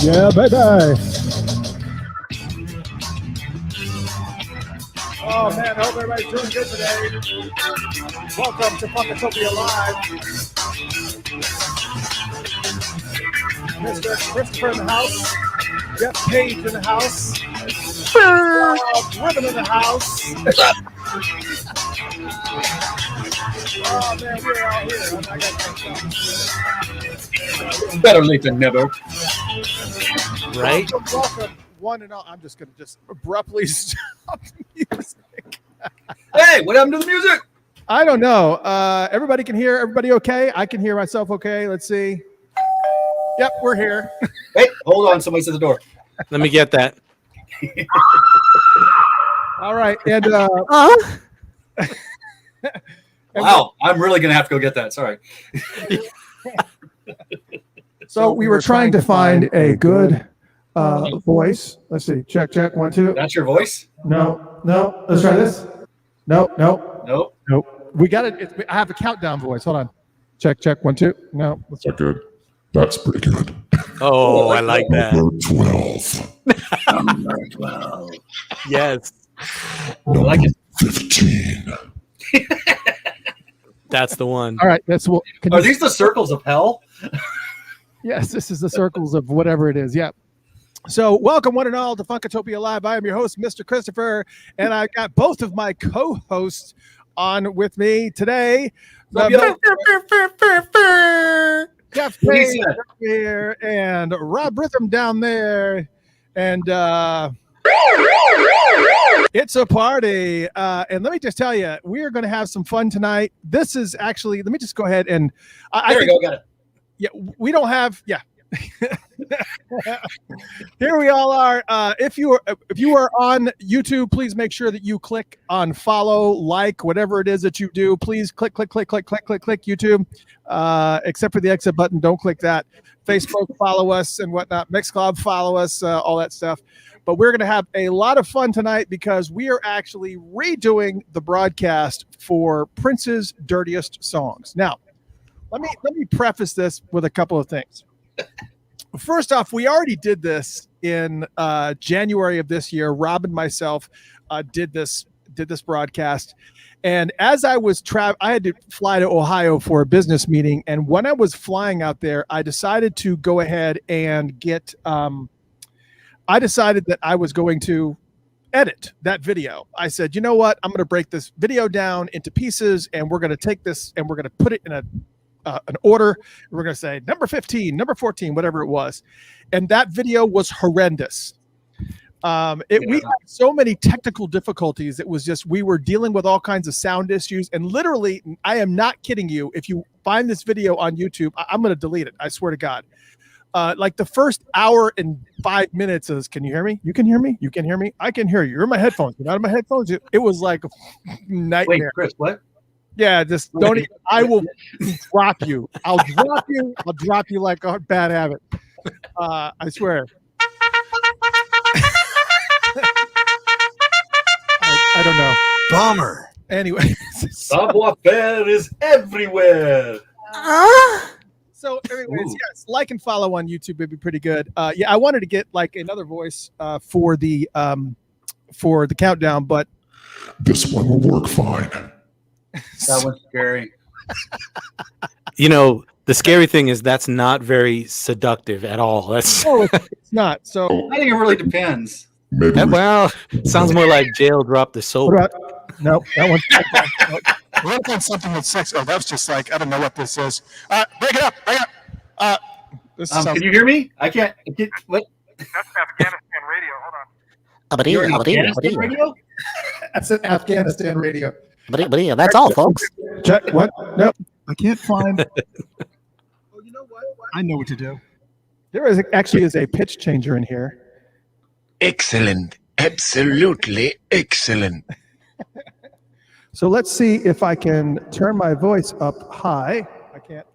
Yeah, baby. Oh man, I hope everybody's doing good today. Welcome to Funkatopia Live. Mr. Christopher in the house. Jeff Paige in the house. Rhythm in the house. Oh man, we're all here. I got better late than never. Right? Welcome, one and all. I'm just going to abruptly stop the music. Hey, what happened to the music? I don't know. Everybody can hear. Everybody okay? I can hear myself okay. Let's see. Yep, we're here. Hey, hold on. Somebody's at the door. Let me get that. All right. And wow, I'm really going to have to go get that. Sorry. So we were trying to find a good voice. Let's see. Check, 1, 2. That's your voice? No. Let's try this. No. Nope. We got it. I have a countdown voice. Hold on. Check, 1, 2. No. Is that good? That's pretty good. Oh, I like that. Number 12. Number 12. Yes. Number like it. 15. That's the one. All right. That's what. Are these the circles of hell? Yes, this is the circles of whatever it is. Yep. So welcome one and all to Funkatopia Live. I am your host, Mr. Christopher, and I got both of my co-hosts on with me today. Jeff Paige up here and Rob Rhythm down there. And it's a party. And let me just tell you, we are going to have some fun tonight. This is actually, let me just go ahead and There we go. Got it. Yeah, we don't have. Yeah, here we all are. If you are on YouTube, please make sure that you click on follow, like, whatever it is that you do. Please click YouTube. Except for the exit button, don't click that. Facebook, follow us and whatnot. Mixcloud, follow us. All that stuff. But we're going to have a lot of fun tonight because we are actually redoing the broadcast for Prince's Dirtiest songs. Now, let me preface this with a couple of things. First off, we already did this in January of this year. Rob and myself did this broadcast, and as I was I had to fly to Ohio for a business meeting, and when I was flying out there, I decided to go ahead and get. I decided that I was going to edit that video. I said, you know what? I'm going to break this video down into pieces, and we're going to take this and we're going to put it in an order. We're going to say number 15, number 14, whatever it was. And that video was horrendous. We had so many technical difficulties. It was just, we were dealing with all kinds of sound issues. And literally, I am not kidding you. If you find this video on YouTube, I'm going to delete it. I swear to God. Like the first hour and 5 minutes is, can you hear me? You can hear me? You can hear me? I can hear you. You're in my headphones. You're not in my headphones. It was like a nightmare. Wait, Chris, what? Yeah, just don't even, I will drop you. I'll drop you. I'll drop you like a bad habit. I swear. I don't know. Bummer. Anyway. Savoir-faire is everywhere. So anyways, yes, like and follow on YouTube would be pretty good. Yeah, I wanted to get like another voice for the countdown, but This one will work fine. That one's scary. You know, the scary thing is that's not very seductive at all. That's it's not. So I think it really depends. Maybe we well, sounds more like jail dropped the soap. no, that one's We're up on something with sex. Oh, that was just like, I don't know what this is. Break it up. this Can you hear me? I can't. What? That's Afghanistan radio. Hold on. You're in Afghanistan radio? That's an Afghanistan radio. That's all, folks. Check what? Nope. I can't find. Oh, you know what? I know what to do. There is actually a pitch changer in here. Excellent. Absolutely excellent. So let's see if I can turn my voice up high. I can't.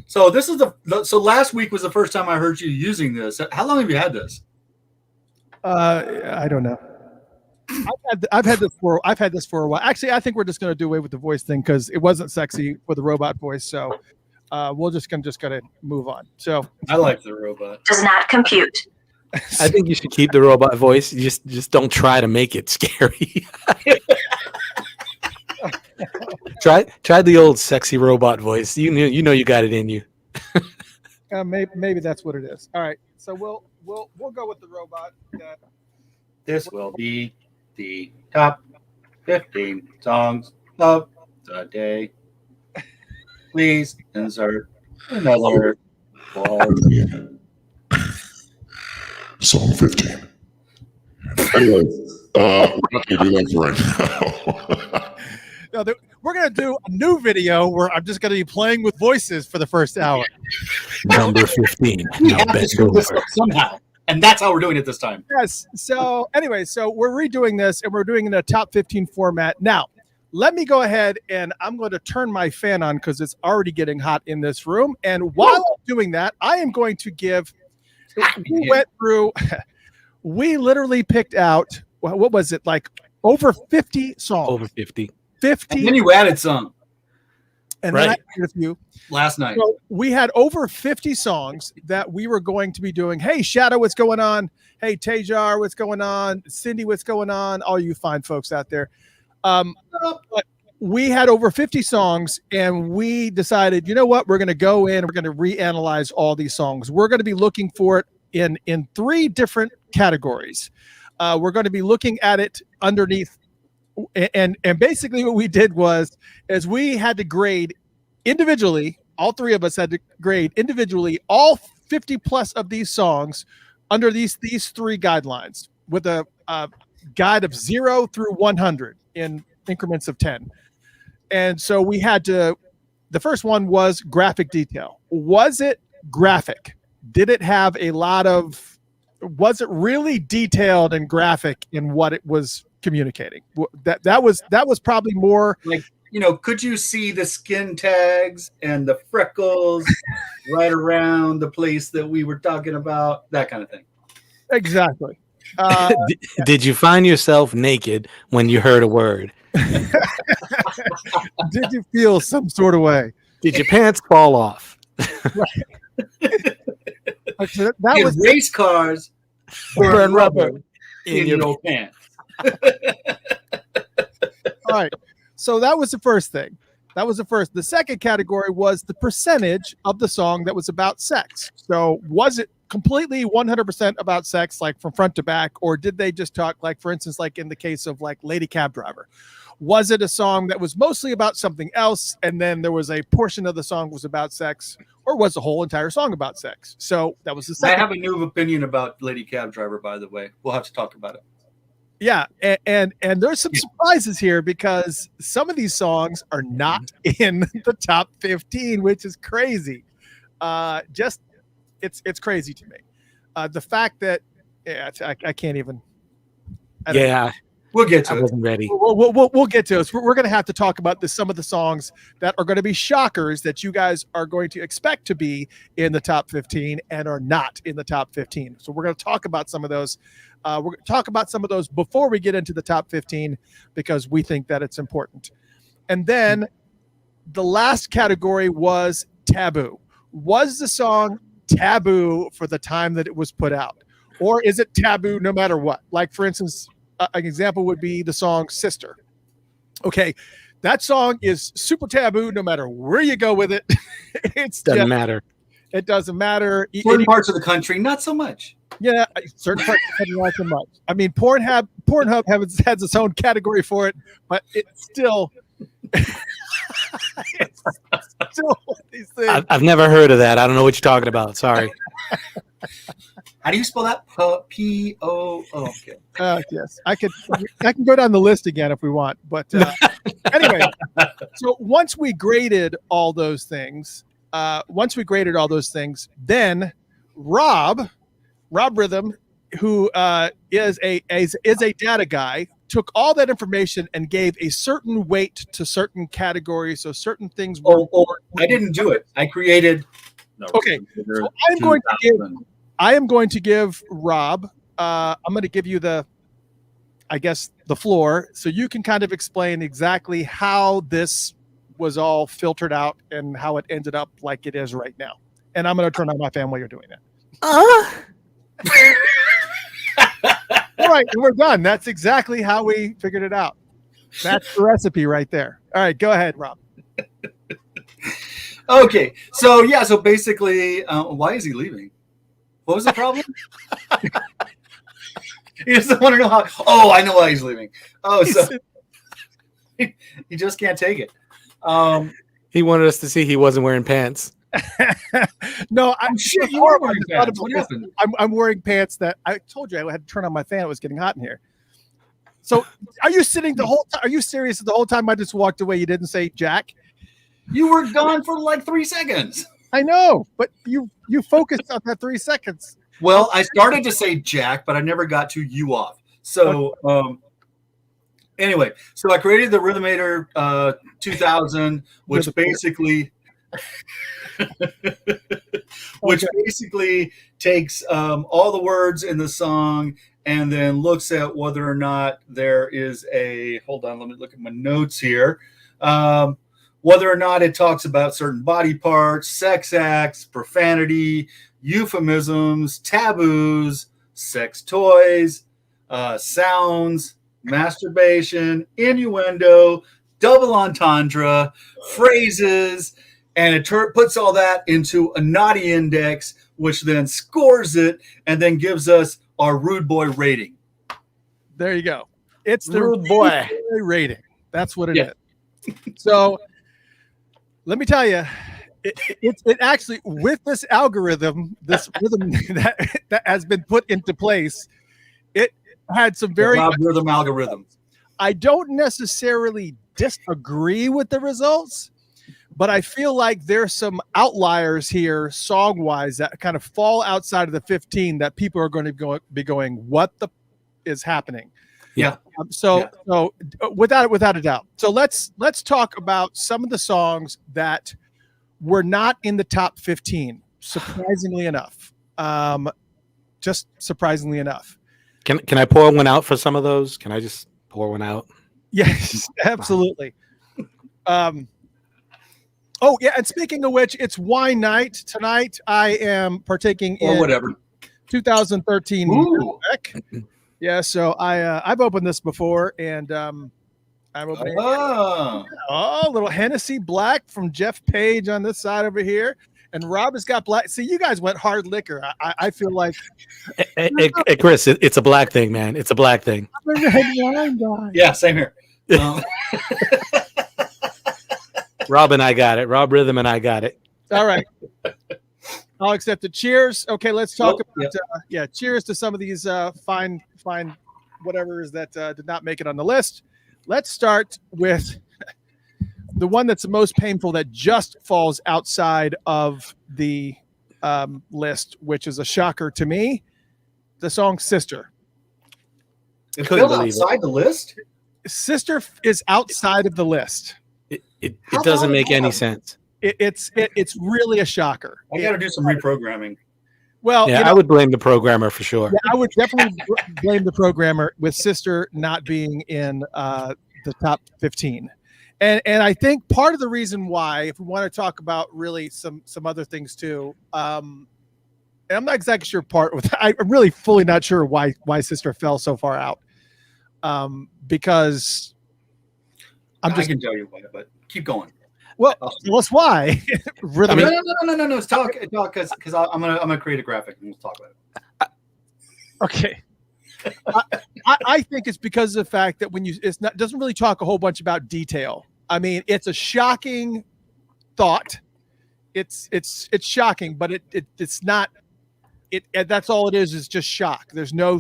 So this is so last week was the first time I heard you using this. How long have you had this? I don't know. I've had this for a while. Actually, I think we're just going to do away with the voice thing because it wasn't sexy for the robot voice. So we're just gonna move on. So I like the robot. Does not compute. I think you should keep the robot voice. Just don't try to make it scary. try the old sexy robot voice. You know you got it in you. maybe that's what it is. All right, so we'll go with the robot. This will be the top 15 songs of the day. Please insert another one. Song 15. Anyway, we're not going to do that right now. No, we're gonna do a new video where I'm just gonna be playing with voices for the first hour. Number 15. We Now have to bend screw this over. up somehow. And that's how we're doing it this time. Yes. So anyway, so we're redoing this and we're doing it in a top 15 format. Now, let me go ahead and I'm going to turn my fan on because it's already getting hot in this room. And while I'm doing that, I am going to give. We went through. We literally picked out what was it like over 50 songs. Over 50. 50. And then you added some And then I Right. added a few. last night. So we had over 50 songs that we were going to be doing. Hey, Shadow, what's going on? Hey, Tajar, what's going on? Cindy, what's going on? All you fine folks out there. But we had over 50 songs, and we decided, you know what? We're going to go in. We're going to reanalyze all these songs. We're going to be looking for it in 3 different categories. We're going to be looking at it underneath. And basically what we did is we had to grade individually. All 3 of us had to grade individually all 50 plus of these songs under these 3 guidelines with a guide of 0 through 100 in increments of 10. And so we had to, the first one was graphic detail. Was it graphic? Did it have a lot of, was it really detailed and graphic in what it was communicating? That was probably more Like, you know, could you see the skin tags and the freckles right around the place that we were talking about? That kind of thing. exactly. Did you find yourself naked when you heard a word? Did you feel some sort of way? Did your pants fall off? So that If was race cars Burn rubber in your pants. all right. So that was the first thing. That was the first. The second category was the percentage of the song that was about sex. So was it completely 100% about sex, like from front to back, or did they just talk, like, for instance, like in the case of like Lady Cab Driver? Was it a song that was mostly about something else, and then there was a portion of the song was about sex, or was the whole entire song about sex? So that was the I second. have a new opinion about Lady Cab Driver, by the way. We'll have to talk about it. Yeah, and there's some surprises here because some of these songs are not in the top 15, which is crazy. Just it's crazy to me. The fact that I can't even. Yeah, We'll get I to it. wasn't ready. We'll get to it. We're going to have to talk about some of the songs that are going to be shockers that you guys are going to expect to be in the top 15 and are not in the top 15. So we're going to talk about some of those. We're going to talk about some of those before we get into the top 15 because we think that it's important. And then the last category was taboo. Was the song taboo for the time that it was put out? Or is it taboo no matter what? Like, for instance, an example would be the song Sister. Okay, that song is super taboo no matter where you go with it. Doesn't matter. It doesn't matter. Certain parts of the country, not so much. Yeah, certain parts of the country, not so much. I mean, Pornhub has its own category for it, but it's still it's still one of these things. I've never heard of that. I don't know what you're talking about. Sorry. How do you spell that? P-O-O. Okay. Yes, I can go down the list again if we want, but anyway. So once we graded all those things, then Rob Rhythm, who is a data guy, took all that information and gave a certain weight to certain categories. So certain things were. I didn't do it. I created. No, Okay, so I am going to give Rob. I'm going to give you the floor, so you can kind of explain exactly how this was all filtered out and how it ended up like it is right now. And I'm going to turn on my fan while you're doing that. All right, we're done. That's exactly how we figured it out. That's the recipe right there. All right, go ahead, Rob. Okay, so basically, why is he leaving? What was the problem? He doesn't want to know how. Oh, I know why he's leaving. Oh, so he just can't take it. He wanted us to see he wasn't wearing pants. No, Shit, you are wearing pants. What happened? I'm wearing pants that I told you I had to turn on my fan. It was getting hot in here. So, are you sitting the whole time? Are you serious? The whole time I just walked away, you didn't say Jack? You were gone for like 3 seconds. I know, but you focused on that 3 seconds. Well, I started to say Jack, but I never got to you off. So, anyway, so I created the Rhythmator 2000, which basically takes all the words in the song and then looks at whether or not there is a, hold on, let me look at my notes here. Whether or not it talks about certain body parts, sex acts, profanity, euphemisms, taboos, sex toys, sounds, masturbation, innuendo, double entendre, phrases, and it puts all that into a naughty index, which then scores it and then gives us our rude boy rating. There you go. It's the Rude boy rating. That's what it is. So let me tell you, it actually, with this algorithm, this rhythm that has been put into place, it had some very rhythm algorithms. I don't necessarily disagree with the results, but I feel like there's some outliers here song-wise that kind of fall outside of the 15 that people are going to be going, what the is happening? Yeah. So without a doubt. So let's talk about some of the songs that were not in the top 15, surprisingly enough. Just surprisingly enough. Can I pour one out for some of those? Can I just pour one out? Yes, absolutely. Oh, yeah, and speaking of which, it's wine night tonight. I am partaking in 2013 Malbec. Yeah, so I've opened this before, and I'm opening a little Hennessy Black from Jeff Paige on this side over here, and Rob has got black. See, you guys went hard liquor. I feel like hey, Chris, it's a black thing, man. It's a black thing. I'm a red wine guy. Yeah, same here. Rob and I got it. Rob Rhythm and I got it. All right. I'll accept it. Cheers. Okay, let's talk about cheers to some of these fine whatevers that did not make it on the list. Let's start with the one that's the most painful that just falls outside of the list, which is a shocker to me. The song Sister. It fell outside the list? Sister is outside of the list. It doesn't make any sense. It's really a shocker. I got to do some reprogramming. Well, yeah, I would blame the programmer for sure. Yeah, I would definitely blame the programmer with Sister not being in the top 15. And I think part of the reason why, if we want to talk about really some other things too, and I'm not exactly sure I'm really fully not sure why Sister fell so far out. Because I can tell you why, but keep going. Well, tell us why. No. It's talk because I'm gonna create a graphic and we'll talk about it. Okay. I think it's because of the fact that doesn't really talk a whole bunch about detail. I mean, it's a shocking thought. It's shocking, but it's not. That's all it is just shock. There's no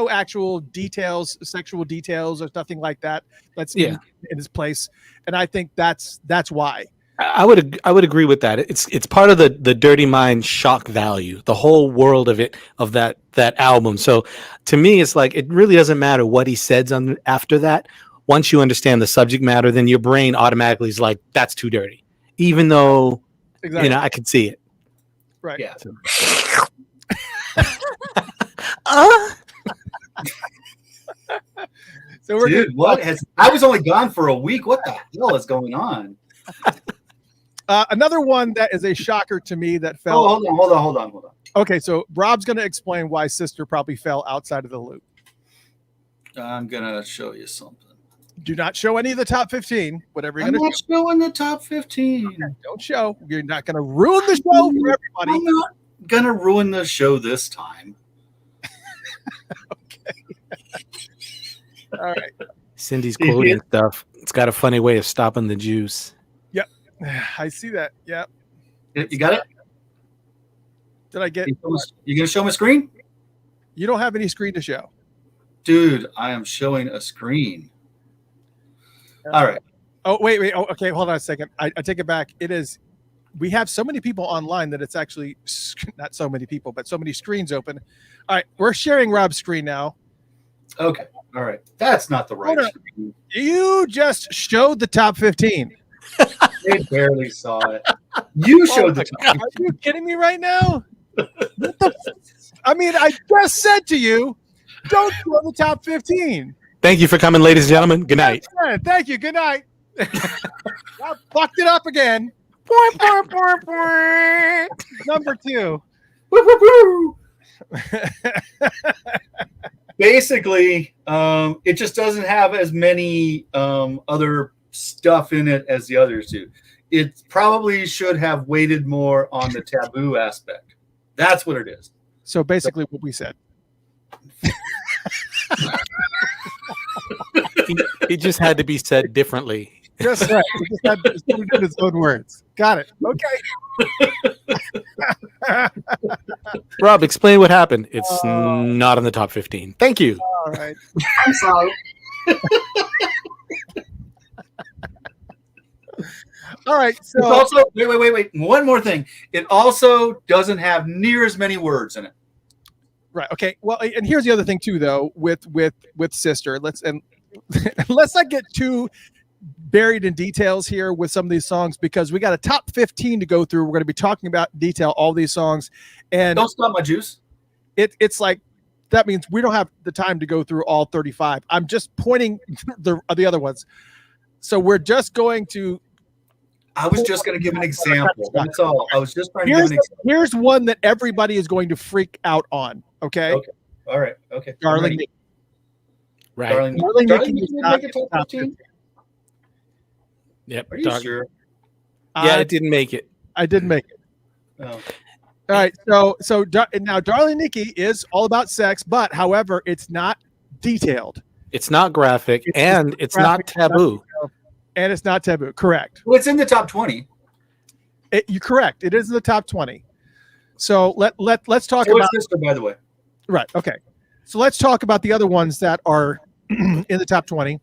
actual details, sexual details, or nothing like that. That's in its place, and I think that's why. I would agree with that. It's part of the Dirty Mind shock value, the whole world of it, of that album. So to me, it's like it really doesn't matter what he says after that. Once you understand the subject matter, then your brain automatically is like, that's too dirty, even though I could see it. Right. Yeah. So. So Dude, I was only gone for a week. What the hell is going on? Another one that is a shocker to me that fell. Oh, hold on. Okay, so Rob's going to explain why Sister probably fell outside of the loop. I'm gonna show you something. Do not show any of the top 15. Whatever you're I'm going not to showing the top 15. okay, don't show. You're not going to ruin the show for everybody. I'm not gonna ruin the show this time. All right. Cindy's quoting stuff. It's got a funny way of stopping the juice. I see that. Yeah. You got it? Did I get? You gonna show my screen? You don't have any screen to show. Dude, I am showing a screen. All right. Oh, wait. Oh, okay, hold on a second. I take it back. It is. We have so many people online that it's actually not so many people, but so many screens open. All right, we're sharing Rob's screen now. Okay. All right. That's not the right Hold on. screen. You just showed the top 15. They barely saw it. You showed the top. Are you kidding me right now? I mean, I just said to you, don't show the top 15. Thank you for coming, ladies and gentlemen. Good night. Thank you. Good night. I fucked it up again. Number 2. Basically, it just doesn't have as many other stuff in it as the others do. It probably should have weighted more on the taboo aspect. That's what it is. So basically what we said. It just had to be said differently. Just right. He just had to put it in his own words. Got it. Okay. Rob, explain what happened. It's not in the top 15. Thank you. All right. I'm sorry. All right. It's So also wait. One more thing. It also doesn't have near as many words in it. right. Okay. Well, and here's the other thing too, though, with Sister. Let's not get too buried in details here with some of these songs because we got a top 15 to go through. We're going to be talking about in detail all these songs, and Don't stop my juice. it's like that means we don't have the time to go through all 35. I'm just pointing the other ones. So we're just going to. I was just going to give an example. That's all. I was just trying to give an example. Here's one that everybody is going to freak out on. Okay. Okay. All right. Okay. Darling Nikki. Right. Darling Darling Nikki Nikki is didn't not make it top 15? Yep. Are you sure? Yeah, it didn't make it. I didn't make it. No. All right. So now Darling Nikki is all about sex, but however, it's not detailed. It's not graphic, and it's not taboo. And it's not taboo. Correct. Well, it's in the top 20. You're correct. It is in the top 20. So let's talk So about is Sister, by the way. right. Okay. So let's talk about the other ones that are in the top 20.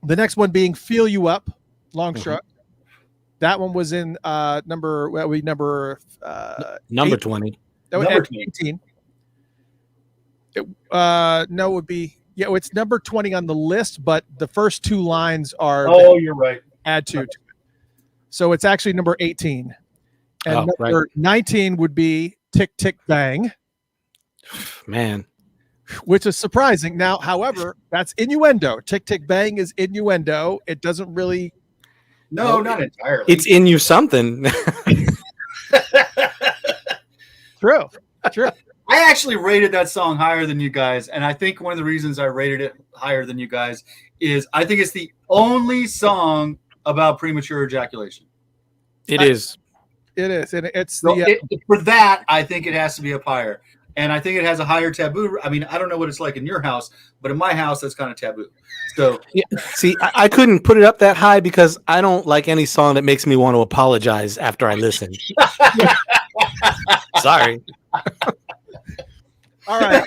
The next one being "Feel You Up," Long Struck. That one was in number 20. That was Number 18. No, it would be it's number 20 on the list, but the first two lines are Oh, you're right. add to it. So it's actually number 18. And Oh, number right. 19 would be "Tick Tick Bang," Man, which is surprising. Now, however, that's innuendo. "Tick Tick Bang" is innuendo. It doesn't really No, not entirely. it's in you something. true. I actually rated that song higher than you guys, and I think one of the reasons I rated it higher than you guys is I think it's the only song about premature ejaculation. It is. It is, and it's So the for that, I think it has to be up higher, and I think it has a higher taboo. I mean, I don't know what it's like in your house, but in my house, that's kind of taboo. So Yeah. See, I couldn't put it up that high because I don't like any song that makes me want to apologize after I listen. Sorry. all right.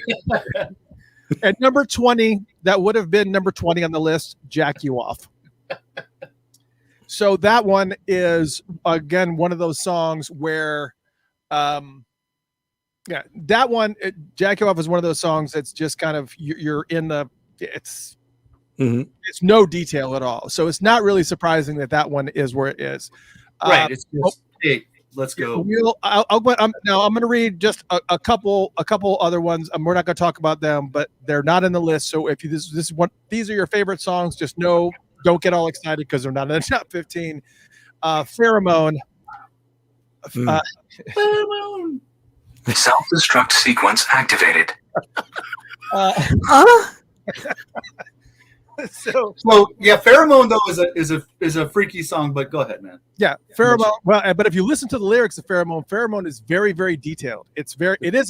At number 20, that would have been number 20 on the list, "Jack You Off." So that one is again one of those songs where that one "Jack You Off" is one of those songs that's just kind of you're in the it's no detail at all. So it's not really surprising that one is where it is. right, it's just hey, let's go. I'm going to read just a couple other ones. We're not going to talk about them, but they're not in the list. So if this is one, these are your favorite songs, just don't get all excited because they're not in the top 15. Pheromone. Pheromone. Self-destruct sequence activated. So yeah, Pheromone though is a freaky song, but go ahead, man. yeah, Pheromone. Well, but if you listen to the lyrics of Pheromone is very, very detailed. It is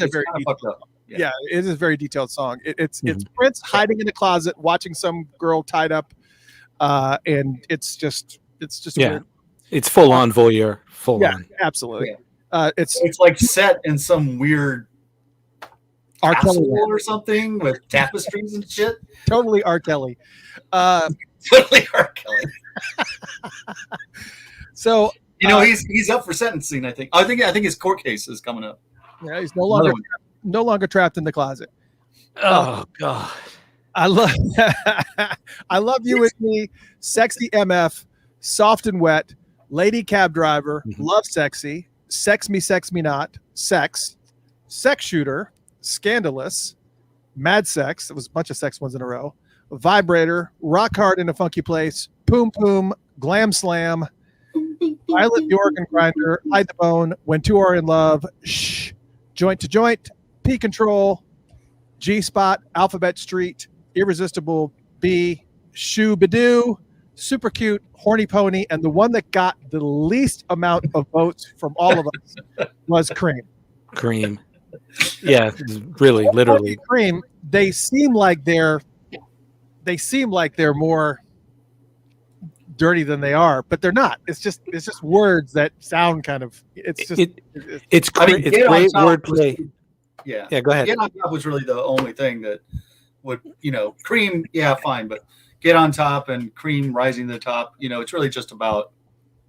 a very detailed. Yeah, it is a very detailed song. It's Prince hiding in a closet watching some girl tied up, and it's just weird. It's full on voyeur. Full on. Absolutely. Yeah. It's like set in some weird R. Kelly castle or something with tapestries and shit. Totally R. Kelly. Totally R. Kelly. So he's up for sentencing. I think his court case is coming up. Yeah, he's no longer trapped in the closet. Oh God, I love you with me, sexy MF, soft and wet, lady cab driver, love sexy, sex me not, sex shooter, scandalous, mad sex. It was a bunch of sex ones in a row. Vibrator, rock hard in a funky place, poom poom, glam slam, Violet the organ grinder, hide the bone, when two are in love, shh, joint to joint, P control, G spot, alphabet street, irresistible, B, shoe badoo, super cute, horny pony, and the one that got the least amount of votes from all of us was Cream. Cream. Yeah, really, literally. Cream. They seem like they're more dirty than they are, but they're not. It's just words that sound kind of. It's great wordplay. Yeah. Go ahead. Get on top was really the only thing that would, Cream. Yeah, fine, but Get on Top and Cream rising to the top. It's really just about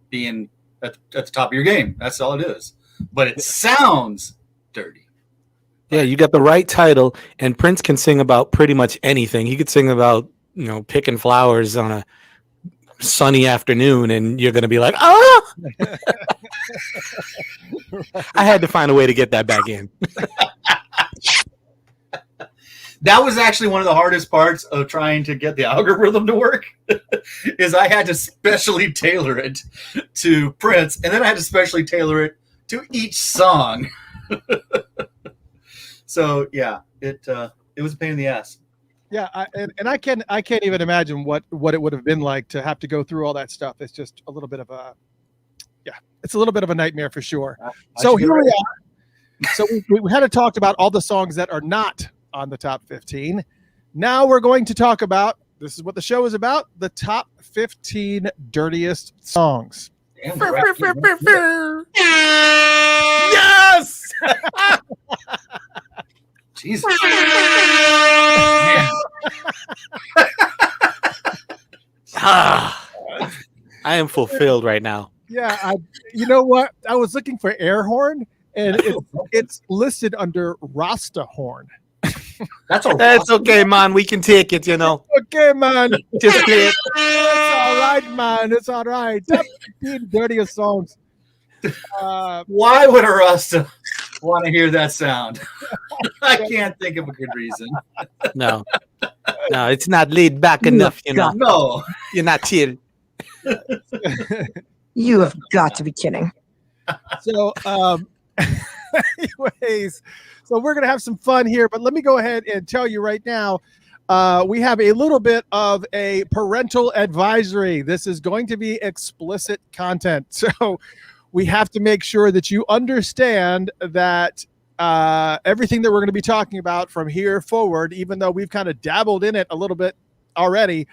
being at the top of your game. That's all it is. But it sounds dirty. Yeah, you got the right title, and Prince can sing about pretty much anything. He could sing about, picking flowers on a sunny afternoon, and you're going to be like, oh! I had to find a way to get that back in. That was actually one of the hardest parts of trying to get the algorithm to work, is I had to specially tailor it to Prince, and then I had to specially tailor it to each song. So yeah, it was a pain in the ass. Yeah, I can't even imagine what it would have been like to have to go through all that stuff. It's just a little bit of a nightmare for sure. So here we are. So we had to talk about all the songs that are not on the top 15. Now we're going to talk about, this is what the show is about, the top 15 dirtiest songs. Damn, Yes! Jesus. I am fulfilled right now. Yeah, you know what? I was looking for air horn, and it's listed under Rasta horn. That's okay, man. We can take it, Okay, man. Just play it. It's all right, man. It's all right. Top 15 dirtiest songs. Why would a Rasta want to hear that sound? I can't think of a good reason. No, it's not laid back enough, No. You're not chill. You have got to be kidding. So, anyways, so we're going to have some fun here, but let me go ahead and tell you right now, we have a little bit of a parental advisory. This is going to be explicit content. So we have to make sure that you understand that everything that we're going to be talking about from here forward, even though we've kind of dabbled in it a little bit already,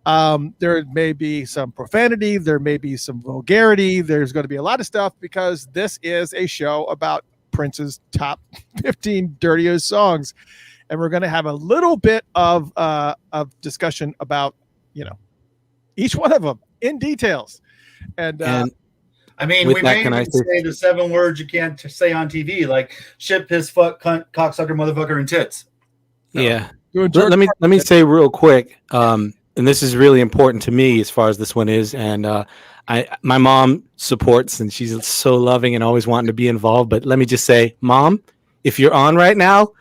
there may be some profanity, there may be some vulgarity, there's going to be a lot of stuff, because this is a show about Prince's top 15 dirtiest songs, and we're going to have a little bit of discussion about each one of them in details. And I mean, we may even say the 7 words you can't say on TV, like shit, piss, fuck, cunt, cocksucker, motherfucker, and tits. Yeah. Let me say real quick, and this is really important to me as far as this one is, and my mom supports, and she's so loving and always wanting to be involved. But let me just say, Mom, if you're on right now,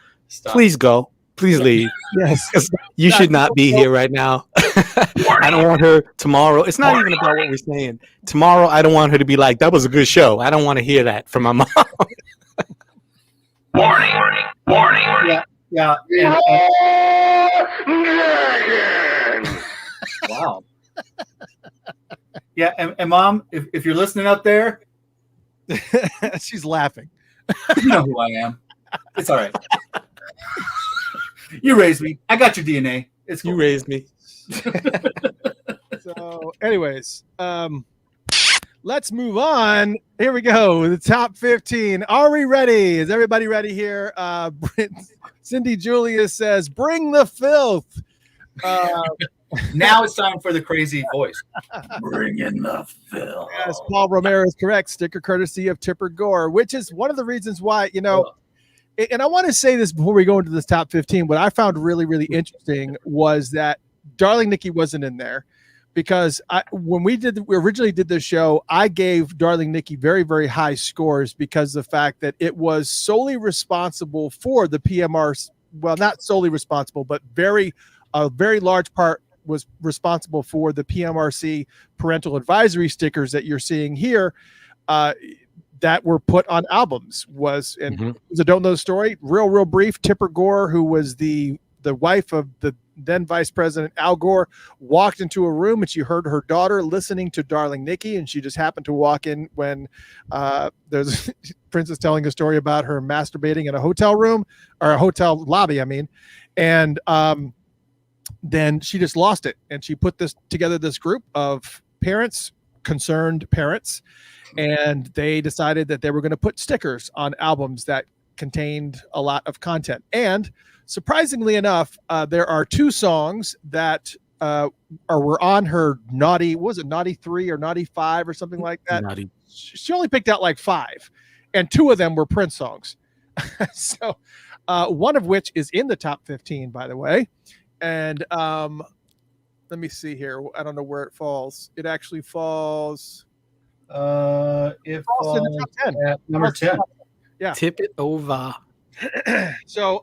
please go. Please leave. Yes. 'Cause you should not be here right now. I don't want her tomorrow. It's not even about what we're saying. Tomorrow, I don't want her to be like, that was a good show. I don't want to hear that from my mom. Warning. Yeah. Wow. Yeah. And Mom, if you're listening out there, She's laughing. you know who I am. It's all right. You raised me. I got your DNA. It's cool. You raised me. So, anyways, let's move on. Here we go. The top 15. Are we ready? Is everybody ready here? Cindy Julius says, "Bring the filth." Now it's time for the crazy voice. Bring in the film. Yes, Paul Romero is correct. Sticker courtesy of Tipper Gore, which is one of the reasons why, and I want to say this before we go into this top 15. What I found really, really interesting was that Darling Nikki wasn't in there, because when we originally did this show, I gave Darling Nikki very, very high scores because of the fact that it was solely responsible for the PMRC. Well, not solely responsible, but a very large part was responsible for the PMRC parental advisory stickers that you're seeing here that were put on albums. Was, and those that don't know the story, real brief, Tipper Gore, who was the wife of the then Vice President Al Gore, walked into a room and she heard her daughter listening to Darling Nikki, and she just happened to walk in when there's Princess telling a story about her masturbating in a hotel room, or a hotel lobby, I mean, and then she just lost it, and she put this group of parents, concerned parents, and they decided that they were going to put stickers on albums that contained a lot of content. And surprisingly enough, there are two songs that were on her Naughty 3 or Naughty 5 or something like that. Naughty. She only picked out like 5, and 2 of them were Prince songs. So one of which is in the top 15, by the way. And let me see here. I don't know where it falls. It actually falls. It falls in the top 10. At number 10. Yeah. Tip it over. So,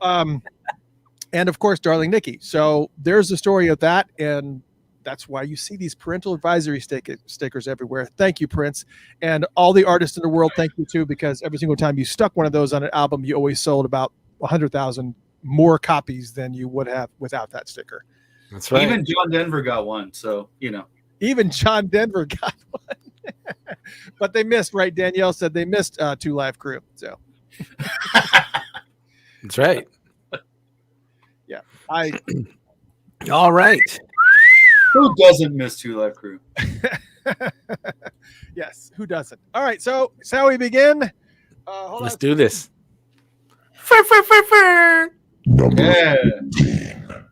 and of course, Darling Nikki. So there's the story of that, and that's why you see these parental advisory stickers everywhere. Thank you, Prince, and all the artists in the world. Thank you too, because every single time you stuck one of those on an album, you always sold about 100,000 more copies than you would have without that sticker. That's right. Even John Denver got one, so even John Denver got one. But they missed, right? Danielle said they missed 2 Live Crew. So that's right. Yeah. All right. Who doesn't miss 2 Live Crew? Yes, who doesn't? All right, so shall we begin? Let's do this. Number Yeah. 15.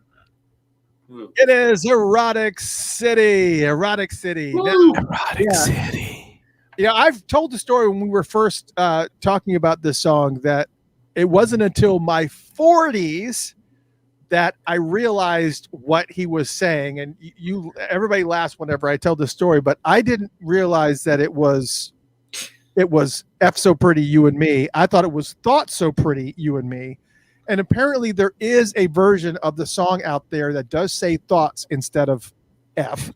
It is Erotic City. Erotic City. Erotic City. I've told the story when we were first talking about this song that it wasn't until my 40s that I realized what he was saying. And everybody laughs whenever I tell this story, but I didn't realize that it was F So Pretty You and Me. I thought it was Thought So Pretty You and Me. And apparently there is a version of the song out there that does say thoughts instead of F.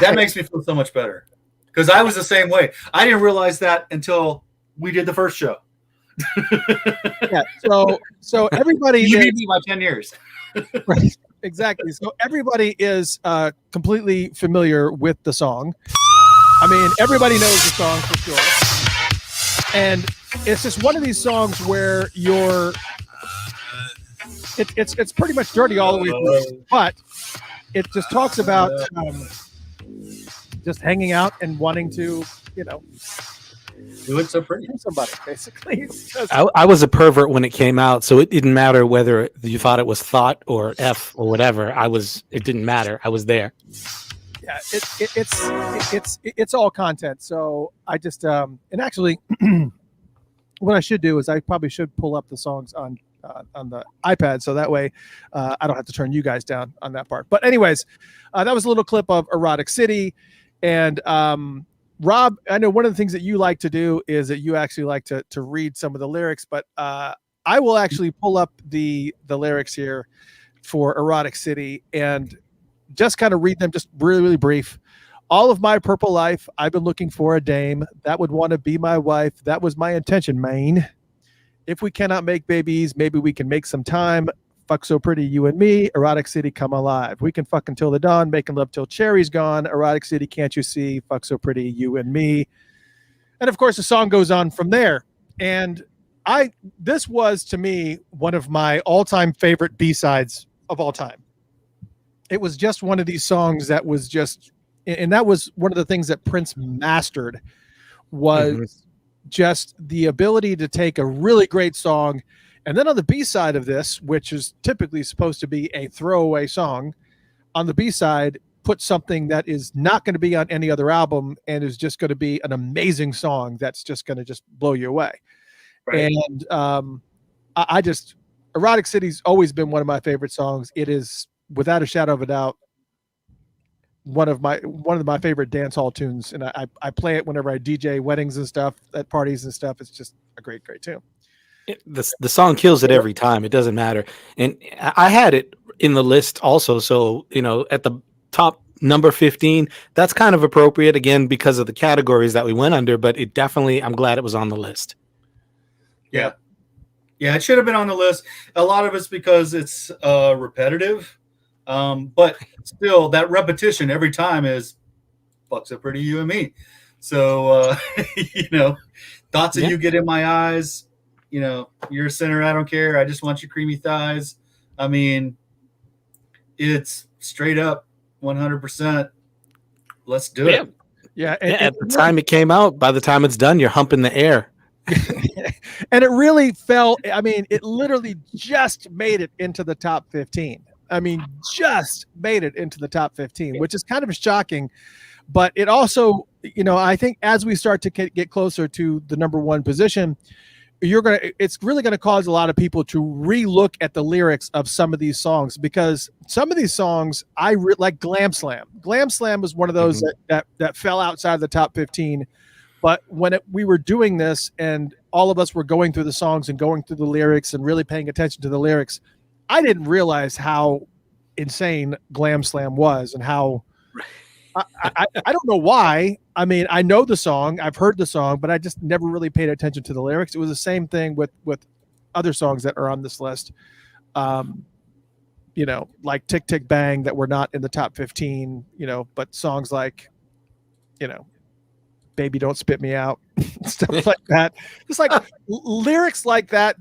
That makes me feel so much better, because I was the same way. I didn't realize that until we did the first show. Yeah. So everybody You beat me by 10 years. Right, exactly. So everybody is completely familiar with the song. I mean, everybody knows the song for sure. And it's just one of these songs where it's pretty much dirty all the way through, but it just talks about just hanging out and wanting to, Do it so pretty. somebody, basically. I was a pervert when it came out, so it didn't matter whether you thought it was thought or F or whatever. It didn't matter. I was there. Yeah, it's all content. So I just and actually, what I should do is I probably should pull up the songs on the iPad, so that way I don't have to turn you guys down on that part. But anyways, that was a little clip of Erotic City, and Rob, I know one of the things that you like to do is that you actually like to read some of the lyrics, but I will actually pull up the lyrics here for Erotic City and just kind of read them, just really, really brief. All of my purple life, I've been looking for a dame that would want to be my wife. That was my intention, main. If we cannot make babies, maybe we can make some time. Fuck so pretty, you and me. Erotic City, come alive. We can fuck until the dawn, making love till cherry's gone. Erotic City, can't you see? Fuck so pretty, you and me. And of course, the song goes on from there. And this was, to me, one of my all-time favorite B-sides of all time. It was just one of these songs that was just, and that was one of the things that Prince mastered, was just the ability to take a really great song, and then on the B-side of this, which is typically supposed to be a throwaway song, on the B-side, put something that is not going to be on any other album and is just going to be an amazing song that's just going to just blow you away. Right. And I just, Erotic City's always been one of my favorite songs. It is, without a shadow of a doubt, one of my favorite dance hall tunes, and I play it whenever I DJ weddings and stuff, at parties and stuff. It's just a great tune. The song kills it every time. It doesn't matter. And I had it in the list also. So, at the top number 15, that's kind of appropriate again because of the categories that we went under, but it definitely, I'm glad it was on the list. Yeah. Yeah, it should have been on the list. A lot of it's because it's repetitive. But still, that repetition every time is fuck so pretty, you and me. So, thoughts that you get in my eyes, you're a sinner, I don't care. I just want your creamy thighs. I mean, it's straight up 100%. Let's do it. Yeah. At the time it came out, by the time it's done, you're humping the air. And it really fell. I mean, it literally just made it into the top 15. I mean, just made it into the top 15, which is kind of shocking. But it also, I think as we start to get closer to the number one position, it's really going to cause a lot of people to relook at the lyrics of some of these songs, because some of these songs like Glam Slam. Glam Slam was one of those that fell outside the top 15. But when we were doing this and all of us were going through the songs and going through the lyrics and really paying attention to the lyrics, I didn't realize how insane Glam Slam was and how I don't know why. I mean, I know the song, I've heard the song, but I just never really paid attention to the lyrics. It was the same thing with other songs that are on this list. Like Tick Tick Bang, that were not in the top 15, but songs like, Baby Don't Spit Me Out, stuff like that. Just like lyrics like that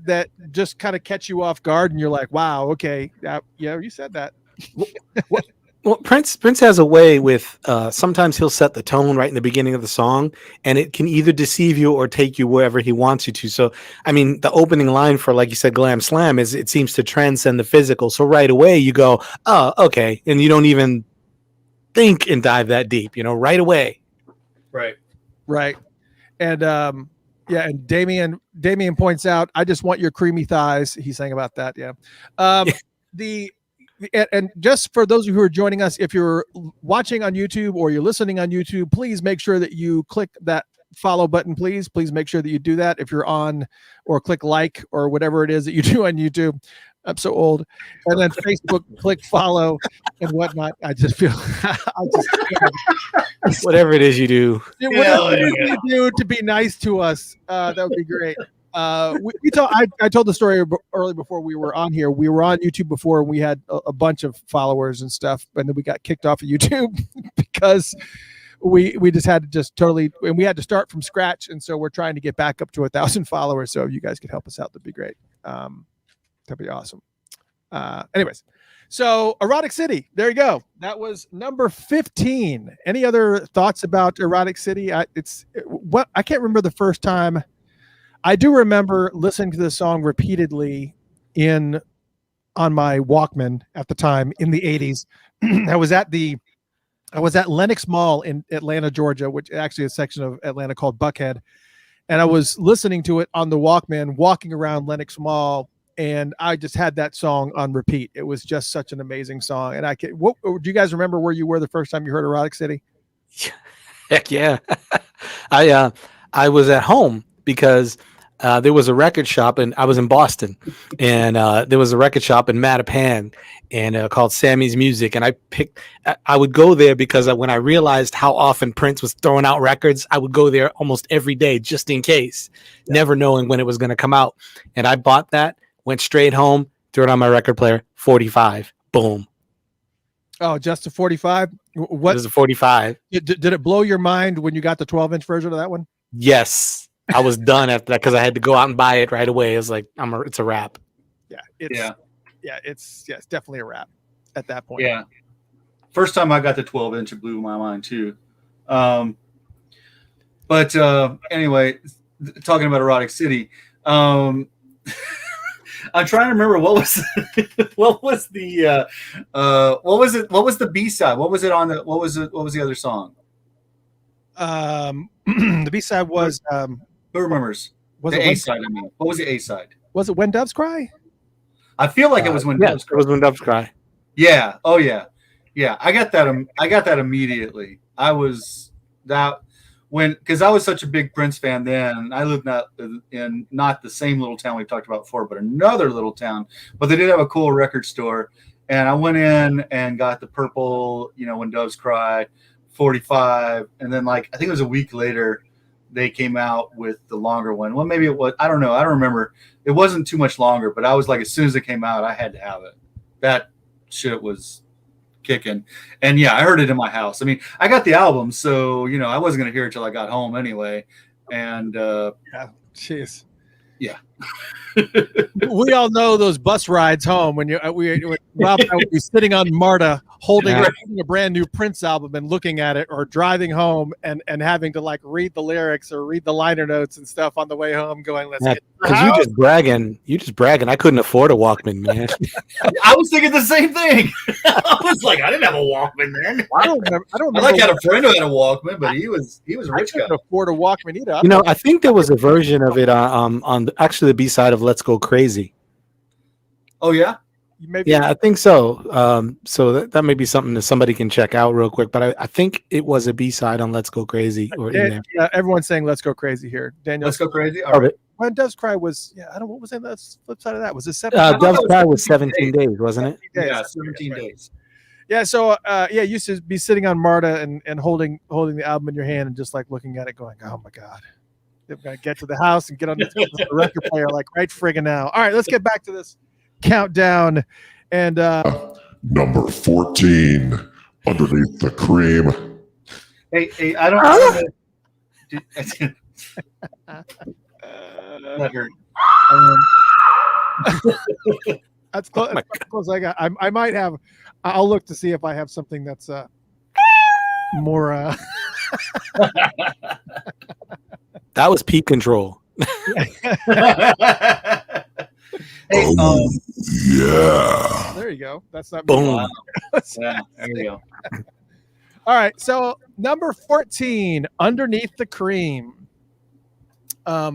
just kind of catch you off guard, and you're like, wow, okay, yeah, you said that. Well, Prince has a way with sometimes he'll set the tone right in the beginning of the song, and it can either deceive you or take you wherever he wants you to. So, I mean, the opening line for, like you said, Glam Slam is, it seems to transcend the physical. So right away you go, oh, okay. And you don't even think and dive that deep, right away. Right. And and Damien points out, I just want your creamy thighs. He sang about that. Yeah. And just for those of you who are joining us, if you're watching on YouTube or you're listening on YouTube, please make sure that you click that follow button. Please make sure that you do that. If you're on, or click like, or whatever it is that you do on YouTube. I'm so old. And then Facebook, click follow and whatnot. I just feel, whatever it is you do, whatever you do to be nice to us, that would be great. I told the story early before we were on here. We were on YouTube before, and we had a bunch of followers and stuff, and then we got kicked off of YouTube because we just had to and we had to start from scratch. And so we're trying to get back up to 1,000 followers. So if you guys could help us out, that'd be great. That'd be awesome. Anyways, so Erotic City, there you go. That was number 15. Any other thoughts about Erotic City? I can't remember the first time. I do remember listening to this song repeatedly on my Walkman at the time in the 80s. I was at Lenox Mall in Atlanta, Georgia, which actually is a section of Atlanta called Buckhead. And I was listening to it on the Walkman, walking around Lenox Mall, and I just had that song on repeat. It was just such an amazing song. And do you guys remember where you were the first time you heard Erotic City? Heck yeah. I was at home because there was a record shop, and I was in Boston, and there was a record shop in Mattapan, and called Sammy's Music, and I would go there because when I realized how often Prince was throwing out records, I would go there almost every day just in case, never knowing when it was going to come out. And I bought that, went straight home, threw it on my record player, 45, boom. Oh, just a 45? What? It was a 45. Did it blow your mind when you got the 12-inch version of that one? Yes. I was done after that because I had to go out and buy it right away. It was like, it's a wrap. Yeah. It's definitely a wrap at that point. Yeah. First time I got the 12-inch, it blew my mind too. But anyway, talking about Erotic City, I'm trying to remember what was the B-side? What was it on what was the other song? The B-side was who remembers? Was the it A-side? I mean, what was the A-side? Was it When Doves Cry? I feel like it was When Doves Cry. It was When Doves Cry. Yeah. Oh yeah. Yeah. I got that immediately. I was that because I was such a big Prince fan then. I lived in not the same little town we've talked about before, but another little town. But they did have a cool record store, and I went in and got the purple, When Doves Cry, 45, and then I think it was a week later they came out with the longer one. Well, maybe it was. I don't know. I don't remember. It wasn't too much longer, but I was like, as soon as it came out, I had to have it. That shit was kicking. And yeah, I heard it in my house. I mean, I got the album, so I wasn't gonna hear it till I got home anyway. And jeez. Yeah. We all know those bus rides home when Rob and I would be sitting on MARTA holding a brand new Prince album and looking at it, or driving home and having to read the lyrics or read the liner notes and stuff on the way home, going, let's get because you just bragging. I couldn't afford a Walkman, man. I was thinking the same thing. I was like, I didn't have a Walkman then. I don't remember. I had a friend who had a Walkman, but he was a rich guy. I couldn't afford a Walkman either. I think there was a version of it on actually the B-side of Let's Go Crazy. Oh yeah. Yeah, I think so. So that may be something that somebody can check out real quick. But I think it was a B-side on Let's Go Crazy. Yeah, everyone's saying Let's Go Crazy here. Daniel, Let's Go Crazy. All right. When Doves Cry was, I don't know what was in the flip side of that. Was it 17? Doves Cry was 17 days, wasn't it? Yeah, 17 days. Yeah, so you used to be sitting on MARTA and holding the album in your hand and just looking at it, going, oh my God. They've got to get to the house and get on the record player right friggin' now. All right, let's get back to this countdown. And number 14, Underneath the Cream. Hey, I don't that hurt. That's close. That's close I got. I might have. I'll look to see if I have something that's more. That was peak control. Hey, yeah. There you go. That's not boom. Wow. Yeah, there you go. All right. So number 14, Underneath the Cream. I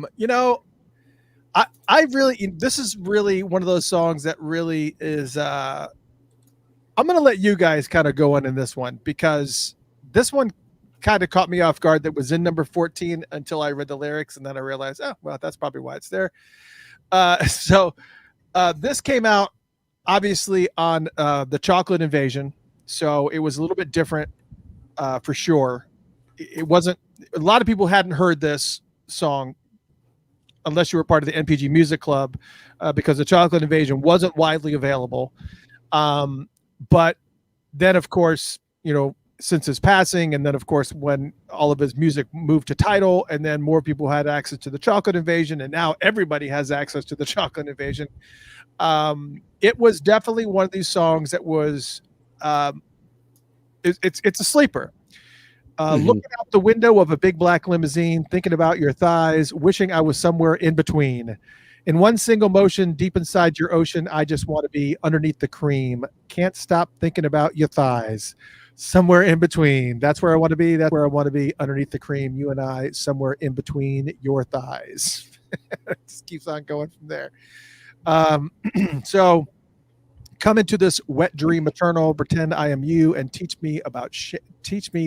really, this is really one of those songs that really is. I'm going to let you guys kind of go in this one, because this one kind of caught me off guard. That was in number 14 until I read the lyrics, and then I realized, oh well, that's probably why it's there. So this came out obviously on the Chocolate Invasion, so it was a little bit different for sure. It wasn't, a lot of people hadn't heard this song unless you were part of the NPG Music Club, because the Chocolate Invasion wasn't widely available. But then, of course, since his passing, and then, of course, when all of his music moved to Tidal, and then more people had access to the Chocolate Invasion, and now everybody has access to the Chocolate Invasion. It was definitely one of these songs that was, it's a sleeper. Looking out the window of a big black limousine, thinking about your thighs, wishing I was somewhere in between. In one single motion, deep inside your ocean, I just want to be underneath the cream. Can't stop thinking about your thighs. Somewhere in between. That's where I want to be. That's where I want to be, underneath the cream. You and I, somewhere in between your thighs. Just keeps on going from there. So come into this wet dream eternal, pretend I am you, and teach me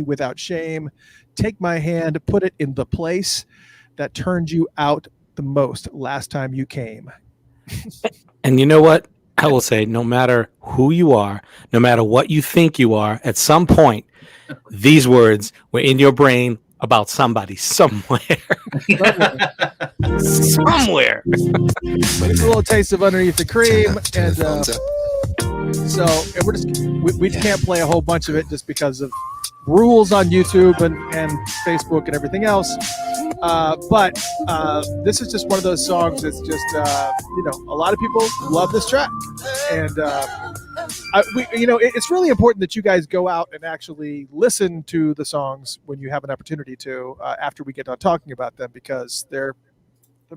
without shame. Take my hand, put it in the place that turned you out the most last time you came? And you know what? I will say, no matter who you are, no matter what you think you are, at some point, these words were in your brain about somebody somewhere. Somewhere. It's a little taste of Underneath the Cream, and we can't play a whole bunch of it just because of rules on YouTube and Facebook and everything else. But this is just one of those songs that's just a lot of people love this track, and it's really important that you guys go out and actually listen to the songs when you have an opportunity to after we get done talking about them, because they're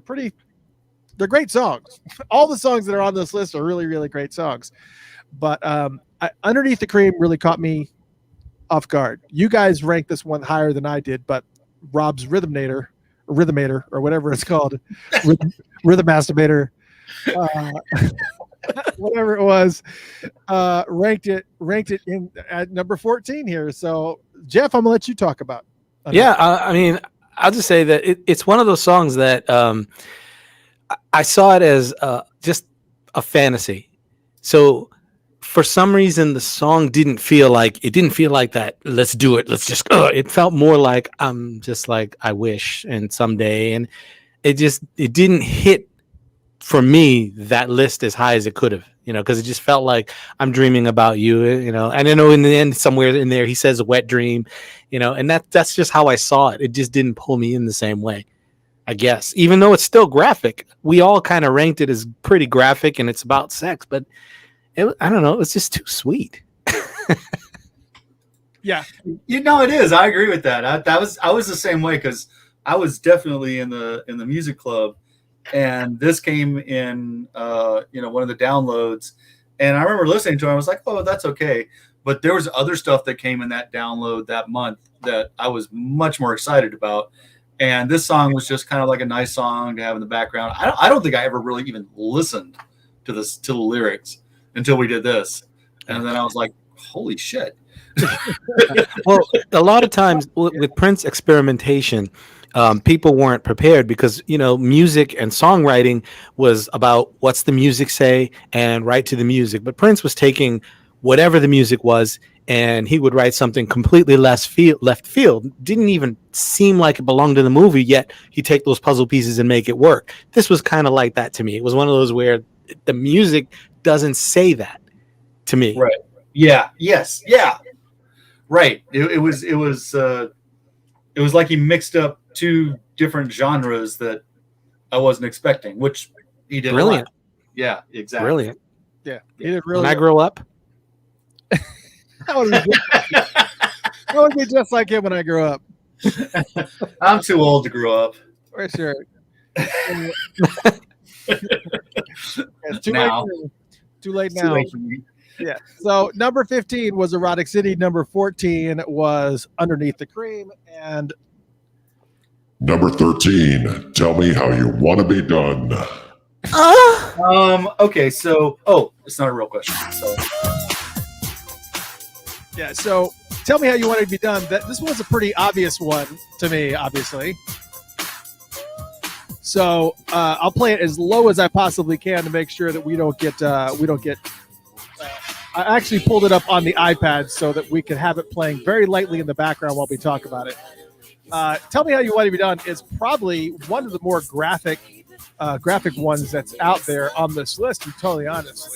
great songs. All the songs that are on this list are really, really great songs. But Underneath the Cream really caught me off guard. You guys ranked this one higher than I did, but Rob's Rhythmator, or whatever it's called, Rhythm Masturbator, whatever it was, ranked it in at number 14 here. So Jeff, I'm gonna let you talk about. Yeah, I mean, I'll just say that it's one of those songs that I saw it as just a fantasy. So for some reason, the song didn't feel like that. Let's do it. Let's just. It felt more like I'm just like I wish and someday, and it didn't hit for me that list as high as it could have. Because it just felt like I'm dreaming about you. And I know in the end, somewhere in there, he says a wet dream. And that's just how I saw it. It just didn't pull me in the same way, I guess. Even though it's still graphic, we all kind of ranked it as pretty graphic, and it's about sex, but. I don't know. It was just too sweet. Yeah, it is. I agree with that. I was the same way, because I was definitely in the music club, and this came in one of the downloads, and I remember listening to it. I was like, oh, that's okay. But there was other stuff that came in that download that month that I was much more excited about, and this song was just kind of like a nice song to have in the background. I don't think I ever really even listened to the lyrics until we did this, and then I was like, holy shit. Well, a lot of times with Prince experimentation, people weren't prepared because music and songwriting was about what's the music say and write to the music, but Prince was taking whatever the music was and he would write something completely left field. Didn't even seem like it belonged in the movie, yet he'd take those puzzle pieces and make it work. This was kind of like that to me. It was one of those where the music doesn't say that to me. Right. Yeah. Yes. Yeah. Right. It was like he mixed up two different genres that I wasn't expecting, which he did. Brilliant. Yeah, exactly. Brilliant. Yeah. He did really. When I grow up. I want to be just like him when I grow up. I'm too old to grow up. For sure. It's too now. late. Too late now. Yeah. So number 15 was Erotic City. Number 14 was Underneath the Cream, and number 13. Tell me how you want to be done. Okay. So, it's not a real question. So. Yeah. So tell me how you want to be done. This was a pretty obvious one to me, obviously. So I'll play it as low as I possibly can to make sure that we don't get. I actually pulled it up on the iPad so that we can have it playing very lightly in the background while we talk about it. Tell Me How You Want to Be Done is probably one of the more graphic ones that's out there on this list. To be totally honest.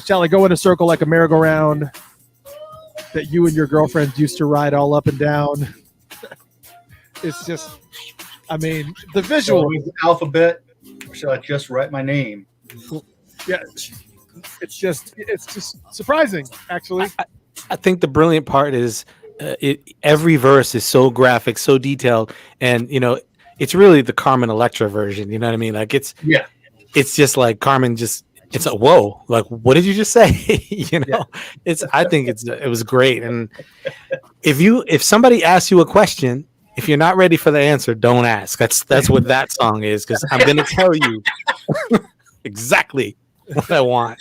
Shall I go in a circle like a merry-go-round that you and your girlfriend used to ride all up and down? It's just. I mean, the visual. So alphabet. Or should I just write my name? Yeah, it's just surprising, actually. I think the brilliant part is every verse is so graphic, so detailed, and it's really the Carmen Electra version. You know what I mean? Like it's just like Carmen just. It's a whoa! Like, what did you just say? I think it was great. And if somebody asks you a question. If you're not ready for the answer, don't ask. That's what that song is, because I'm going to tell you exactly what I want.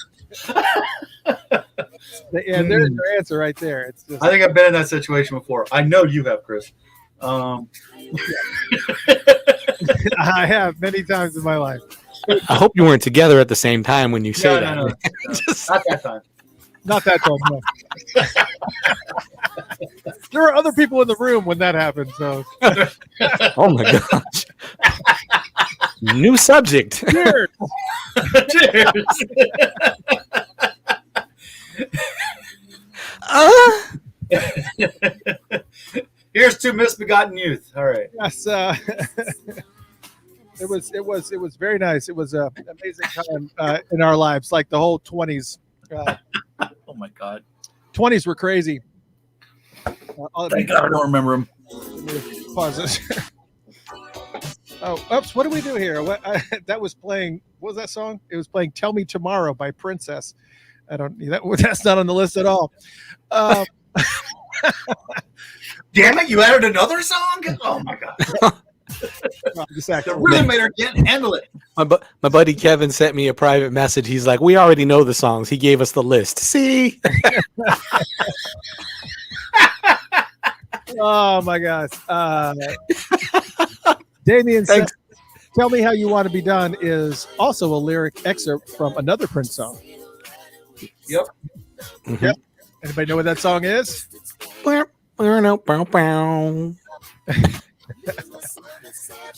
Yeah, there's your answer right there. It's just. I think I've been in that situation before. I know you have, Chris. I have many times in my life. I hope you weren't together at the same time when you say that. No. Not that time. Not that time. No. There were other people in the room when that happened. So. Oh my gosh. New subject. Cheers. Cheers. Here's to misbegotten youth. All right. Yes. It was very nice. It was an amazing time in our lives, like the whole 20s. Oh my God. 20s were crazy. Thank God I don't remember them. Pause this. Oh, oops! What do we do here? That was playing. What was that song? It was playing "Tell Me Tomorrow" by Princess. I don't. That's not on the list at all. Damn it! You added another song. Oh my God. The Rhythmator can't handle it. My buddy Kevin sent me a private message. He's like, "We already know the songs." He gave us the list. See? Oh my gosh. Damien says, "Tell Me How You Want to Be Done" is also a lyric excerpt from another Prince song. Yep. Mm-hmm. Yep. Anybody know what that song is?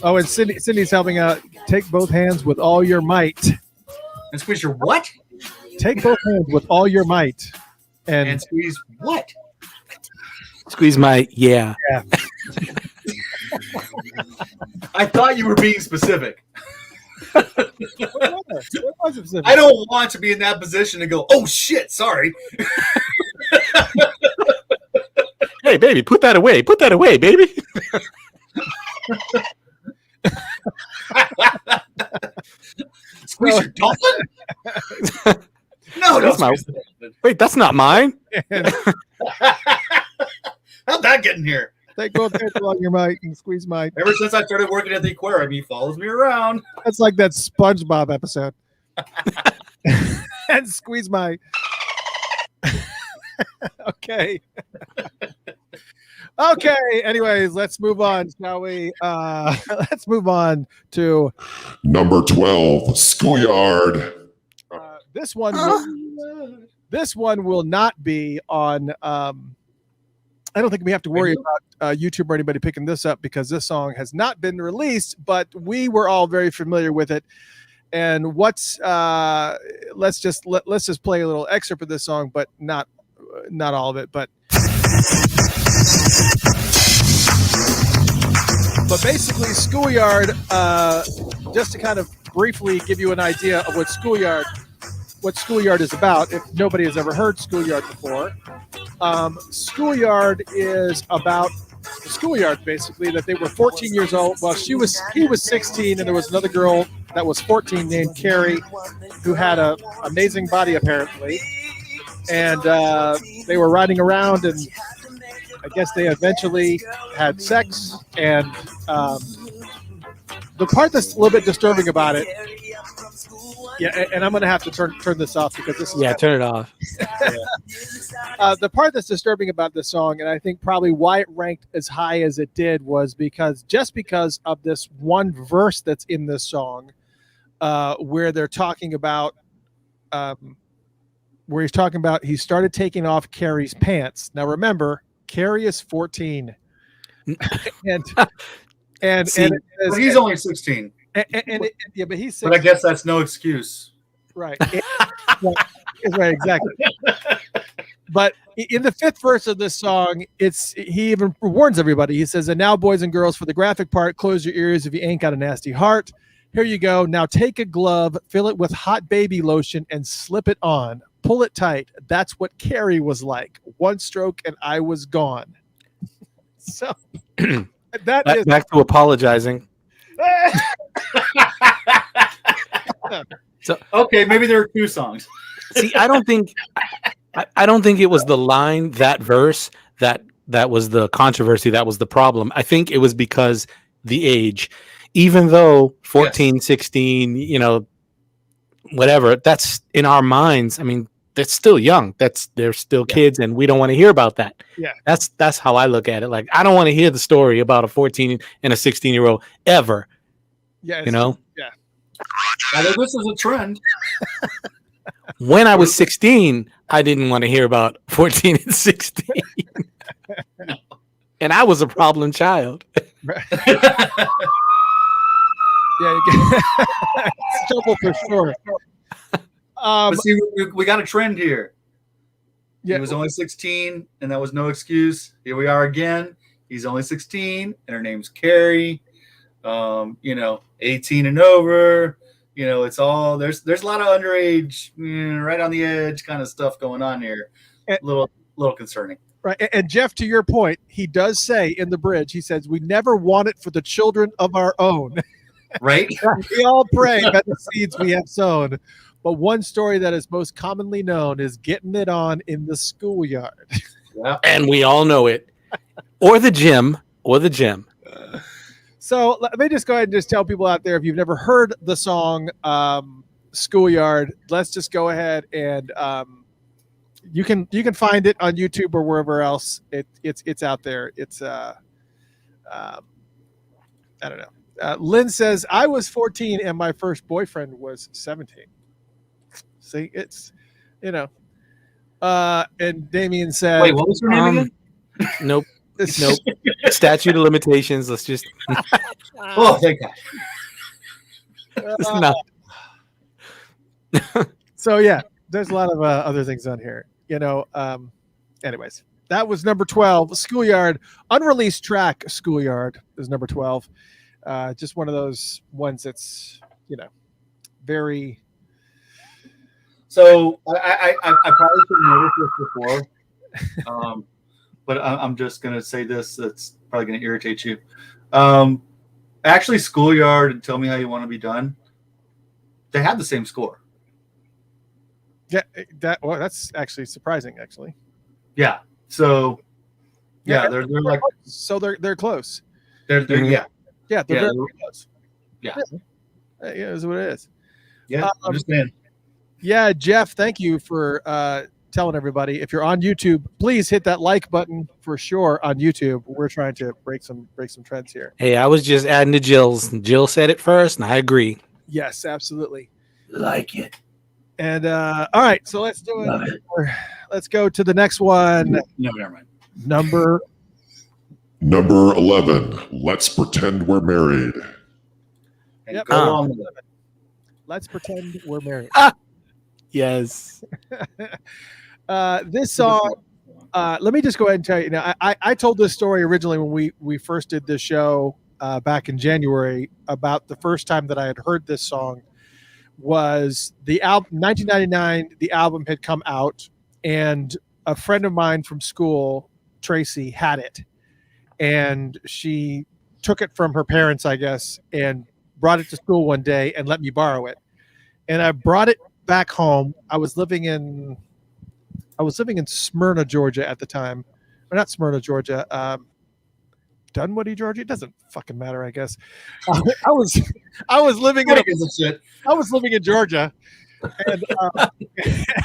Oh, and Cindy's helping out. Take both hands with all your might. And squeeze your what? Take both hands with all your might. And squeeze what? Squeeze my yeah. I thought you were being specific. What was it specific? I don't want to be in that position and go, oh shit, sorry. Hey, baby, put that away. Put that away, baby. Squeeze your dolphin? No, That's don't my- squeeze the dolphin. Wait, that's not mine. How'd that get in here? Take both hands with all your might and squeeze my. Ever since I started working at the aquarium, he follows me around. That's like that SpongeBob episode. And squeeze my. Okay. Okay. Anyways, let's move on, shall we? Let's move on to Number 12, Schoolyard. this one. This one will not be on. I don't think we have to worry about YouTube or anybody picking this up because this song has not been released, but we were all very familiar with it. And let's just play a little excerpt of this song, but not all of it. But basically, Schoolyard. Just to kind of briefly give you an idea of what Schoolyard is about, if nobody has ever heard Schoolyard before. Schoolyard is about the Schoolyard, basically, that they were 14 years old. Well, he was 16, and there was another girl that was 14 named Carrie, who had an amazing body, apparently. And they were riding around, and I guess they eventually had sex. And the part that's a little bit disturbing about it, yeah, and I'm going to have to turn this off because this is Turn it off. the part that's disturbing about this song, and I think probably why it ranked as high as it did, was because of this one verse that's in this song, where they're talking about, he started taking off Carrie's pants. Now remember, Carrie is 14, and He's only 16. Yeah, but he's 16. But I guess that's no excuse. Right. Right, exactly. But in the fifth verse of this song, he even warns everybody. He says, "And now, boys and girls, for the graphic part, close your ears if you ain't got a nasty heart. Here you go. Now take a glove, fill it with hot baby lotion, and slip it on. Pull it tight. That's what Carrie was like. One stroke and I was gone." So back to apologizing. So okay, maybe there are two songs. See, I don't think it was the line, that verse, that was the controversy, that was the problem. I think it was because the age, even though 14, 16, whatever, that's in our minds. I mean, that's still young. They're still kids, and we don't want to hear about that. Yeah. That's how I look at it. Like, I don't want to hear the story about a 14 and a 16-year-old ever. Yeah. You know? Yeah. Although this is a trend. When I was 16, I didn't want to hear about 14 and 16. And I was a problem child. Yeah, you get trouble for sure. But see, we got a trend here. Yeah. He was only 16, and that was no excuse. Here we are again. He's only 16, and her name's Carrie. 18 and over. It's all there's a lot of underage, right on the edge kind of stuff going on here. A little concerning. Right. And Jeff, to your point, he does say in the bridge, he says, we never want it for the children of our own. Right? We all pray that the seeds we have sown. But one story that is most commonly known is getting it on in the schoolyard. Yeah. And we all know it. Or the gym. So let me just go ahead and just tell people out there, if you've never heard the song Schoolyard, let's just go ahead and you can find it on YouTube or wherever else it's out there. It's I don't know. Lynn says, I was 14 and my first boyfriend was 17. See, it's, and Damien said, Wait, what was her name again? Nope. Statute of limitations. Let's just. Oh, thank God. So yeah, there's a lot of other things on here. Anyways, that was number 12. Schoolyard, unreleased track. Schoolyard is number 12. Just one of those ones that's very. So I probably should have noticed this before, but I'm just gonna say this. That's probably gonna irritate you. Actually, Schoolyard and Tell Me How You Want to Be Done, they had the same score. Yeah, that's actually surprising. Actually, yeah. So, yeah, they're like, so they're close. They're yeah, they're very close. Yeah, yeah, is what it is. Yeah, I'm just saying. Yeah, Jeff, thank you for telling everybody. If you're on YouTube, please hit that like button for sure on YouTube. We're trying to break some trends here. Hey, I was just adding to Jill's. Jill said it first, and I agree. Yes, absolutely. Like it. And all right, so let's do it. Let's go to the next one. No, never mind. Number 11. Let's pretend we're married. Yep. Go along with it. Let's pretend we're married. Yes. This song, let me just go ahead and tell you. I told this story originally when we first did this show back in January about the first time that I had heard this song. Was the album 1999? The album had come out, and a friend of mine from school, Tracy, had it, and she took it from her parents, I guess, and brought it to school one day and let me borrow it. And I brought it back home. I was living in Smyrna, Georgia at the time, or not Smyrna, Georgia. Dunwoody, Georgia. It doesn't fucking matter, I guess. I was living in Georgia, and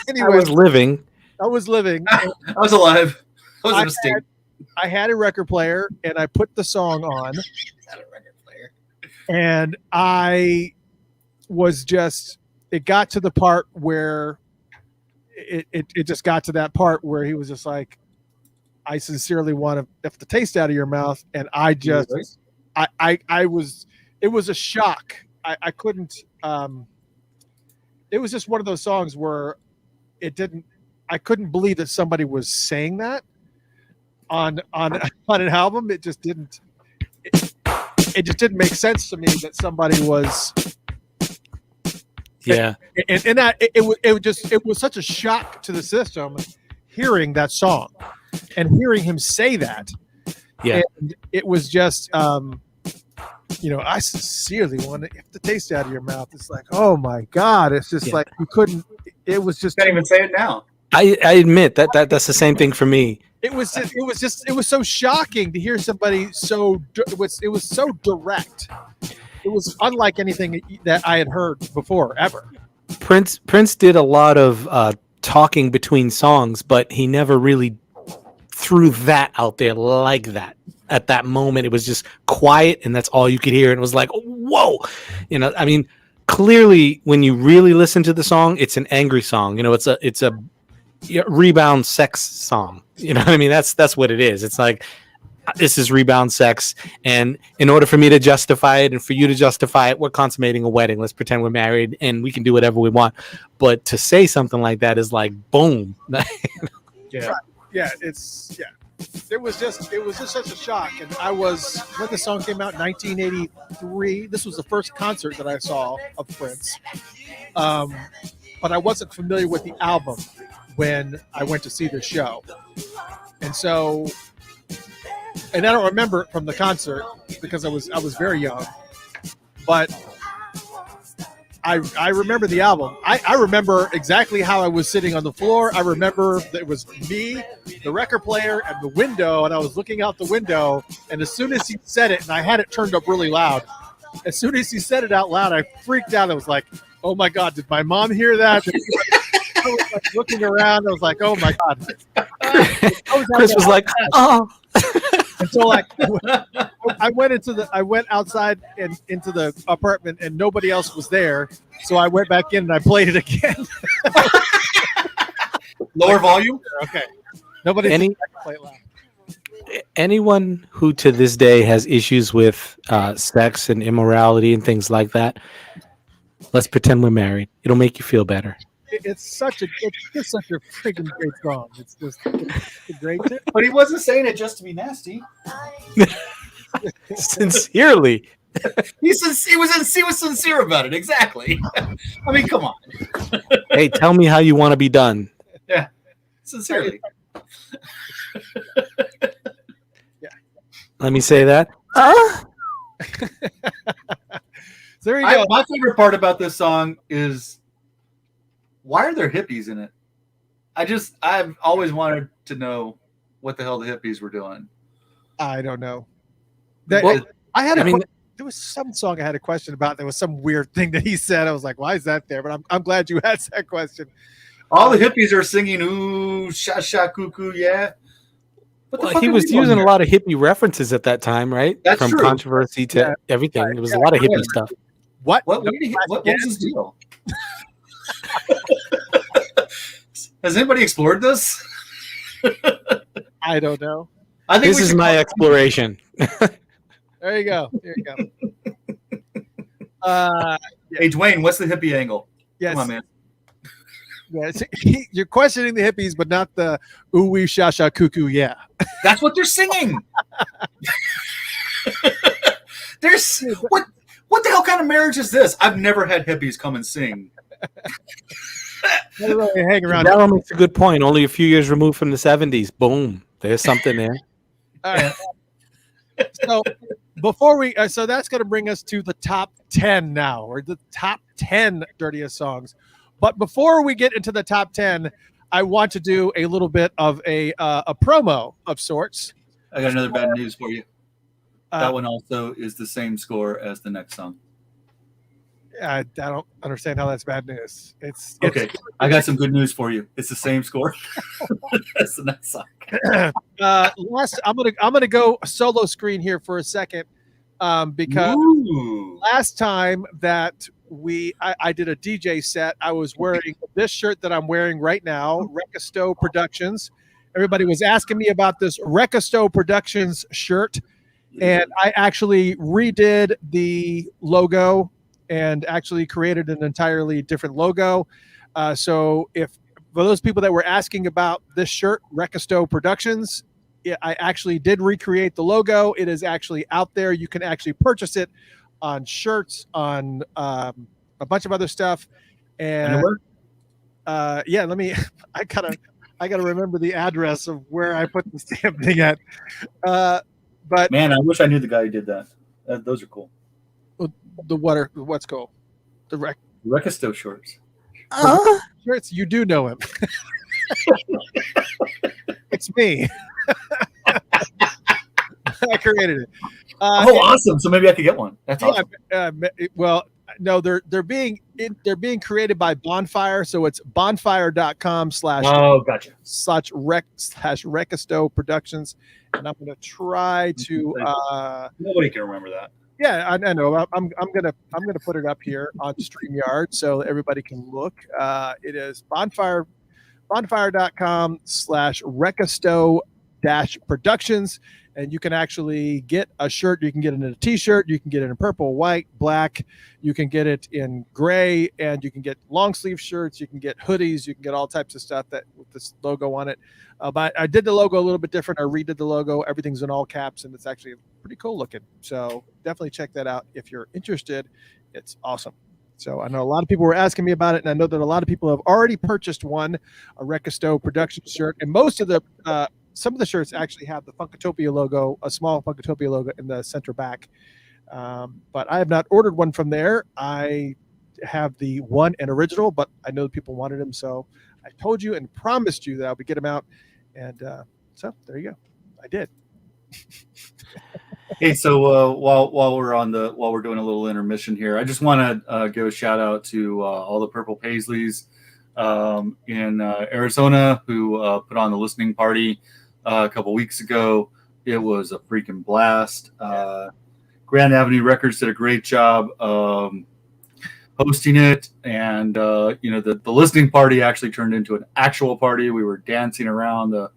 anyway, I was living. I was alive. I was in a state. I had a record player, and I put the song on. And I was just. It got to the part where it just got to that part where he was just like, I sincerely want to F the taste out of your mouth. And I just, I was, it was a shock. I couldn't, it was just one of those songs where I couldn't believe that somebody was saying that on an album. It just didn't, it just didn't make sense to me that somebody was. Yeah. And that it was such a shock to the system hearing that song. And hearing him say that, yeah, and it was just, I sincerely want to get the taste out of your mouth. It's like, oh my God, it's just like you couldn't. It was just can't even say it now. I admit that's the same thing for me. It was so shocking to hear somebody it was so direct. It was unlike anything that I had heard before ever. Prince did a lot of talking between songs, but he never really threw that out there like that. At that moment, it was just quiet, and that's all you could hear. And it was like, whoa, I mean, clearly, when you really listen to the song, it's an angry song. It's a rebound sex song. You know what I mean? That's what it is. It's like, this is rebound sex, and in order for me to justify it and for you to justify it, we're consummating a wedding. Let's pretend we're married and we can do whatever we want. But to say something like that is like, boom. Yeah. Yeah, it was just such a shock. And when the song came out in 1983, this was the first concert that I saw of Prince. But I wasn't familiar with the album when I went to see the show. And I don't remember it from the concert because I was very young. But I remember the album. I remember exactly how I was sitting on the floor. I remember that it was me, the record player, and the window, and I was looking out the window. And as soon as he said it, and I had it turned up really loud, as soon as he said it out loud, I freaked out. I was like, oh my God, did my mom hear that? I was like looking around. I was like, oh my God. Chris was like, oh. And so I went outside and into the apartment and nobody else was there. So I went back in and I played it again. Lower volume? Okay. Nobody play it loud. Anyone who to this day has issues with sex and immorality and things like that, let's pretend we're married. It'll make you feel better. It's just such a freaking great song. It's a great thing. But he wasn't saying it just to be nasty. Sincerely. He was sincere about it. Exactly. I mean, come on. Hey, tell me how you want to be done. Yeah. Sincerely. Yeah. Let me say that. So there you go. My favorite part about this song is, why are there hippies in it? I've always wanted to know what the hell the hippies were doing. I don't know. Well, there was some song I had a question about. There was some weird thing that he said. I was like, why is that there? But I'm glad you asked that question. All the hippies are singing, ooh, sha sha cuckoo, yeah. Well, he was using a lot of hippie references at that time, right? That's From true. Controversy to everything. There was a lot of hippie stuff. What was his deal? Has anybody explored this? I don't know. I think This is my exploration. There you go. Hey, Dwayne, what's the hippie angle? Yes. Come on, man. Yeah, you're questioning the hippies, but not the ooh wee sha sha cuckoo. Yeah, That's what they're singing. There's what the hell kind of marriage is this? I've never had hippies come and sing. they really hang around. That makes a good point. Only a few years removed from the 70s. Boom. There's something there. All right. So before so that's going to bring us to the top 10 now, or the top 10 dirtiest songs. But before we get into the top 10, I want to do a little bit of a promo of sorts. I got another bad news for you. That one also is the same score as the next song. I don't understand how that's bad news. It's Okay, I got some good news for you. It's the same score as the next song. I'm gonna go solo screen here for a second, because last time that I did a DJ set, I was wearing this shirt that I'm wearing right now, REDEAUX Productions. Everybody was asking me about this REDEAUX Productions shirt, and I actually redid the logo and actually created an entirely different logo. So for those people that were asking about this shirt, REDEAUX Productions, I actually did recreate the logo. It is actually out there. You can actually purchase it on shirts, on a bunch of other stuff. And yeah, I gotta remember the address of where I put the stamp thing at. But man, I wish I knew the guy who did that. Those are cool. What's cool? The REDEAUX shorts. Shirts, you do know him. It's me. I created it. Awesome! So maybe I could get one. That's awesome. Well, No, they're being created by Bonfire, so it's bonfire.com Oh, gotcha. /Rekisto Productions, and I'm going to try to. Nobody can remember that. Yeah, I know. I'm gonna put it up here on StreamYard so everybody can look. It is bonfire.com /Rekisto-Productions. And you can actually get a shirt. You can get it in a t-shirt. You can get it in purple, white, black. You can get it in gray, and you can get long sleeve shirts. You can get hoodies. You can get all types of stuff that with this logo on it. But I did the logo a little bit different. I redid the logo. Everything's in all caps, and it's actually pretty cool looking. So definitely check that out if you're interested. It's awesome. So I know a lot of people were asking me about it, and I know that a lot of people have already purchased a Rekisto production shirt, and most of the some of the shirts actually have the Funkatopia logo, a small Funkatopia logo in the center back. But I have not ordered one from there. I have the one and original, but I know people wanted them. So I told you and promised you that I would get them out. And so there you go. I did. Hey, so while we're doing a little intermission here, I just want to give a shout out to all the Purple Paisleys in Arizona who put on the listening party a couple weeks ago. It was a freaking blast. Grand Avenue Records did a great job hosting it, and the listening party actually turned into an actual party. We were dancing around the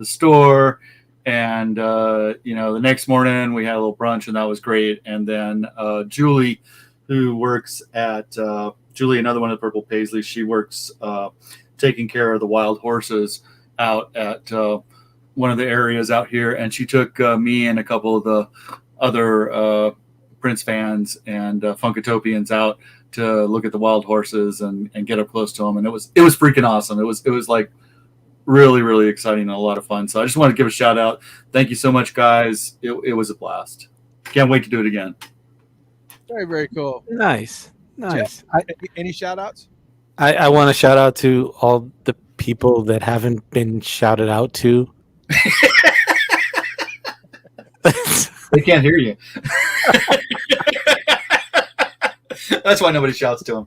store, and the next morning we had a little brunch, and that was great. And then Julie, who works at Julie, another one of the Purple Paisleys, she works taking care of the wild horses out at one of the areas out here, and she took me and a couple of the other Prince fans and Funkatopians out to look at the wild horses and get up close to them, and it was freaking awesome. It was like really, really exciting and a lot of fun. So I just want to give a shout out. Thank you so much, guys. It was a blast. Can't wait to do it again. Very, very cool. Nice. Jeff, any shout outs? I want to shout out to all the people that haven't been shouted out to. They can't hear you. That's why nobody shouts to them.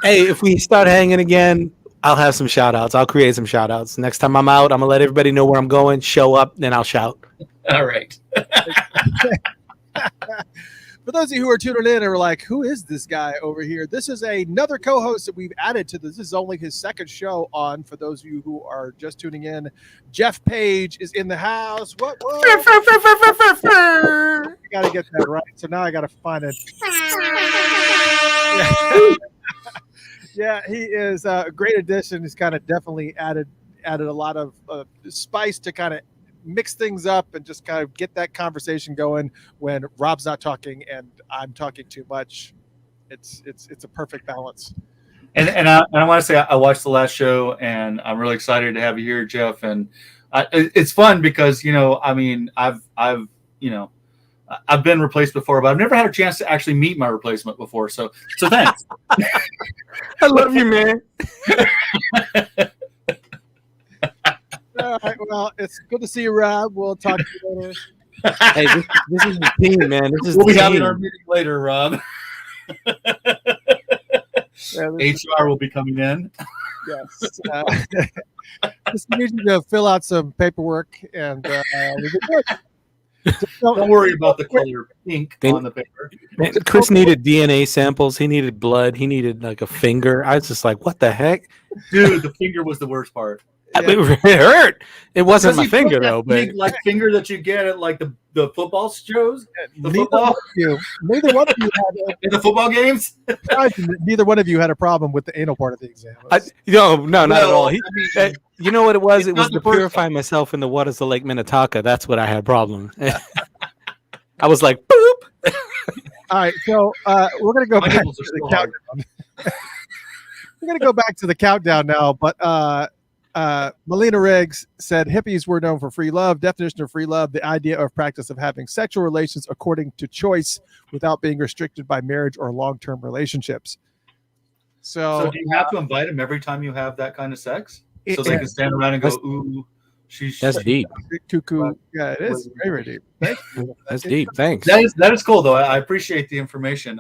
Hey, if we start hanging again, I'll have some shout outs. I'll create some shout outs. Next time I'm out, I'm going to let everybody know where I'm going, show up, then I'll shout. All right. For those of you who are tuning in and are like, who is this guy over here? This is another co-host that we've added to this. This is only his second show on. For those of you who are just tuning in, Jeff Paige is in the house. What? You got to get that right. So now I got to find it. Yeah, he is a great addition. He's kind of definitely added a lot of spice to kind of mix things up and just kind of get that conversation going when Rob's not talking and I'm talking too much. It's a perfect balance. And I want to say I watched the last show, and I'm really excited to have you here, Jeff. And it's fun because I've been replaced before, but I've never had a chance to actually meet my replacement before. So thanks. I love you, man. All right, well, it's good to see you, Rob. We'll talk to you later. Hey, this is the team, man. We'll be having our meeting later, Rob. HR will be coming in. Yes. Just need you to fill out some paperwork, and we'll be good. Don't worry about the color pink on the paper. Man, Chris needed DNA samples. He needed blood. He needed like a finger. I was just like, what the heck? Dude, the finger was the worst part. Yeah. It hurt. It wasn't my finger though, but like finger that you get at like the football shows. Neither one of you had in the football games. Neither one of you had a problem with the anal part of the exam. No, not at all. You know what it was? It was to purify myself in the waters of Lake Minnetonka. That's what I had a problem. I was like, boop. All right, so we're gonna go back to the countdown. We're gonna go back to the countdown now, but Melina Riggs said hippies were known for free love. Definition of free love: the idea or practice of having sexual relations according to choice without being restricted by marriage or long-term relationships. So do you have to invite them every time you have that kind of sex? So they can stand around and go, ooh, that's deep. Cuckoo. Yeah, it is very deep. That's deep. Thanks. That is cool though. I appreciate the information.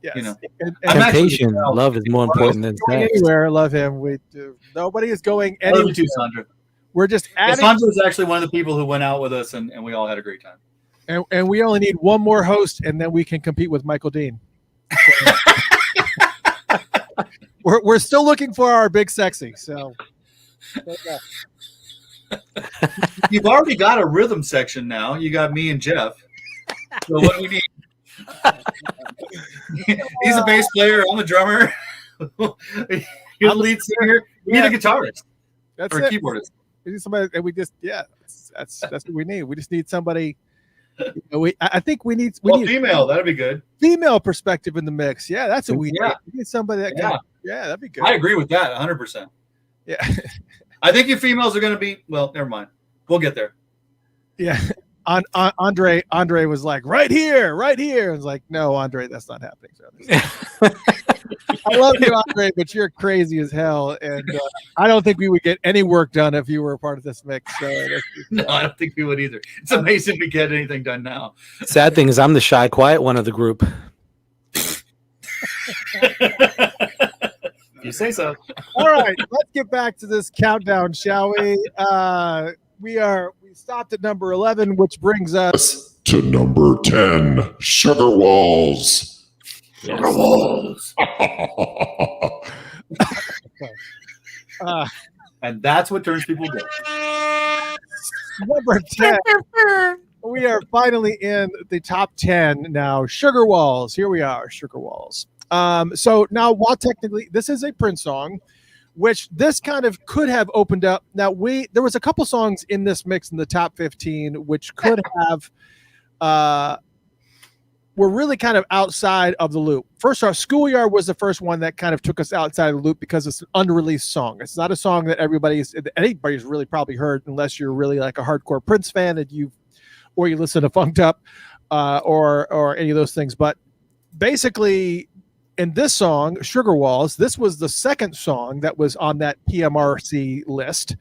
Yes. You know, And I'm actually- Temptation, love is more important than going sex. anywhere, love him. We do. Nobody is going I love anywhere. you too, Sandra. We're just Yeah, adding, Sandra was actually one of the people who went out with us, and we all had a great time. and we only need one more host, and then we can compete with Michael Dean. We're still looking for our big sexy. So You've already got a rhythm section now. You got me and Jeff. So what do we need? He's a bass player. I'm a drummer. You're the lead singer. We need a guitarist that's or a it. keyboardist. We need somebody, and we just that's what we need. We just need somebody. I think we need Female. That'd be good. female perspective in the mix. Yeah, that's what we need. Yeah. We need somebody that can. Yeah, that'd be good. I agree with that 100%. Yeah, I think you females are going to be, well, never mind. We'll get there. yeah. Andre was like, right here. I was like, no, Andre, that's not happening. So I love you, Andre, but you're crazy as hell, and I don't think we would get any work done if you were a part of this mix. So No, I don't think we would either. It's amazing we get anything done now. Sad thing is, I'm the shy, quiet one of the group. You say so. all right, let's get back to this countdown, shall we? We stopped at number 11, which brings us To number 10, Sugar Walls. Sugar Walls. And that's what turns people gay. number 10. We are finally in the top 10 now. Sugar Walls. Here we are, Sugar Walls. So now, while technically this is a Prince song, which this kind of could have opened up. Now there was a couple songs in this mix in the top 15, which could have were really kind of outside of the loop. First off, Schoolyard was the first one that kind of took us outside of the loop because it's an unreleased song. It's not a song that anybody's really probably heard unless you're really like a hardcore Prince fan and you listen to Funked Up or any of those things. But basically, in this song, Sugar Walls, this was the second song that was on that PMRC list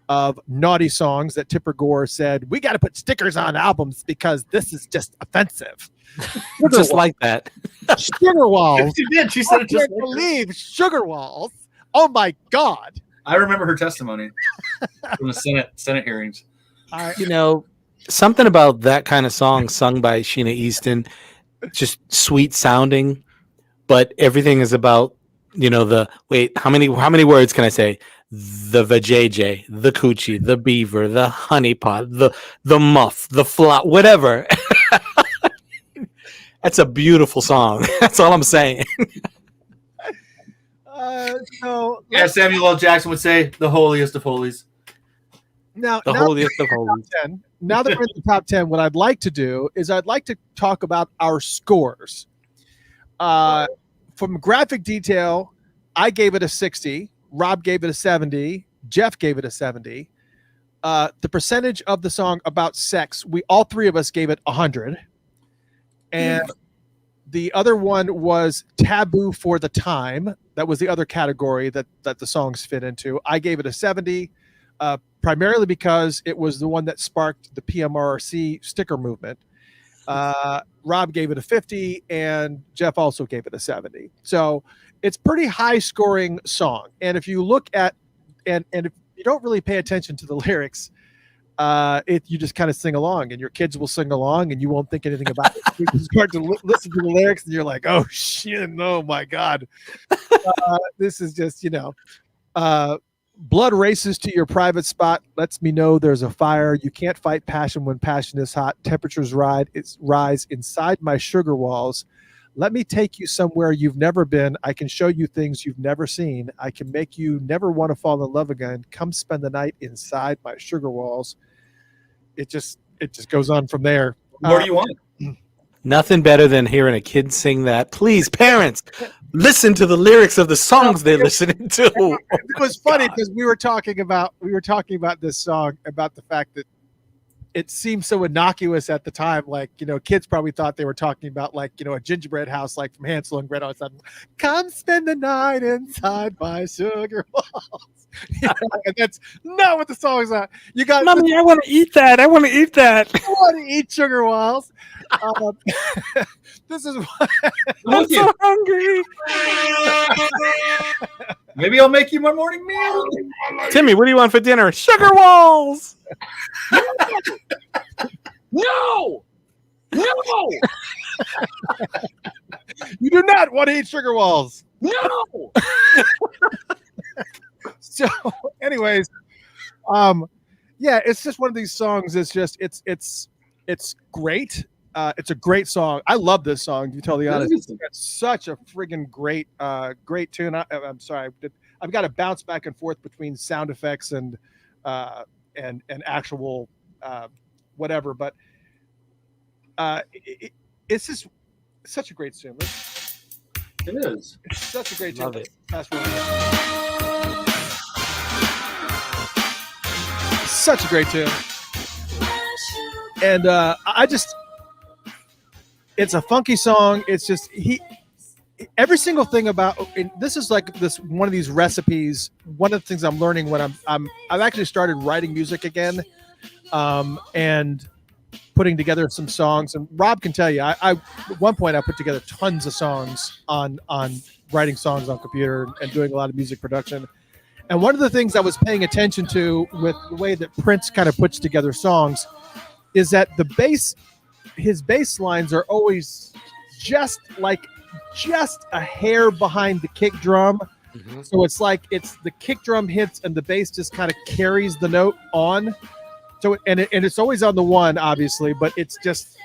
of naughty songs that Tipper Gore said, we got to put stickers on albums because this is just offensive. Just like that. Sugar Walls. She did. She said I it just can't believe Sugar Walls. Oh my God. I remember her testimony from the Senate hearings. You know, something about that kind of song sung by Sheena Easton, just sweet sounding, but everything is about, how many words can I say? The vajayjay, the coochie, the beaver, the honeypot, the muff, the flop, whatever. That's a beautiful song. That's all I'm saying. Yeah, Samuel L. Jackson would say the holiest of holies. Now, The holiest of holies. now that we're in the top 10, what I'd like to do is I'd like to talk about our scores. From graphic detail, I gave it a 60. Rob gave it a 70. Jeff gave it a 70. The percentage of the song about sex, all three of us gave it 100. And the other one was taboo for the time. That was the other category that the songs fit into. I gave it a 70, primarily because it was the one that sparked the PMRC sticker movement. Rob gave it a 50, and Jeff also gave it a 70. So it's pretty high scoring song. And if you look at, and if you don't really pay attention to the lyrics, you just kind of sing along, and your kids will sing along, and you won't think anything about it. You start to listen to the lyrics, and you're like, "Oh shit! Oh my god, this is just blood races to your private spot. Lets me know there's a fire. You can't fight passion when passion is hot. Temperatures rise inside my sugar walls. Let me take you somewhere you've never been. I can show you things you've never seen. I can make you never want to fall in love again. Come spend the night inside my sugar walls." It just goes on from there. What do you want? Nothing better than hearing a kid sing that. Please, parents, listen to the lyrics of the songs they're listening to. It was funny because we were talking about this song, about the fact that it seemed so innocuous at the time. Like, kids probably thought they were talking about like, a gingerbread house, like from Hansel and Gretel. Come spend the night inside my sugar walls. And that's not what the song's on. You got, Mommy, I want to eat that. I want to eat that. I want to eat sugar walls. This is why I'm so hungry. Maybe I'll make you my morning meal. Timmy, what do you want for dinner? Sugar walls. No! No! You do not want to eat sugar walls. No! So, anyways, yeah, it's just one of these songs. It's just it's great. It's a great song. I love this song. To tell the honest, it's such a friggin' great tune. I'm sorry, I've got to bounce back and forth between sound effects and actual whatever. But it's just such a great tune. It is. It's such a great tune. Love it. Fast forward. Such a great tune. And it's a funky song. It's just every single thing about this is like this one of these recipes. One of the things I'm learning when I've actually started writing music again, and putting together some songs. And Rob can tell you, I at one point I put together tons of songs on writing songs on computer and doing a lot of music production. And one of the things I was paying attention to with the way that Prince kind of puts together songs is that his bass lines are always just a hair behind the kick drum. Mm-hmm. So it's like it's the kick drum hits and the bass just kind of carries the note on. So and it's always on the one, obviously, but it's just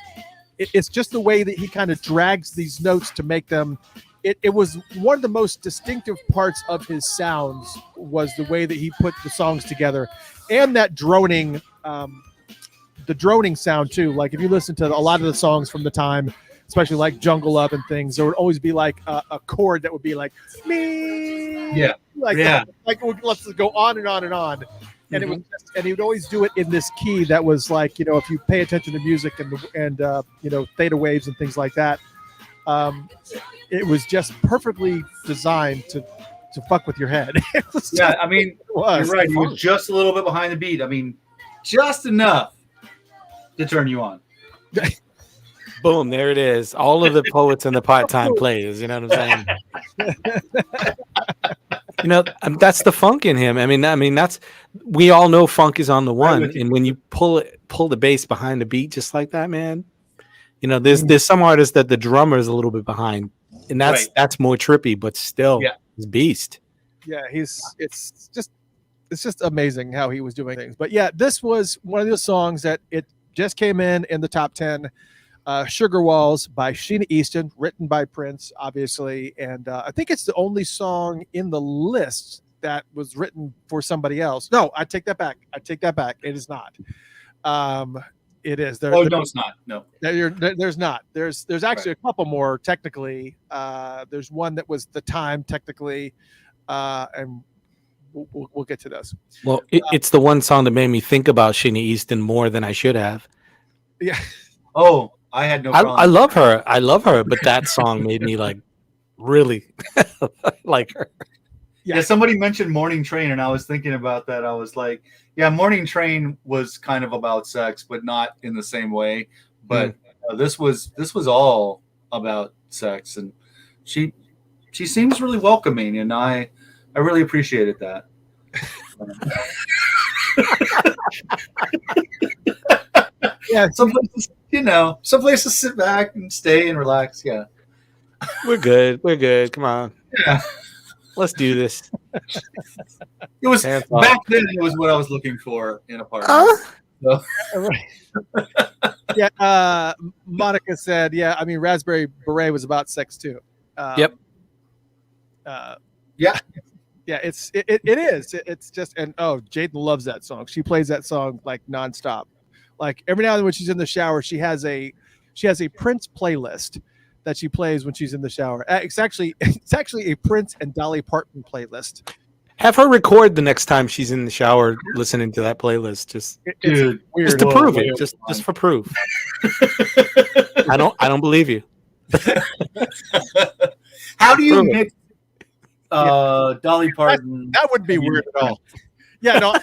the way that he kind of drags these notes to make them. It was one of the most distinctive parts of his sounds was the way that he put the songs together, and that droning, the droning sound too. Like if you listen to a lot of the songs from the time, especially like Jungle Love and things, there would always be like a chord that would be like me, let's go on and on and on. And it was, and he would always do it in this key that was like, if you pay attention to music and theta waves and things like that, it was just perfectly designed to fuck with your head. I mean, you're right. He was just a little bit behind the beat. I mean, just enough to turn you on. Boom, there it is. All of the poets and the part-time players. You know what I'm saying? That's the funk in him. I mean, that's, we all know funk is on the one, and when you pull the bass behind the beat just like that, man. There's some artists that the drummer is a little bit behind, and that's more trippy, but still, he's beast. Yeah, it's just amazing how he was doing things. But yeah, this was one of those songs that it just came in the top 10. Sugar Walls by Sheena Easton, written by Prince, obviously, and I think it's the only song in the list that was written for somebody else. No, I take that back. It is not. It is. No, it's not. No, there's not. There's actually a couple more technically. There's one that was the time technically, and we'll get to those. Well, it's the one song that made me think about Sheena Easton more than I should have. Yeah. Oh, I had no problem. I love her, but that song made me like really like her. Yeah, somebody mentioned Morning Train, and I was thinking about that. I was like, yeah, Morning Train was kind of about sex, but not in the same way. But this was all about sex, and she seems really welcoming, and I really appreciated that. Yeah, some places sit back and stay and relax. Yeah, we're good. Come on. Yeah, let's do this. It was back then. It was what I was looking for in a partner. So. Yeah, Monica said, "Yeah, I mean, Raspberry Beret was about sex too." Yep. Yeah. Yeah, it is. It's just, and Jaden loves that song. She plays that song like nonstop. Like every now and then when she's in the shower, she has a Prince playlist that she plays when she's in the shower. It's actually a Prince and Dolly Parton playlist. Have her record the next time she's in the shower listening to that playlist. Just Dude, just to prove it. Just for proof. I don't believe you. How do you Prove it. mix Dolly Parton? That would be weird at all. Yeah, no.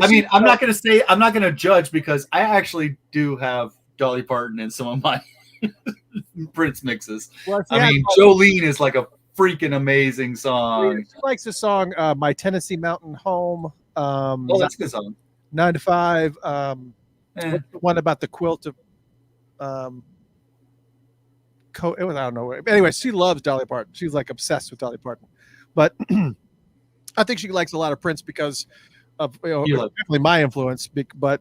I mean, I'm not gonna judge because I actually do have Dolly Parton in some of my Prince mixes. Well, I mean, Jolene is like a freaking amazing song. She likes the song "My Tennessee Mountain Home." Oh, that's a good song. 9 to 5. Eh. What's the one about the quilt of it was, I don't know. Anyway, she loves Dolly Parton. She's like obsessed with Dolly Parton. But I think she likes a lot of Prince because of definitely my influence. But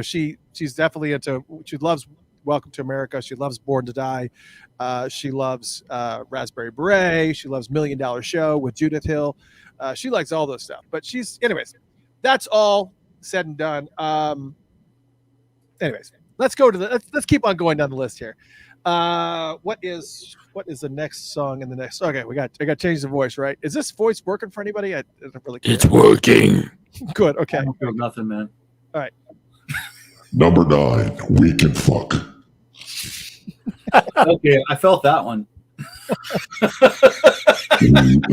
she's definitely into. She loves Welcome to America. She loves Born to Die. She loves Raspberry Beret. She loves $1 Million Show with Judith Hill. She likes all this stuff. But anyways. That's all said and done. Anyways, let's go to let's keep on going down the list here. What is the next song in the next? Okay, I got to change the voice, right? Is this voice working for anybody? I don't really care. It's working. Good. Okay. I don't feel nothing, man. All right. Number 9, We Can Fuck. Okay, I felt that one.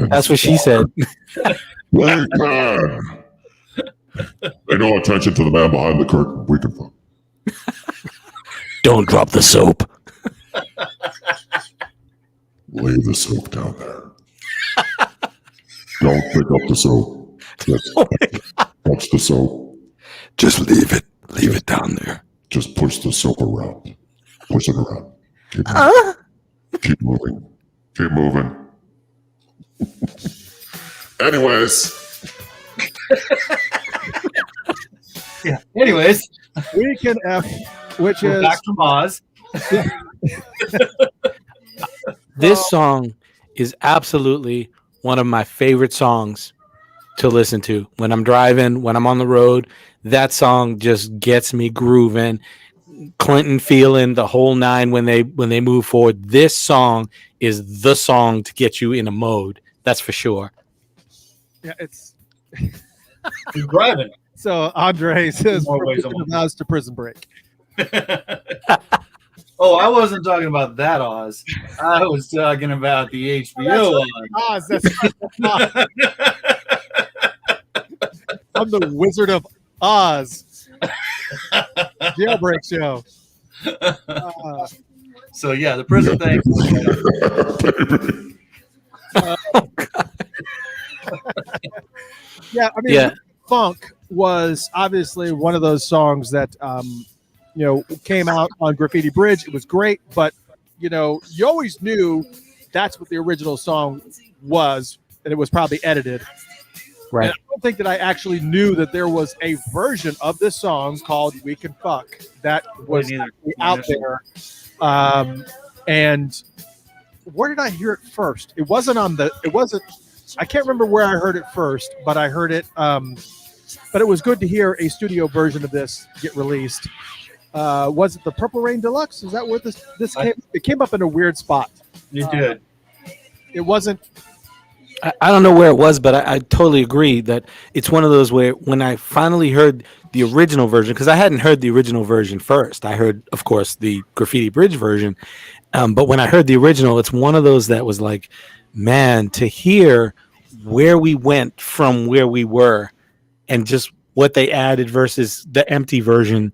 That's what she said. We can. Pay no attention to the man behind the curtain. We can fuck. Don't drop the soap. Lay the soap down there. Don't pick up the soap. Just touch the soap. Just leave it. Leave it down there. Just push the soap around. Push it around. Keep moving. Keep moving. Anyways. Yeah. Anyways, We Can F, which we're is back from Oz. This song is absolutely one of my favorite songs to listen to when I'm driving, when I'm on the road. That song just gets me grooving. Clinton feeling the whole nine when they move forward. This song is the song to get you in a mode. That's for sure. Yeah, it's You're driving. so Andre says More ways from on Oz to Prison Break. Oh, I wasn't talking about that Oz. I was talking about the HBO Oz, that's Oz. I'm the Wizard of Oz. Jailbreak show. So yeah, the prison thing. Yeah, I mean, Funk was obviously one of those songs that came out on Graffiti Bridge. It was great, but you always knew that's what the original song was, and it was probably edited. Right. And I don't think that I actually knew that there was a version of this song called "We Can Fuck" that was out there. And where did I hear it first? It wasn't on the. It wasn't. I can't remember where I heard it first, but I heard it. But it was good to hear a studio version of this get released. Was it the Purple Rain Deluxe? Is that where this came? It came up in a weird spot. You did. It wasn't. I don't know where it was, but I totally agree that it's one of those where when I finally heard the original version, because I hadn't heard the original version first. I heard, of course, the Graffiti Bridge version. But when I heard the original, it's one of those that was like, man, to hear where we went from where we were and just what they added versus the empty version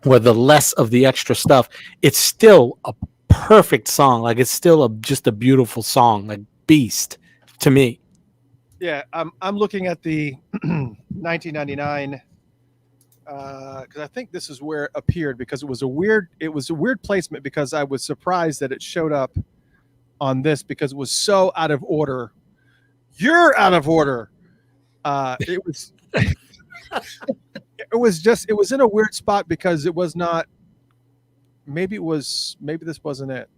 or the less of the extra stuff, it's still a perfect song. Like it's still just a beautiful song, like Beast to me. Yeah, I'm looking at the 1999 because I think this is where it appeared because it was a weird placement because I was surprised that it showed up on this because it was so out of order. You're out of order. It was it was in a weird spot because it was not. Maybe this wasn't it.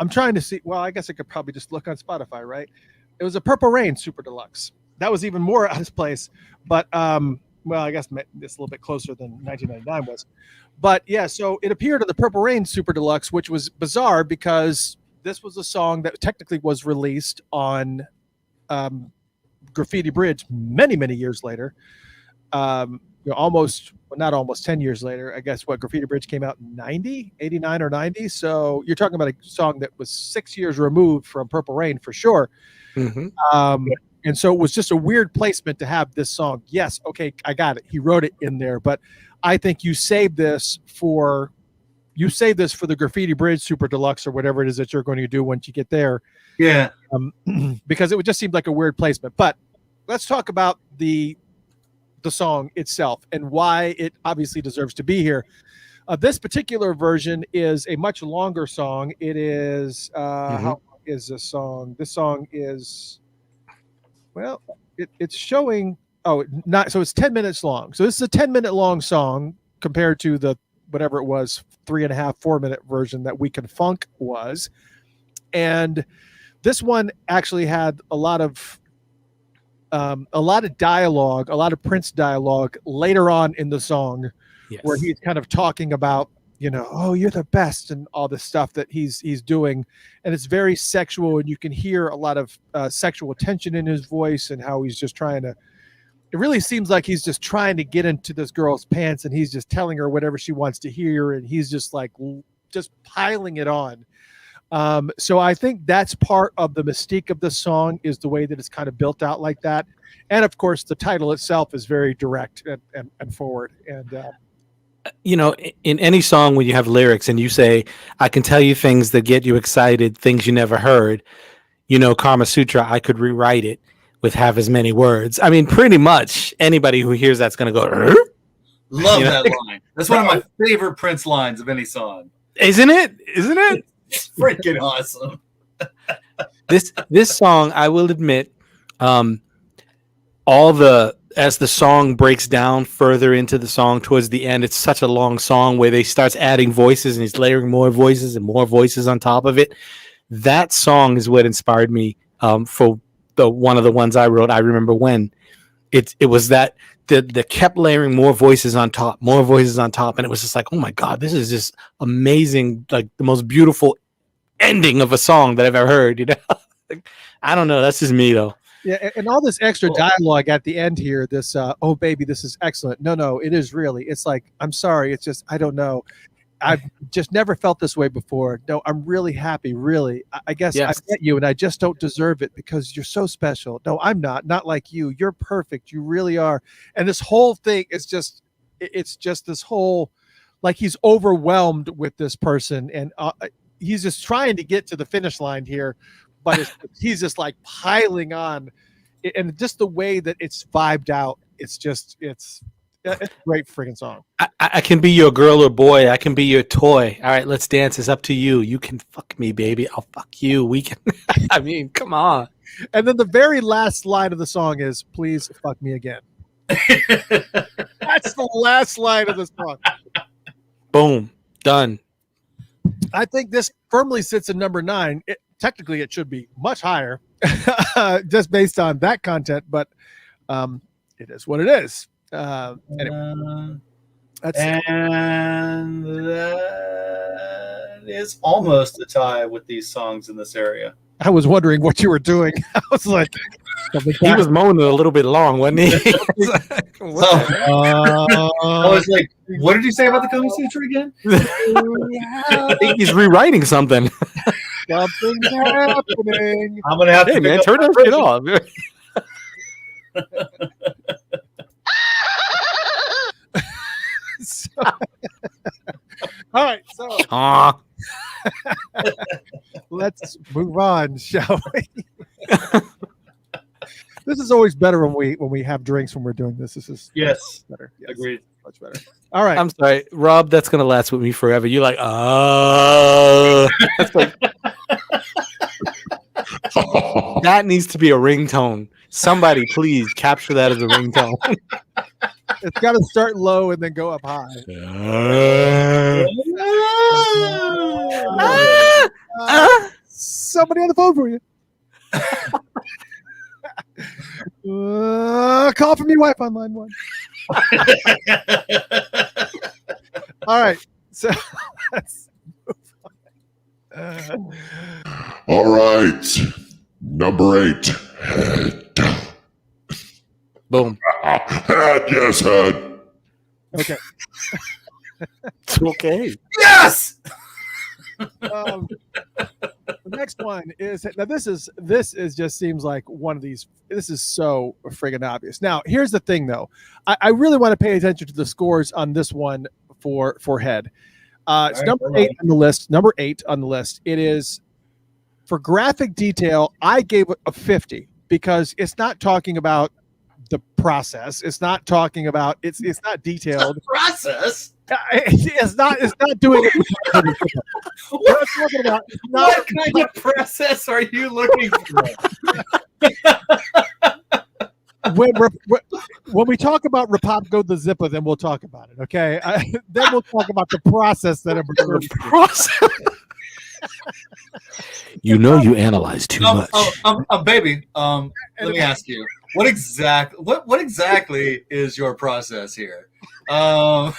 I'm trying to see. Well, I guess I could probably just look on Spotify, right? It was a Purple Rain Super Deluxe. That was even more out of place. But well, I guess it's a little bit closer than 1999 was. But yeah, so it appeared on the Purple Rain Super Deluxe, which was bizarre because this was a song that technically was released on Graffiti Bridge many years later. Not almost 10 years later, I guess what Graffiti Bridge came out in 89 or 90. So you're talking about a song that was 6 years removed from Purple Rain for sure. And so it was just a weird placement to have this song. Yes. Okay. I got it. He wrote it in there, but I think you saved this for the Graffiti Bridge Super Deluxe or whatever it is that you're going to do once you get there. Yeah. Because it would just seem like a weird placement, but let's talk about the song itself and why it obviously deserves to be here. This particular version is a much longer song. It is how long is this song? This song is it's showing it's 10 minutes long. So this is a 10-minute long song compared to the whatever it was 3.5-4 minute version that We Can Funk was. And this one actually had a lot of dialogue, a lot of Prince dialogue later on in the song, where he's kind of talking about, oh, you're the best and all this stuff that he's doing. And it's very sexual, and you can hear a lot of sexual tension in his voice and how he's just trying to, it really seems like he's just trying to get into this girl's pants, and he's just telling her whatever she wants to hear. And he's just like, just piling it on. So I think that's part of the mystique of the song, is the way that it's kind of built out like that. And of course the title itself is very direct and forward. And, in any song, when you have lyrics and you say, I can tell you things that get you excited, things you never heard, Kama Sutra, I could rewrite it with half as many words. I mean, pretty much anybody who hears that's going to go, love that line. That's one of my favorite Prince lines of any song. Isn't it? It's freaking awesome. This song, I will admit, as the song breaks down further into the song towards the end, it's such a long song where they starts adding voices and he's layering more voices and more voices on top of it. That song is what inspired me for one of the ones I wrote. I remember when it was that the kept layering more voices on top, and it was just like, oh my God, this is just amazing, like the most beautiful ending of a song that I've ever heard. I don't know, that's just me though. Yeah, and all this extra dialogue at the end here, this oh baby, this is excellent. No, it is really. It's like, I'm sorry, it's just, I don't know. I've just never felt this way before. No, I'm really happy, really. I guess I met you and I just don't deserve it because you're so special. No, I'm not like you. You're perfect. You really are. And this whole thing is just, it's just this whole, like he's overwhelmed with this person, and he's just trying to get to the finish line here, but he's just like piling on, and just the way that it's vibed out, it's a great freaking song. I can be your girl or boy. I can be your toy. All right, let's dance. It's up to you. You can fuck me, baby. I'll fuck you. We can. I mean, come on. And then the very last line of the song is, please fuck me again. That's the last line of the song. Boom. Done. I think this firmly sits at number 9. Technically, it should be much higher just based on that content, but it is what it is. Anyway, and that is almost a tie with these songs in this area. I was wondering what you were doing. I was like, he was moaning a little bit long, wasn't he? I was like, what did you say about the Kama Sutra again? I think he's rewriting something. Something's happening. I'm gonna have to. Hey man, turn that shit off. All right, so let's move on, shall we? This is always better when we have drinks when we're doing this. This is better. Yes, agreed. Much better. All right. I'm sorry, Rob. That's gonna last with me forever. You're like, that's like, that needs to be a ringtone. Somebody, please capture that as a ringtone. It's got to start low and then go up high. Somebody on the phone for you. Call from your wife on line 1. All right. So let's move on. All right. Number 8. Head. Boom. Head, yes, head. Okay. It's okay. Yes. The next one is now. This is just seems like one of these. This is so friggin' obvious. Now, here's the thing, though. I really want to pay attention to the scores on this one for head. It's number 8 on the list. Number 8 on the list. It is for graphic detail. I gave it a 50 because it's not talking about the process. It's not talking about it's not detailed. Process. It's not doing it. What I'm talking about. What kind of process are you looking for? When we talk about Rapopgo the Zipper, then we'll talk about it. Okay, then we'll talk about the process that I'm referring to. Process. You analyze too much. Baby. Let me ask you, what exactly is your process here? I'm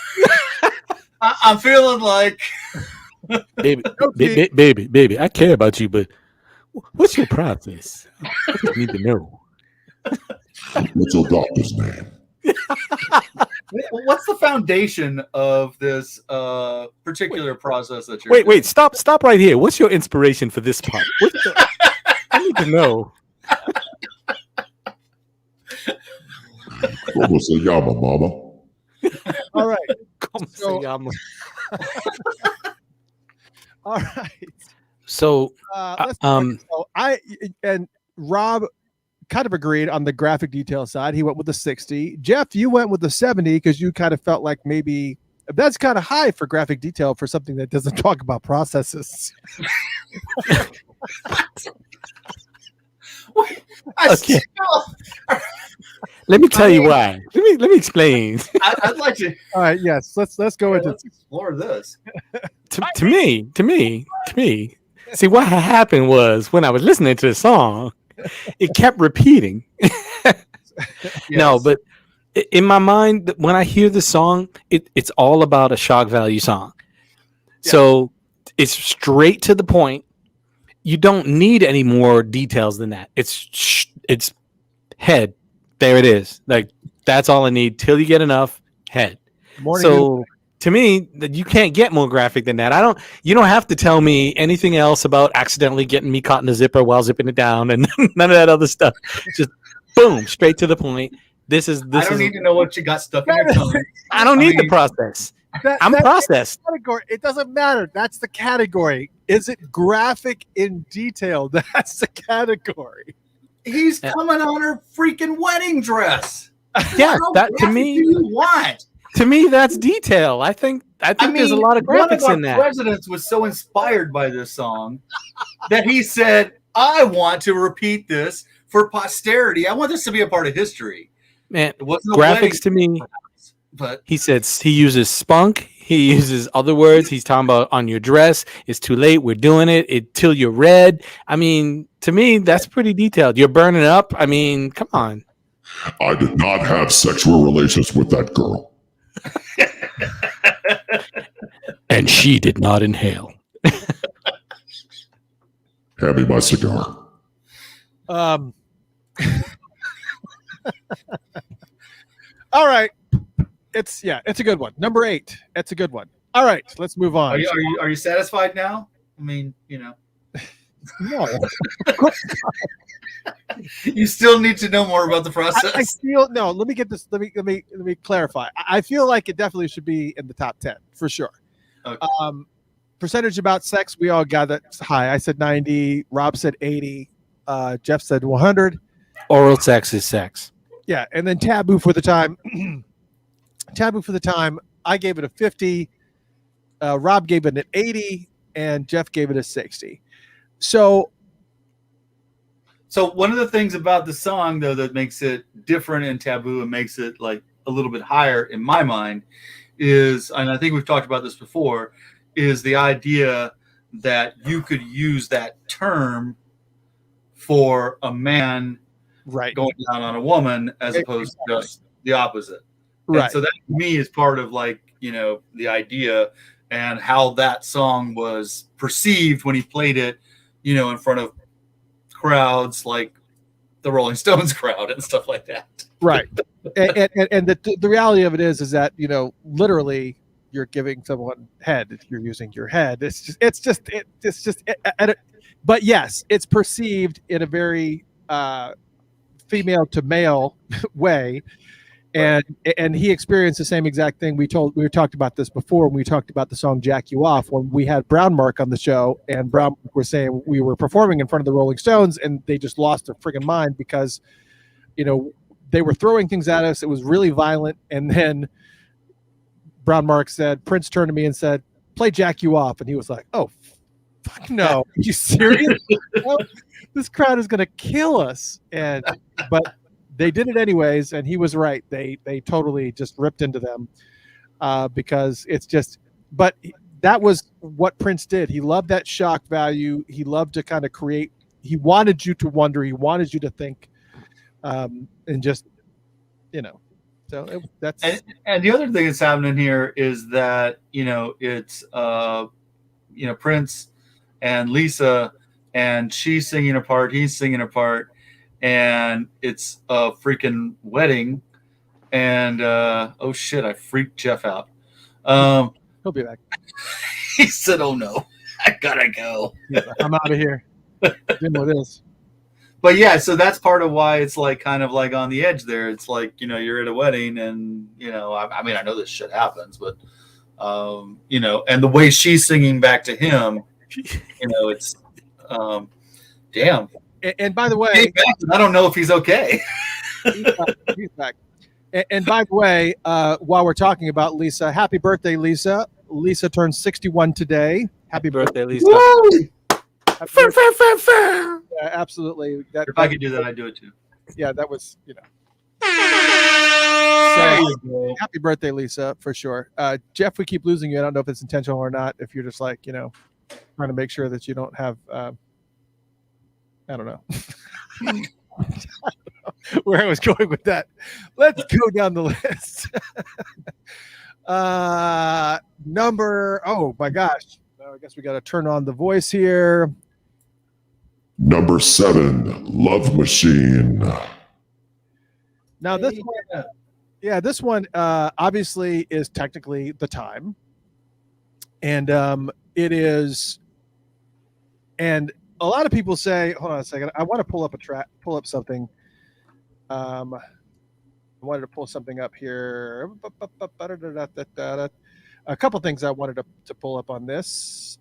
feeling like, baby, I care about you, but what's your process? I just need to know. What's your doctor's name? what's the foundation of this particular process that you're Wait, stop right here. What's your inspiration for this part? I need to know. Como se llama, mama? All right. So, all right. So, I and Rob kind of agreed on the graphic detail side. He went with the 60. Jeff, you went with the 70 because you kind of felt like maybe that's kind of high for graphic detail for something that doesn't talk about processes. Okay. Let me tell you why. Let me explain. I'd like to. All right. Yes. Let's go into explore this. To me. See, what happened was when I was listening to the song, it kept repeating. Yes. No, but in my mind, when I hear the song, it's all about a shock value song. Yeah. So it's straight to the point. You don't need any more details than that. It's head. There it is. Like that's all I need till you get enough head. So to me, you can't get more graphic than that. You don't have to tell me anything else about accidentally getting me caught in a zipper while zipping it down and none of that other stuff. Just boom, straight to the point. I don't need to know what you got stuck in your tongue. I don't need the process. I'm processed. Category. It doesn't matter. That's the category. Is it graphic in detail? That's the category. He's coming on her freaking wedding dress. Yeah, that to me. Do you want? To me, that's detail. I think there's a lot of graphics in that. One of our presidents was so inspired by this song that he said, "I want to repeat this for posterity. I want this to be a part of history." Man, graphics to me. But he said he uses spunk. He uses other words. He's talking about on your dress. It's too late. We're doing it till you're red. I mean, to me, that's pretty detailed. You're burning up. I mean, come on. I did not have sexual relations with that girl. And she did not inhale. Hand me my cigar. All right. It's a good one. Number 8. It's a good one. All right, let's move on. Are you satisfied now? I mean, No. You still need to know more about the process. I feel no. Let me get this. Let me clarify. I feel like it definitely should be in the top 10 for sure. Okay. Percentage about sex, we all got that high. I said 90. Rob said 80. Jeff said 100. Oral sex is sex. Yeah, and then taboo for the time. Taboo for the time. I gave it a 50. Rob gave it an 80, and Jeff gave it a 60. So one of the things about the song, though, that makes it different and taboo and makes it like a little bit higher in my mind is, and I think we've talked about this before, is the idea that you could use that term for a man right going down on a woman as opposed to just the opposite. Right. And so that to me is part of like, the idea and how that song was perceived when he played it, in front of crowds like the Rolling Stones crowd and stuff like that. Right. And the reality of it is that, you know, literally you're giving someone head if you're using your head. But yes, it's perceived in a very female to male way. And he experienced the same exact thing. We talked about this before when we talked about the song Jack You Off, when we had Brown Mark on the show, and Brown Mark was saying we were performing in front of the Rolling Stones and they just lost their friggin' mind because, you know, they were throwing things at us. It was really violent. And then Brown Mark said, Prince turned to me and said, play Jack You Off. And he was like, oh, fuck no. Are you serious? Well, this crowd is going to kill us. But they did it anyways. And he was right. They totally just ripped into them because it's just, but that was what Prince did. He loved that shock value. He loved to kind of create, he wanted you to wonder. He wanted you to think. And just, you know, so that's and the other thing that's happening here is that, you know, it's you know, Prince and Lisa, and she's singing a part, he's singing a part, and it's a freaking wedding, and oh shit, I freaked Jeff out. He'll be back. He said, oh no, I gotta go. Like, I'm out of here. Didn't know this. But yeah, so that's part of why it's like kind of like on the edge there. It's like, you know, you're at a wedding and, you know, I mean, I know this shit happens, but, you know, and the way she's singing back to him, you know, it's, damn. And by the way, I don't know if he's okay. He's back. And by the way, while we're talking about Lisa, happy birthday, Lisa. Lisa turned 61 today. Happy birthday, Lisa. Woo! Yeah, absolutely. If I could do that, I'd do it too. Yeah, that was, you know. So, happy birthday, Lisa, for sure. Jeff, we keep losing you. I don't know if it's intentional or not. If you're just like, you know, trying to make sure that you don't have, I don't know. Where I was going with that. Let's go down the list. Oh my gosh. I guess we got to turn on the voice here. Number 7, Love Machine. Now this one, this one obviously is technically the time, and it is. And a lot of people say, "Hold on a second, I want to pull up something." I wanted to pull something up here. A couple things I wanted to pull up on this,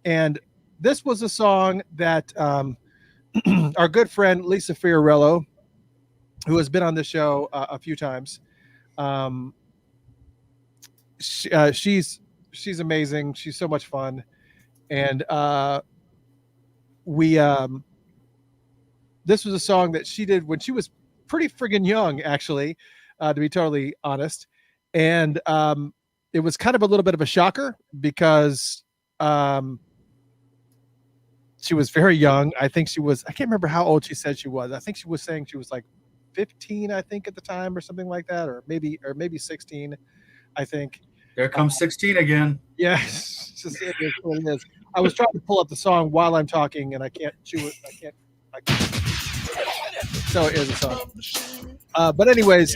and this was a song that our good friend Lisa Fiorello, who has been on the show a few times, she's amazing. She's so much fun, and this was a song that she did when she was pretty friggin' young, actually, to be totally honest, and it was kind of a little bit of a shocker because she was very young. I think I can't remember how old she said she was. I think she was saying she was like 15, I think, at the time or something like that, or maybe 16, I think. There comes 16 again. Yes, it is what it is. I was trying to pull up the song while I'm talking, and I can't chew it. I can't. So here's the song. But anyways,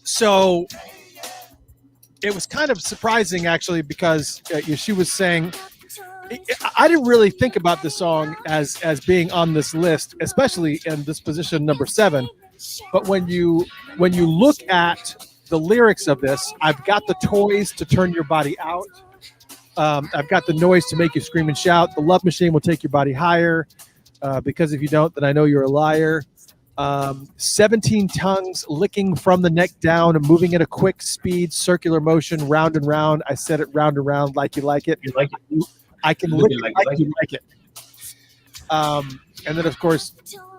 so it was kind of surprising, actually, because she was saying, I didn't really think about this song as being on this list, especially in this position number 7. But when you look at the lyrics of this, I've got the toys to turn your body out. I've got the noise to make you scream and shout. The love machine will take your body higher. Because if you don't, then I know you're a liar. 17 tongues licking from the neck down and moving at a quick speed, circular motion, round and round. I said it round and round like you like it. You like it? I can lick it like you like it. And then, of course,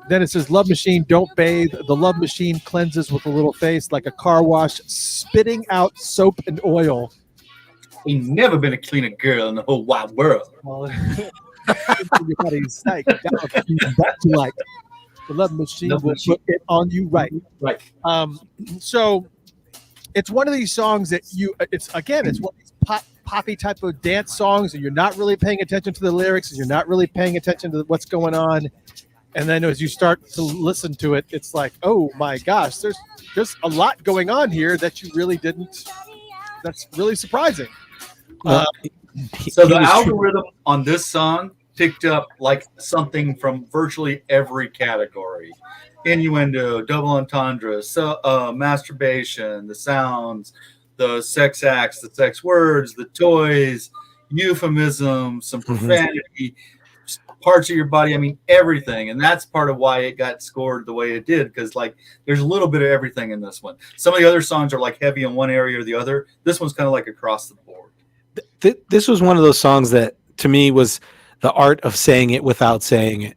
then it says, love machine, don't bathe. The love machine cleanses with a little face like a car wash, spitting out soap and oil. Ain't never been a cleaner girl in the whole wide world. The love machine will put it on you right. Right. So it's one of these songs that it's one of these poppy type of dance songs, and you're not really paying attention to the lyrics, and you're not really paying attention to what's going on. And then as you start to listen to it, it's like, oh my gosh, there's a lot going on here that you really didn't. That's really surprising. So the algorithm on this song picked up like something from virtually every category: innuendo, double entendre, masturbation, the sounds, the sex acts, the sex words, the toys, euphemism, some profanity, parts of your body. I mean, everything. And that's part of why it got scored the way it did, because like there's a little bit of everything in this one. Some of the other songs are like heavy in one area or the other. This one's kind of like across the board. This was one of those songs that to me was the art of saying it without saying it.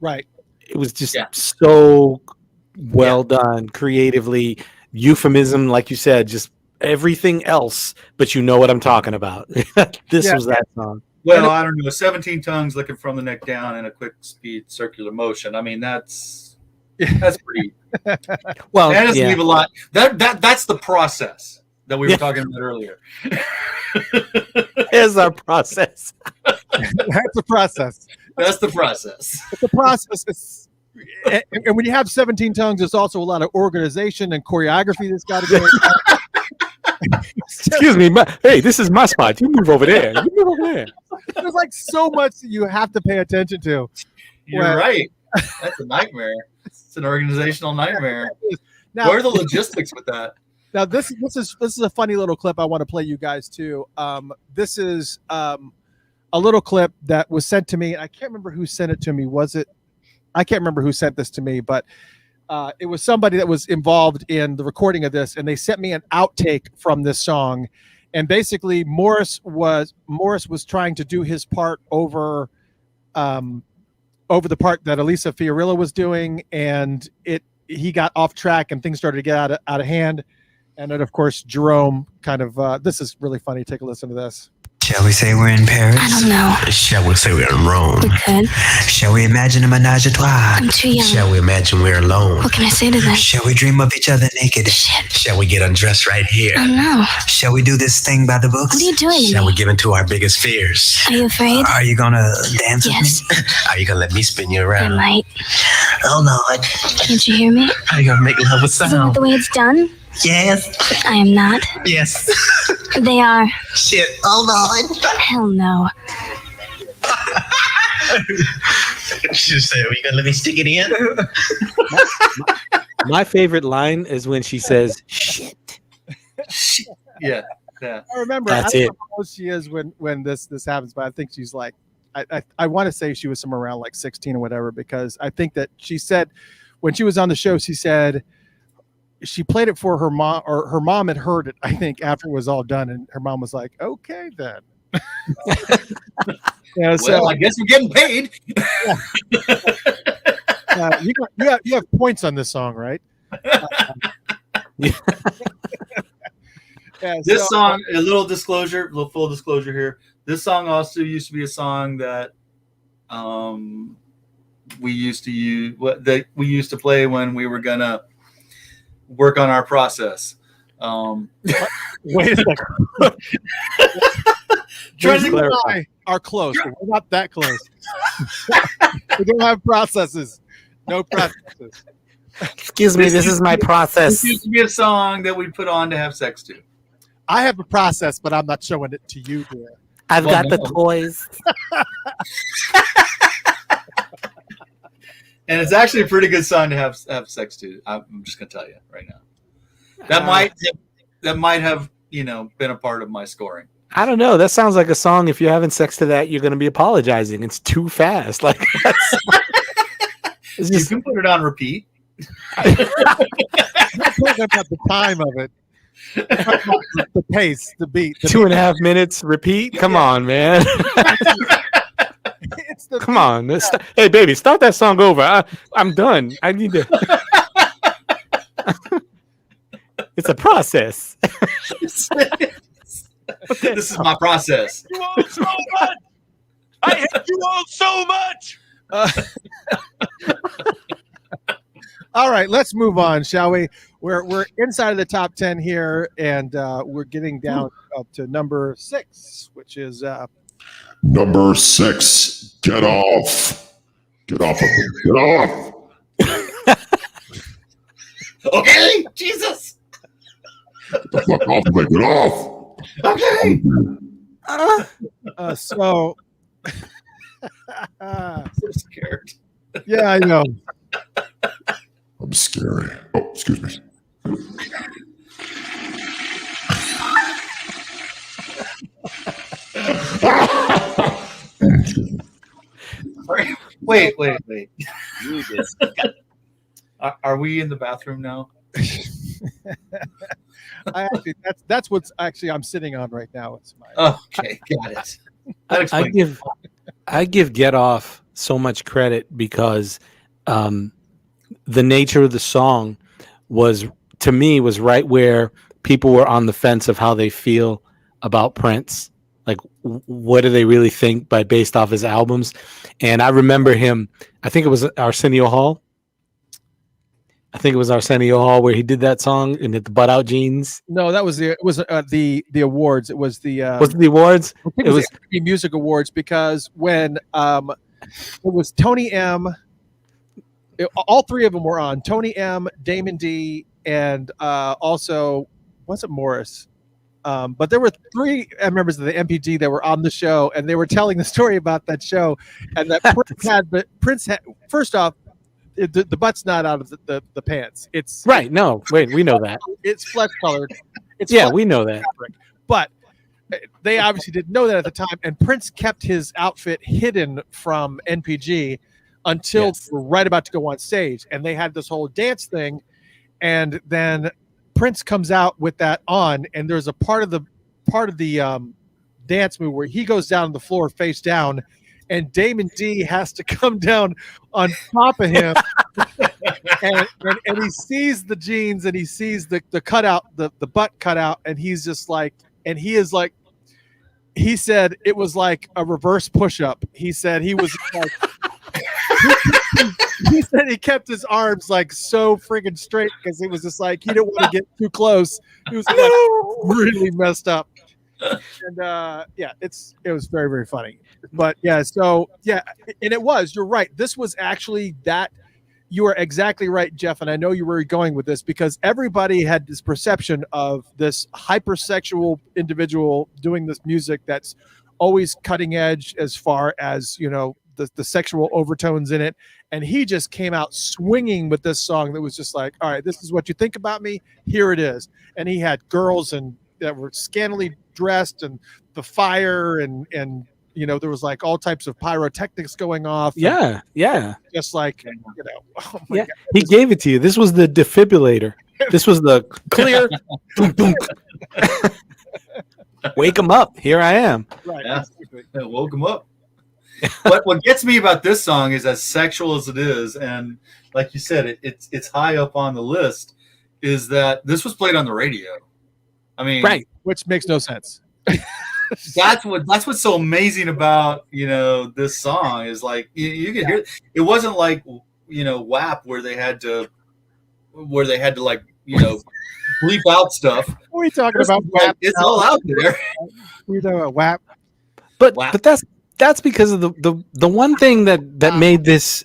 Right. It was just so well done creatively. Euphemism, like you said, just everything else, but you know what I'm talking about. This was that song. Well, I don't know. 17 tongues looking from the neck down in a quick speed circular motion. I mean, that's pretty. Well, that doesn't leave a lot. That's the process that we were talking about earlier. Here's our process. That's the process. That's the process. It's the process. And when you have 17 tongues, there's also a lot of organization and choreography that's got to go on. Excuse me. Hey, this is my spot. You move over there. You move over there. There's like so much that you have to pay attention to. You're right. That's a nightmare. It's an organizational nightmare. Now, what are the logistics with that? Now this is a funny little clip I want to play you guys too. This is a little clip that was sent to me. I can't remember who sent it to me. I can't remember who sent this to me, but it was somebody that was involved in the recording of this, and they sent me an outtake from this song. And basically, Morris was trying to do his part over the part that Elisa Fiorillo was doing, and he got off track, and things started to get out of hand. And then, of course, Jerome kind of. This is really funny. Take a listen to this. Shall we say we're in Paris? I don't know. Shall we say we're in Rome? We could. Shall we imagine a menage a trois? I'm too young. Shall we imagine we're alone? What can I say to that? Shall we dream of each other naked? Shit. Shall we get undressed right here? Oh no. Shall we do this thing by the books? What are you doing? Shall we give in to our biggest fears? Are you afraid? Are you gonna dance Yes. with me? Are you gonna let me spin you I around? might. Oh Lord. Can't you hear me? Are you gonna make love with Isn't that sound? the way it's done? Yes. I am not. Yes. They are. Shit. Oh Lord. Hell no. She said, are you gonna let me stick it in? My favorite line is when she says, "Shit." Yeah. I remember. That's I don't it. know how old she is when this happens, but I think she's like, I want to say she was somewhere around like 16 or whatever, because I think that she said when she was on the show, she said she played it for her mom, or her mom had heard it, I think, after it was all done, and her mom was like, okay then. Well, I guess we're getting paid. You have points on this song, right? This song, a little full disclosure here. This song also used to be a song that we used to use, that we used to play when we were gonna work on our process. Wait a second. Trent and I are close, but we're not that close. We don't have processes. No processes. Excuse me, this is my process. This used to be a song that we put on to have sex to. I have a process, but I'm not showing it to you, dear. I've got the toys. And it's actually a pretty good song to have sex to. I'm just gonna tell you right now. That might have been a part of my scoring. I don't know. That sounds like a song. If you're having sex to that, you're going to be apologizing. It's too fast. Like You can put it on repeat. I'm not talking about the time of it. The pace, the beat. 2.5 minutes repeat. Come on, man. Come on. Hey, baby, start that song over. I'm done. I need to. It's a process. Okay. This is my process. You all so much. I hate you all so much. All right, let's move on, shall we? We're inside of the top 10 here, and we're getting down up to number 6, which is number 6. Get off. Get off of me. Get off. Okay, Jesus. Get the fuck off of me. Get off. Okay. So So scared. yeah, I know. I'm scary. Oh, excuse me. Wait. You just are we in the bathroom now? That's what's actually I'm sitting on right now. It's my Okay, got it. That I explains. give Get Off so much credit because the nature of the song was, to me, was right where people were on the fence of how they feel about Prince. Like, what do they really think based off his albums? And I remember him, I think it was Arsenio Hall. Where he did that song and hit the butt out jeans. No, that was the awards. It was the Was it the awards? I think it was the music awards because when it was Tony M, all three of them were on. Tony M, Damon D, and also wasn't Morris. But there were three members of the MPG that were on the show, and they were telling the story about that show, and that Prince had first off, the butt's not out of the pants. It's right. No, wait, we know that. It's flesh colored. We know that. Fabric. But they obviously didn't know that at the time, and Prince kept his outfit hidden from NPG until they were right about to go on stage, and they had this whole dance thing, and then Prince comes out with that on, and there's a part of the dance move where he goes down on the floor face down, and Damon D has to come down on top of him, and he sees the jeans and he sees the cutout, the butt cutout, and he's just like, and he is like, he said it was like a reverse push-up. He said he was like. He said he kept his arms like so friggin' straight because he was just like he didn't want to get too close. He was like, really messed up, and it was very, very funny. But and it was. You're right. This was actually that. You are exactly right, Jeff, and I know you were going with this because everybody had this perception of this hypersexual individual doing this music that's always cutting edge as far as the sexual overtones in it, and he just came out swinging with this song that was just like, all right, this is what you think about me, here it is. And he had girls that were scantily dressed, and the fire, and there was like all types of pyrotechnics going off, just like oh my God. He gave it to you. This was the defibrillator. This was the clear. Wake him up, here I am. Right. Yeah. Woke him up. But what gets me about this song is, as sexual as it is, and like you said, it's high up on the list, is that this was played on the radio. I mean, right, which makes no sense. That's what's so amazing about this song is like you can hear it wasn't like WAP where they had to like bleep out stuff. What are you talking about? WAP? It's all out there. We're talking about WAP. But that's because of the one thing that made this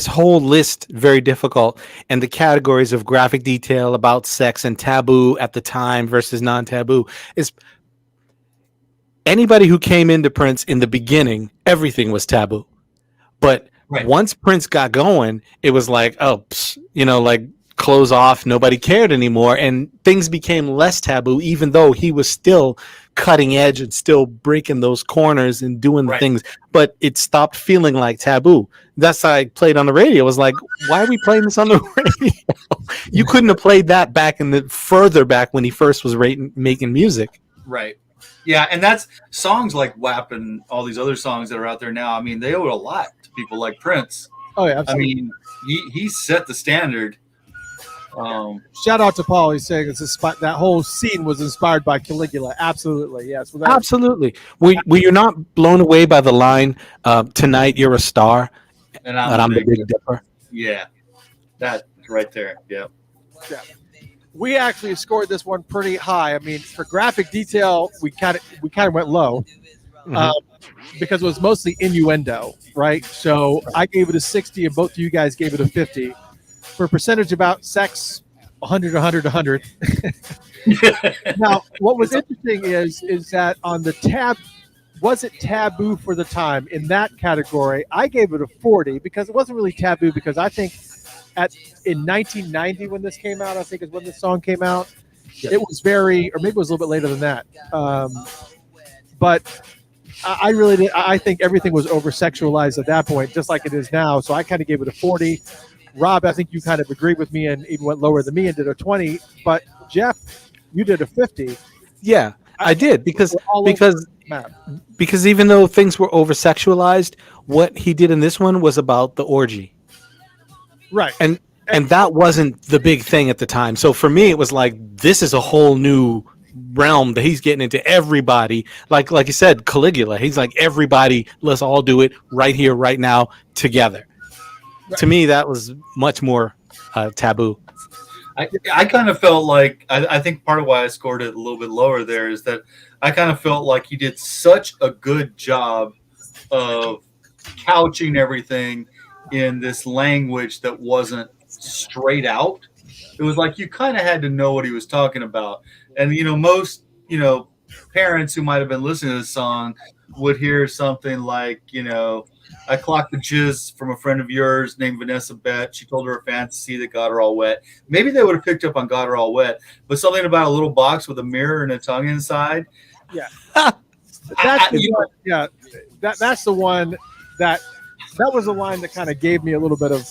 whole list very difficult, and the categories of graphic detail about sex and taboo at the time versus non-taboo is anybody who came into Prince in the beginning, everything was taboo. But once Prince got going, it was like, like clothes off, nobody cared anymore, and things became less taboo, even though he was still cutting edge and still breaking those corners and doing the things, but it stopped feeling like taboo. That's how I played on the radio. It was like, why are we playing this on the radio? You couldn't have played that further back when he first was making music. Right. Yeah, and that's songs like WAP and all these other songs that are out there now. I mean, they owe a lot to people like Prince. Oh yeah, absolutely. I mean, he set the standard. Shout out to Paul. He's saying that whole scene was inspired by Caligula. Absolutely, yes. Absolutely. Were you not blown away by the line, "Tonight you're a star, and I'm the Big Dipper"? Yeah, that's right there. Yeah. We actually scored this one pretty high. I mean, for graphic detail, we kind of went low. because it was mostly innuendo, right? So I gave it a 60, and both of you guys gave it a 50. For percentage about sex, 100, 100, 100. Now, what was interesting is that on the was it taboo for the time? In that category, I gave it a 40 because it wasn't really taboo, because I think in 1990 when this came out, I think is when this song came out, it was very, or maybe it was a little bit later than that. But I really did. I think everything was over sexualized at that point, just like it is now. So I kind of gave it a 40. Rob, I think you kind of agreed with me and even went lower than me and did a 20. But Jeff, you did a 50. Yeah, I did because even though things were over sexualized, what he did in this one was about the orgy. Right. And that wasn't the big thing at the time. So for me, it was like, this is a whole new realm that he's getting into. Everybody, like you said, Caligula, he's like, everybody, let's all do it right here, right now, together. Right. To me, that was much more taboo. I kind of felt like, I think part of why I scored it a little bit lower there is that I kind of felt like he did such a good job of couching everything in this language that wasn't straight out. It was like you kind of had to know what he was talking about. And, most, parents who might have been listening to this song would hear something like, I clocked the jizz from a friend of yours named Vanessa Bett. She told her a fantasy that got her all wet. Maybe they would have picked up on got her all wet, but something about a little box with a mirror and a tongue inside. Yeah. That's the one that was a line that kind of gave me a little bit of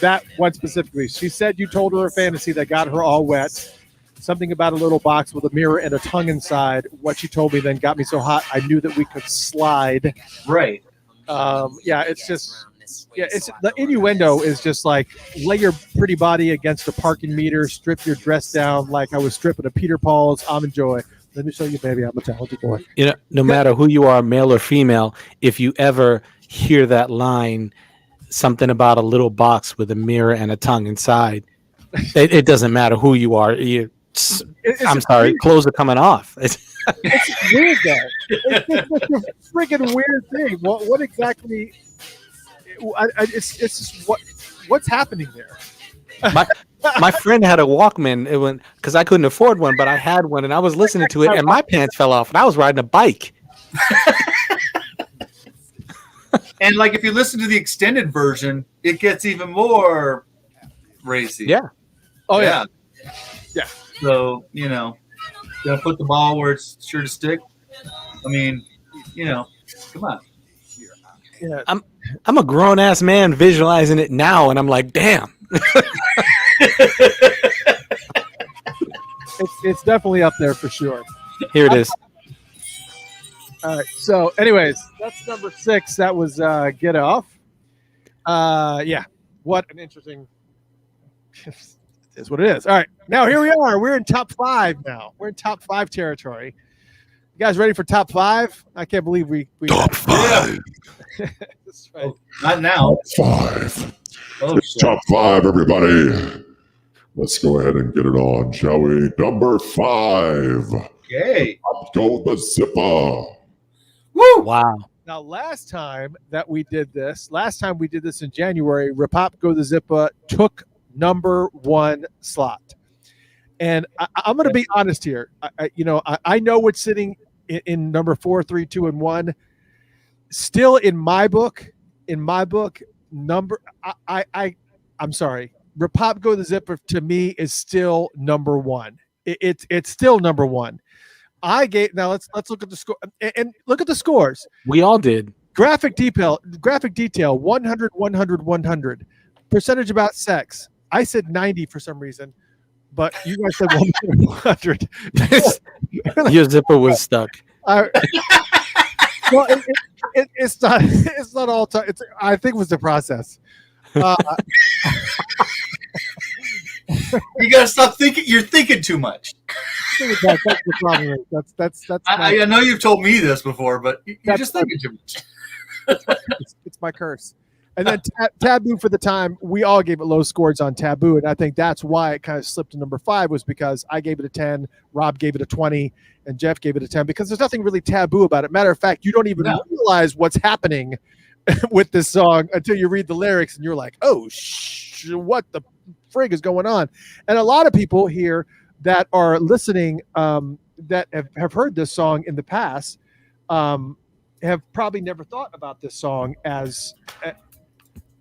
that one specifically. She said you told her a fantasy that got her all wet. Something about a little box with a mirror and a tongue inside. What she told me then got me so hot I knew that we could slide. Right. It's just it's the innuendo is just like lay your pretty body against a parking meter, strip your dress down like I was stripping a Peter Paul's Almond Joy. Let me show you, baby, I'm a talented boy. No matter who you are, male or female, if you ever hear that line, something about a little box with a mirror and a tongue inside, it doesn't matter who you are. I'm sorry, weird. Clothes are coming off. It's weird, though. It's such a freaking weird thing. What exactly? It's just what's happening there. My friend had a Walkman because I couldn't afford one, but I had one, and I was listening to it, and my pants fell off, and I was riding a bike. And like, if you listen to the extended version, it gets even more racy. Yeah. Oh yeah. Yeah. So, gonna put the ball where it's sure to stick. I mean, come on. Yeah. I'm a grown ass man visualizing it now, and I'm like, damn. It's definitely up there for sure. Here it is. All right. So, anyways, that's number 6. That was Get Off. What an interesting. Is what it is. All right. Now here we are. We're in top 5 now. We're in top 5 territory. You guys ready for top 5? I can't believe we top 5. That's right. Not now. Top 5. It's top 5, everybody. Let's go ahead and get it on, shall we? Number 5. Okay. Up go the zipper. Woo! Wow. Now, last time we did this in January, Repop Go the Zipper took number 1 slot. And I'm going to be honest here. I know what's sitting in number 4, 3, 2, and 1. Still in my book, I'm sorry. Repop Go the Zipper to me is still number 1. It's still number 1. Now let's look at the score and look at the scores. We all did. Graphic detail 100 100 100. Percentage about sex. I said 90 for some reason, but you guys said 100. Your zipper was stuck. Well, it's not all time. I think it was the process. You gotta stop thinking. You're thinking too much. That's the problem. That's I know you've told me this before, but you're just thinking too much. It's my curse. And then Taboo for the time, we all gave it low scores on Taboo, and I think that's why it kind of slipped to number 5 was because I gave it a 10, Rob gave it a 20, and Jeff gave it a 10 because there's nothing really taboo about it. Matter of fact, you don't even realize what's happening with this song until you read the lyrics, and you're like, oh, what the frig is going on? And a lot of people here that are listening that have heard this song in the past have probably never thought about this song as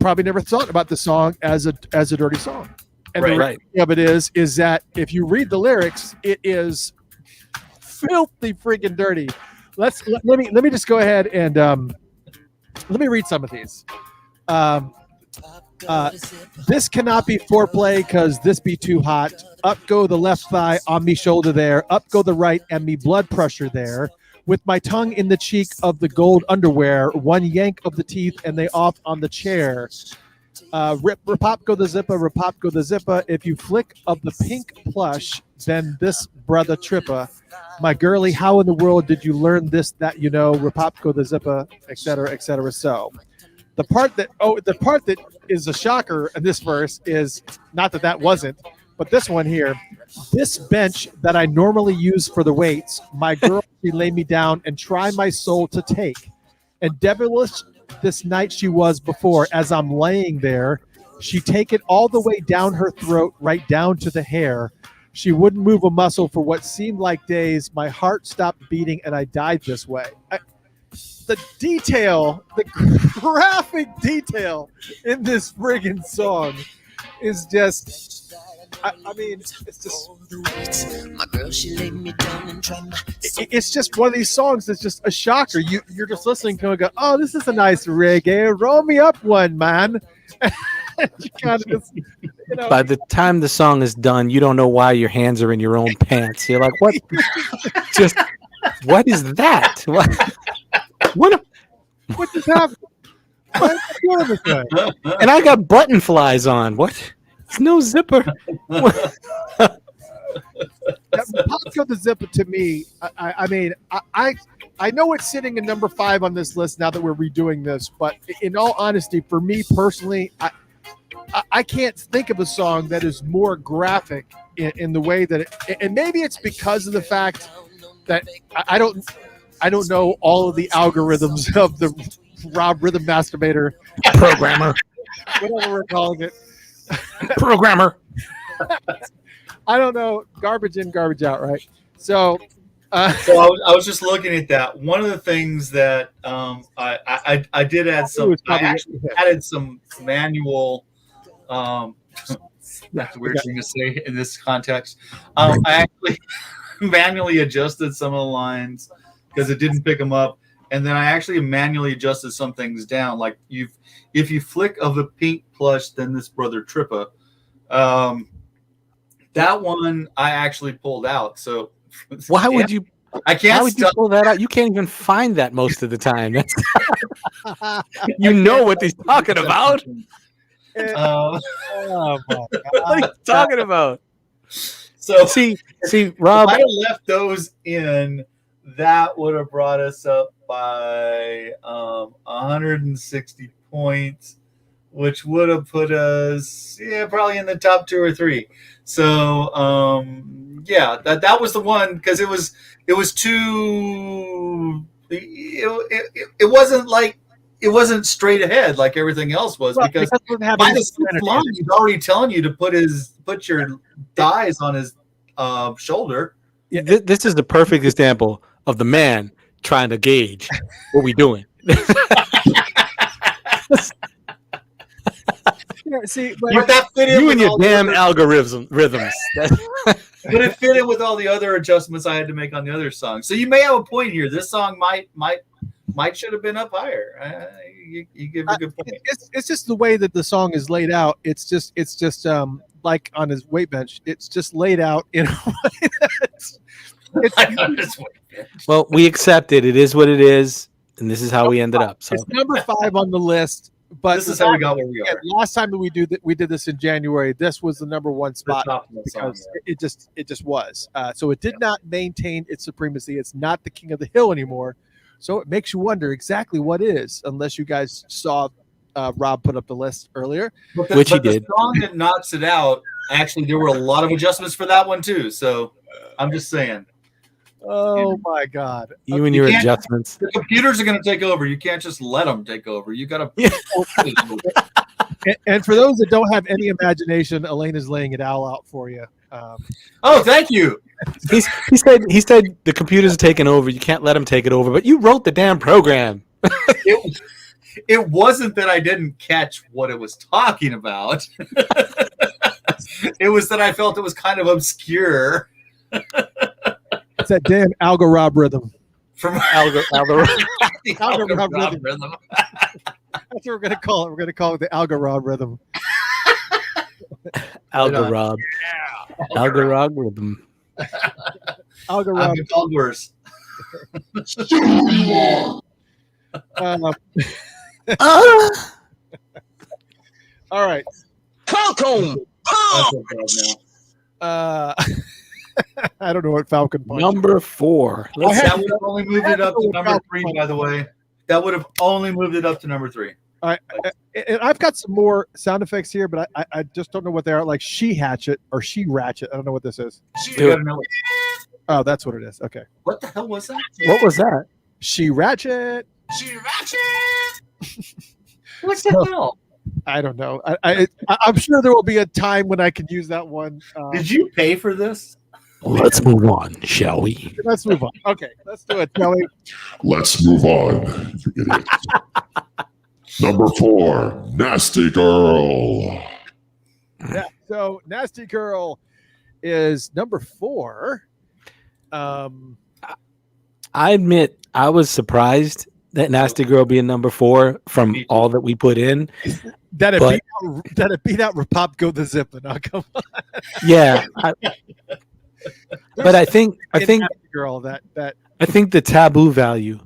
a dirty song. And the reality of it is that if you read the lyrics, it is filthy freaking dirty. Let me just go ahead and let me read some of these. This cannot be foreplay because this be too hot. Up go the left thigh on me shoulder there. Up go the right and me blood pressure there. With my tongue in the cheek of the gold underwear, one yank of the teeth and they off on the chair. Rip-pop go the zipper. If you flick of the pink plush, then this brother tripper. My girlie, how in the world did you learn this, that you know? Rip-pop go the zipper, etc., etc. So the part that is a shocker in this verse is not that wasn't, but this one here. This bench that I normally use for the weights, my girl, she lay me down and try my soul to take. And devilish this night she was before, as I'm laying there, she take it all the way down her throat, right down to the hair. She wouldn't move a muscle for what seemed like days. My heart stopped beating and I died this way. The graphic detail in this friggin' song is just... I mean, it's just. It's just one of these songs that's just a shocker. You're just listening to it and go, oh, this is a nice reggae. Roll me up one, man. You kind of just, By the time the song is done, you don't know why your hands are in your own pants. You're like, what? Just what is that? What just happened? What is doing this way? And I got button flies on. What? No zipper. Pop go the zipper to me. I mean, I know it's sitting in number 5 on this list now that we're redoing this, but in all honesty, for me personally, I can't think of a song that is more graphic in the way that it. And maybe it's because of the fact that I don't know all of the algorithms of the Rob Rhythm Masturbator programmer, whatever we're calling it. Programmer. I don't know. Garbage in, garbage out, right? So I was just looking at that. One of the things that I did add some. I actually added some manual. That's a weird thing to say in this context. I actually manually adjusted some of the lines because it didn't pick them up, and then I actually manually adjusted some things down. Like if you flick of the pink plush, then this brother tripper. That one I actually pulled out. So why would you? I can't. How would you pull that out? You can't even find that most of the time. You know what he's talking about. Oh my God. What are you talking about? So see, Rob. If I had left those in, that would have brought us up by 160 points, which would have put us probably in the top 2 or 3. So that was the one because it was too. It wasn't like. It wasn't straight ahead like everything else was because by the 6th line, he's already telling you to put your thighs on his shoulder. Yeah, this is the perfect example of the man trying to gauge what we doing. See, but that fit in you with and your all damn the rhythms. But it fit in with all the other adjustments I had to make on the other songs. So you may have a point here. This song might should have been up higher. You give a good point. It's just the way that the song is laid out. It's just like on his weight bench. It's just laid out in a way that's well, we accept it. It is what it is, and this is how we ended up. So it's number 5 on the list. But this is how we got where we are. Last time that we did this in January, this was the number 1 spot because it just was. So it did not maintain its supremacy. It's not the king of the hill anymore. So it makes you wonder exactly what is, unless you guys saw Rob put up the list earlier, Which he did. The song that knocks it out. Actually, there were a lot of adjustments for that one too. So I'm just saying. Oh my God! You and your adjustments. The computers are going to take over. You can't just let them take over. You got to. And for those that don't have any imagination, Elaine is laying it all out for you. Oh, thank you. He said the computers are taking over. You can't let them take it over. But you wrote the damn program. It wasn't that I didn't catch what it was talking about. It was that I felt it was kind of obscure. It's that damn algorithm. From algorithm. Rhythm. That's what we're gonna call it. We're gonna call it the algorithm. Algorithm. Algorithm. I've called worse. All right. Falcon. I don't know what Falcon Punch. Number 4. That would have only moved it up to number 3, by the way. That would have only moved it up to number 3. All right. And I've got some more sound effects here, but I just don't know what they are. Like she hatchet or she ratchet. I don't know what this is. Oh, that's what it is. Okay. What the hell was that? What was that? She ratchet. She ratchet. What the hell? I don't know. I'm sure there will be a time when I can use that one. Did you pay for this? Let's move on, shall we? Let's move on. Okay, let's do it, Kelly. Let's move on, you idiots. Number 4, Nasty Girl. Yeah, so Nasty Girl is number 4. I admit I was surprised that Nasty Girl being number 4 from all that we put in. That it beat out Repop Go the Zip. Now come on. Yeah. But I think Girl that I think the taboo value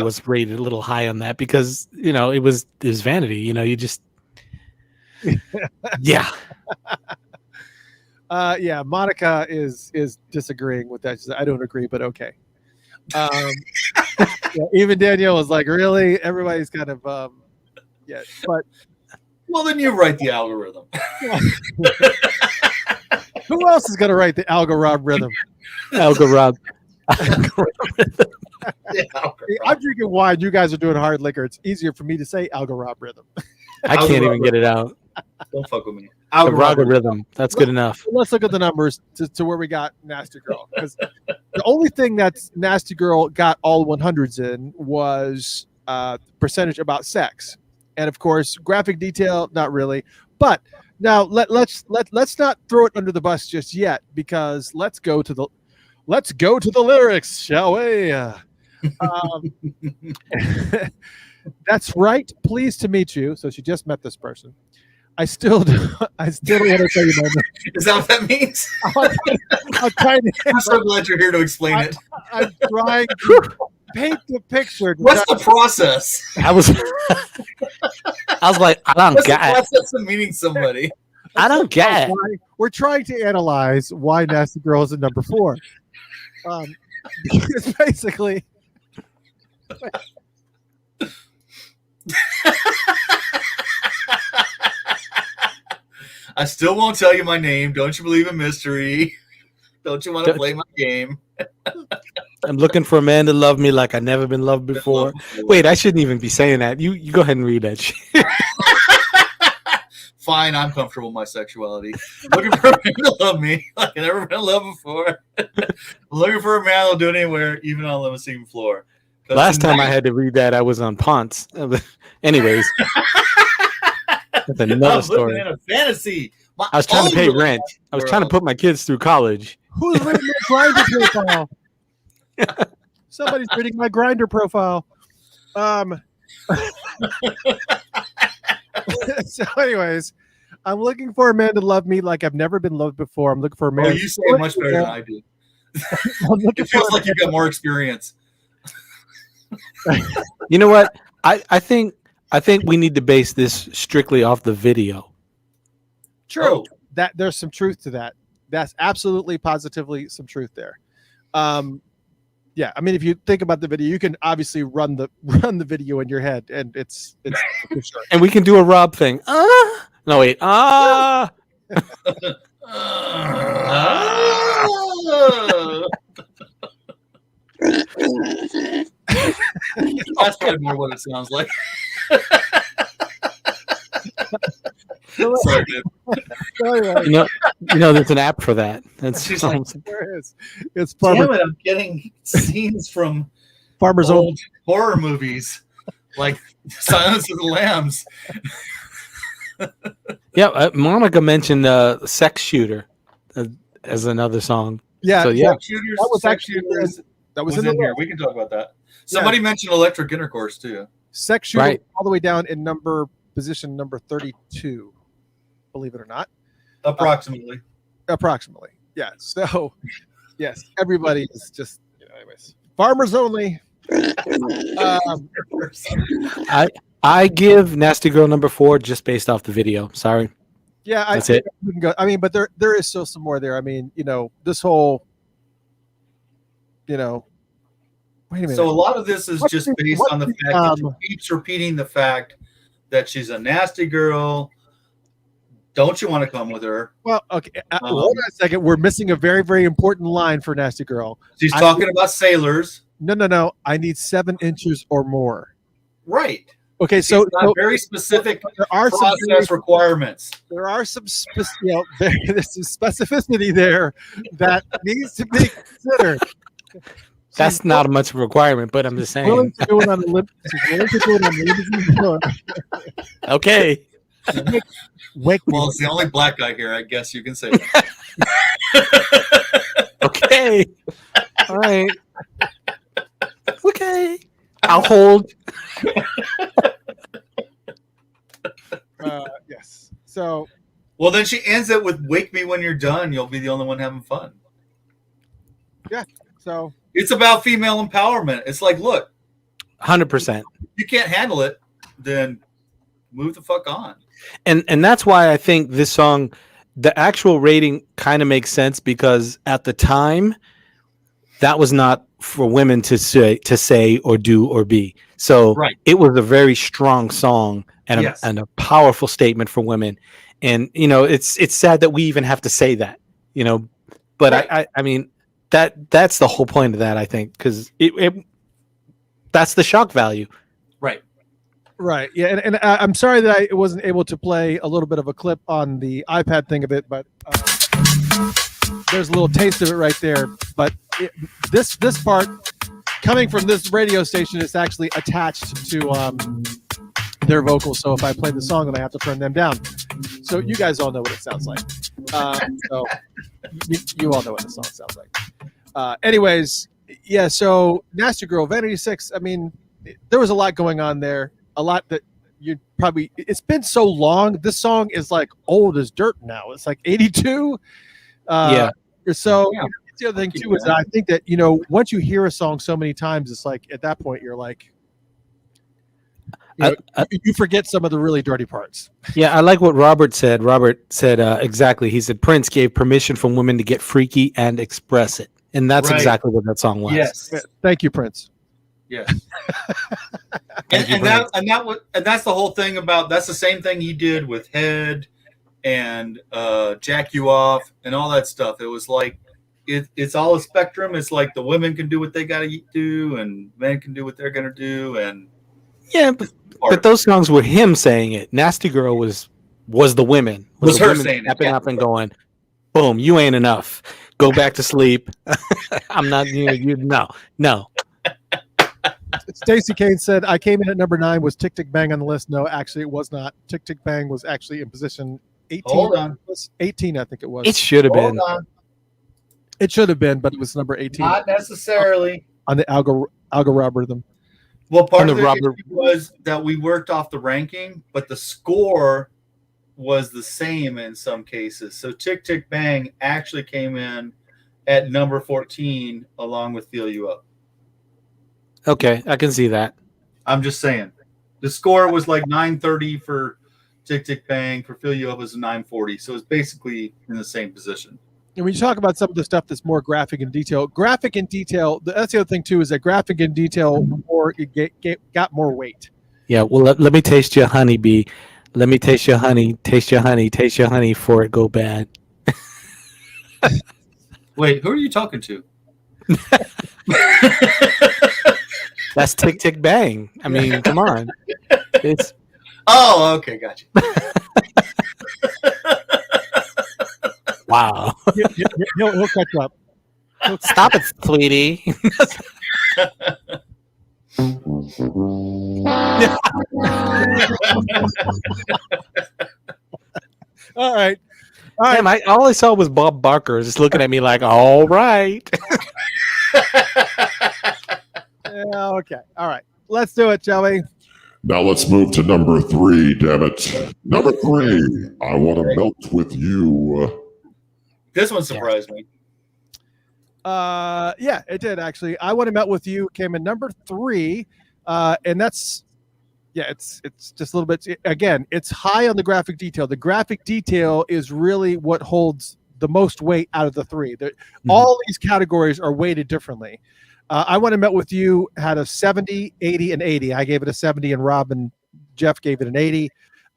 was rated a little high on that because it was vanity. You just yeah. Yeah, Monica is disagreeing with that. She said, I don't agree, but okay. Yeah, even Danielle was like, really? Everybody's kind of but well, then you write the algorithm. Who else is going to write the algorithm? Algorithm. I'm drinking wine. You guys are doing hard liquor. It's easier for me to say algorithm. I can't even get it out. Don't fuck with me. Algorithm. That's good enough. Let's look at the numbers to where we got Nasty Girl. Because the only thing that Nasty Girl got all 100s in was percentage about sex. And of course, graphic detail, not really. But now let's not throw it under the bus just yet, because let's go to the lyrics, shall we? That's right. Pleased to meet you. So she just met this person. I still don't want to tell you my name. Is that what that means? I'm so glad you're here to explain it. I'm trying to paint the picture. What's the process? I was like, I don't What's get the process of meeting somebody? I don't get it. We're trying to analyze why Nasty Girl is at number 4. Because basically, I still won't tell you my name. Don't you believe in mystery? Don't you want to play my game? I'm looking for a man to love me like I've never been loved before. Wait, I shouldn't even be saying that. You go ahead and read that shit. Fine, I'm comfortable with my sexuality. Looking for a man to love me like I've never been loved before. Looking for a man that'll do it anywhere, even on a limousine floor. Last time I had to read that, I was on Ponce. Anyways. That's another story. In a fantasy. I was trying to pay rent. I was trying to put my kids through college. Who's reading my Grindr profile? Somebody's reading my Grindr profile. So, anyways, I'm looking for a man to love me like I've never been loved before. I'm looking for a man. Oh, you say it much better than I do. It feels like you got more experience. You know what? I think we need to base this strictly off the video. True. That there's some truth to that. That's absolutely, positively some truth there. yeah, I mean, if you think about the video, you can obviously run the video in your head, and it's for sure. And we can do a Rob thing. No wait. That's probably more what it sounds like. Sorry, dude. You know, there's an app for that. That's She's like, There is. It's damn Farmer, it, I'm getting scenes from Farmer's Own. old horror movies like Silence of the Lambs. Yeah, Monica mentioned "Sex Shooter" as another song. Yeah, So yeah, Sex Shooters, that was Sex actually Shooters that was was in in the here. We can talk about that. Somebody mentioned Electric Intercourse too. Sex Shooter Right. all the way down in position number 32. Believe it or not, Approximately. approximately. Yeah. So, yes, everybody is just. Anyways, Farmers Only. I give "Nasty Girl" number 4 just based off the video. Sorry. Yeah, That's it. We can go. I mean, but there is still some more there. I mean, this whole. Wait a minute. So a lot of this is just based on the fact that she keeps repeating the fact that she's a nasty girl. Don't you want to come with her? Well, okay. Hold on a second. We're missing a very, very important line for Nasty Girl. She's talking about sailors. No. I need 7 inches or more. Right. Okay, She's so got very specific there are some process requirements. There are some there's some specificity there that needs to be considered. That's not much of a requirement, but I'm just saying. Willing to do it on the Okay. Wake me. Well, it's the only black guy here. I guess you can say that. Okay. All right. Okay. I'll hold. Yes. So. Well, then she ends it with "Wake me when you're done. You'll be the only one having fun." Yeah. So. It's about female empowerment. It's like, look, 100%. you can't handle it, then move the fuck on. And that's why I think this song, the actual rating kind of makes sense, because at the time, that was not for women to say or do or be. So It was a very strong song and a powerful statement for women. And it's sad that we even have to say that. But I mean, that's the whole point of that, I think, because that's the shock value. Right. Yeah. And I'm sorry that I wasn't able to play a little bit of a clip on the iPad thing of it, but there's a little taste of it right there. But this part coming from this radio station is actually attached to their vocals. So if I play the song, then I have to turn them down. So you guys all know what it sounds like. So you all know what the song sounds like. Anyways, yeah. So Nasty Girl, Vanity 6. I mean, there was a lot going on there. A lot that you probably. It's been so long. This song is like old as dirt now. It's like 82. Yeah. So the other thing too is that I think that once you hear a song so many times, it's like at that point you're like. You forget some of the really dirty parts. Yeah, I like what Robert said. Robert said exactly. He said Prince gave permission for women to get freaky and express it, and that's exactly what that song was. Yes. Thank you, Prince. Yes. and that's the whole thing about. That's the same thing he did with Head and Jack You Off and all that stuff. It was like it's all a spectrum. It's like the women can do what they got to do, and men can do what they're gonna do, and but those songs were him saying it. Nasty Girl was the women. Was the her women saying stepping up and going, boom, you ain't enough. Go back to sleep. I'm not no. Stacey Kane said, I came in at number 9. Was Tick Tick Bang on the list? No, actually it was not. Tick Tick Bang was actually in position 18. Hold on. 18, I think it was. It should have been. It should have been, but it was number 18. Not necessarily. On the algorithm. Well, part of the issue was that we worked off the ranking, but the score was the same in some cases. So Tick Tick Bang actually came in at number 14 along with Feel You Up. Okay, I can see that. I'm just saying. The score was like 930 for Tick Tick Bang. For Feel You Up was 940. So it's basically in the same position. And when you talk about some of the stuff that's more graphic in detail, that's the other thing too, is that graphic in detail got more weight. Yeah, well, let me taste your honeybee. Let me taste your honey. Taste your honey. Taste your honey before it go bad. Wait, who are you talking to? That's Tick Tick Bang. I mean, come on. It's Oh, okay, gotcha. wow. He'll catch up. Stop it, sweetie. All right. Damn, all I saw was Bob Barker just looking at me like, all right. Yeah, okay. All right. Let's do it, shall we? Now let's move to number 3, damn it. Number 3, I Want to Melt With You. This one surprised me. Yeah, it did actually. I Want to Melt With You came in number 3. And that's, it's just a little bit, again, it's high on the graphic detail. The graphic detail is really what holds the most weight out of the 3. All these categories are weighted differently. I Want to Melt With You had a 70, 80, and 80. I gave it a 70, and Rob and Jeff gave it an 80.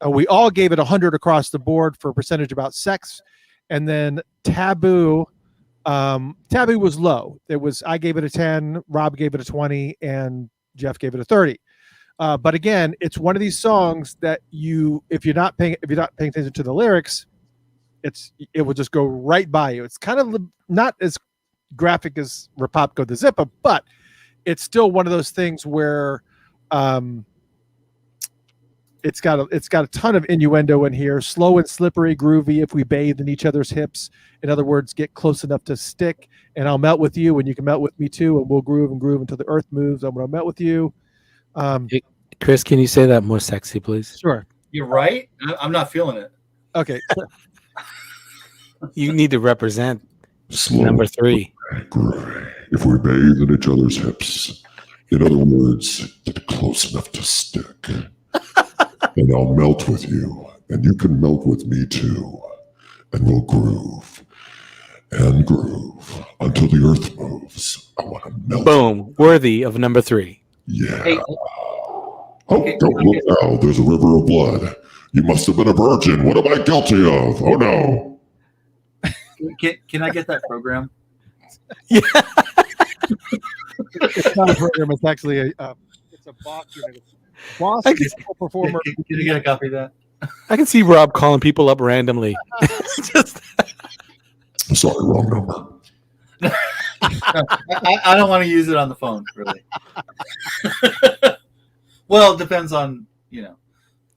We all gave it 100 across the board for percentage about sex. And then Taboo was low. I gave it a 10, Rob gave it a 20, and Jeff gave it a 30. But again, it's one of these songs that if you're not paying attention to the lyrics, it will just go right by you. It's kind of not as graphic as Rapopko the Zippa, but it's still one of those things where it's got a ton of innuendo in here. Slow and slippery, groovy. If we bathe in each other's hips, in other words, get close enough to stick, and I'll melt with you, and you can melt with me too, and we'll groove and groove until the earth moves. I'm gonna melt with you. Hey, Chris, can you say that more sexy, please? Sure. You're right. I'm not feeling it. Okay. You need to represent Slow, number 3. groovy. If we bathe in each other's hips, in other words, get close enough to stick. And I'll melt with you, and you can melt with me too. And we'll groove and groove until the earth moves. I want to melt. Boom. Worthy of number 3. Yeah. Hey, Don't look now. There's a river of blood. You must have been a virgin. What am I guilty of? Oh, no. Can I get that program? Yeah. It's not a program. It's actually it's a box unit. Boss performer. Can you get a copy of that? I can see Rob calling people up randomly. Sorry, wrong number. I don't want to use it on the phone, really. Well, it depends on,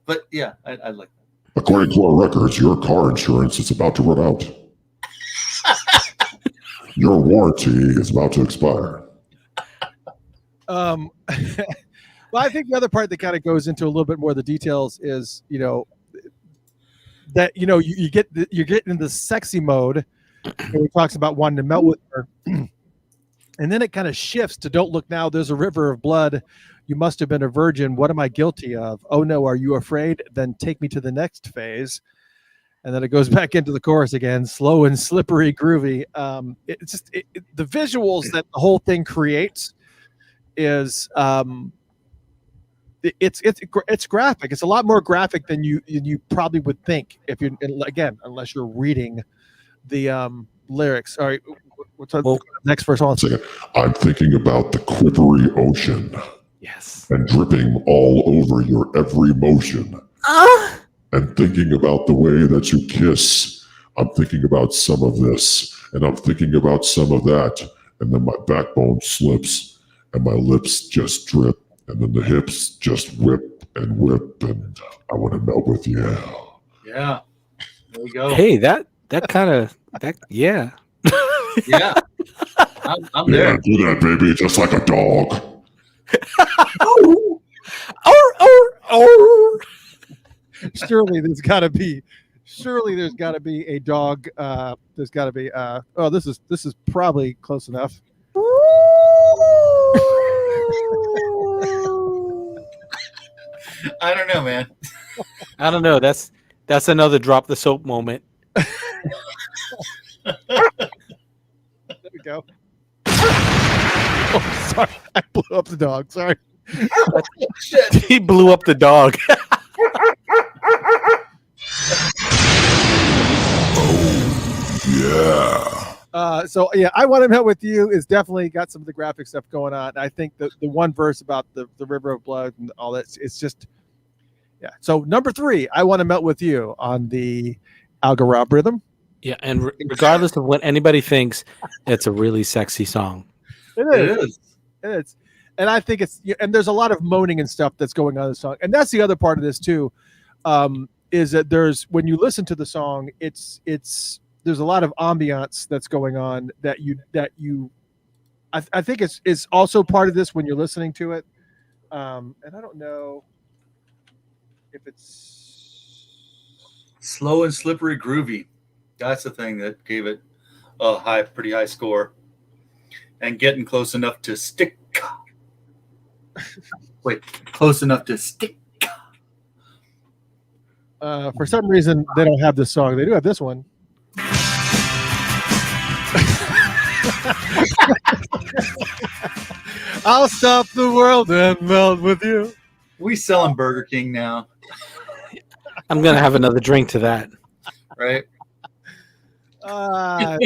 But yeah, I like that. According to our records, your car insurance is about to run out. Your warranty is about to expire. Well, I think the other part that kind of goes into a little bit more of the details is, that you're getting in the sexy mode, and he talks about wanting to melt with her, and then it kind of shifts to "Don't look now, there's a river of blood. You must have been a virgin. What am I guilty of? Oh no, are you afraid? Then take me to the next phase." And then it goes back into the chorus again, slow and slippery, groovy. It's just the visuals that the whole thing creates is it's graphic. It's a lot more graphic than you probably would think if you unless you're reading the lyrics. All right, what's the next verse on? I'm thinking about the quivery ocean. Yes. And dripping all over your every motion. And thinking about the way that you kiss. I'm thinking about some of this, and I'm thinking about some of that, and then my backbone slips, and my lips just drip, and then the hips just whip, and I want to melt with you. Yeah, there we go. Hey, that kind of yeah. Yeah, I'm there. Yeah, do that, baby, just like a dog. Surely there's got to be a dog. There's got to be. This is probably close enough. I don't know, man. I don't know. That's another drop the soap moment. the dog. Sorry. He blew up the dog. Yeah. So yeah, I Want to Melt With You is definitely got some of the graphic stuff going on. I think the one verse about the river of blood and all that, it's just, yeah. So number 3, I Want to Melt With You on the Algarab rhythm. Yeah, and regardless of what anybody thinks, it's a really sexy song. It is. And I think and there's a lot of moaning and stuff that's going on in the song. And that's the other part of this too, is that when you listen to the song, there's a lot of ambiance that's going on that I think it's also part of this when you're listening to it. And I don't know if it's slow and slippery groovy. That's the thing that gave it a pretty high score. And getting close enough to stick. Wait, close enough to stick. For some reason, they don't have this song. They do have this one. I'll stop the world and melt with you. We selling Burger King now. I'm going to have another drink to that. Right? For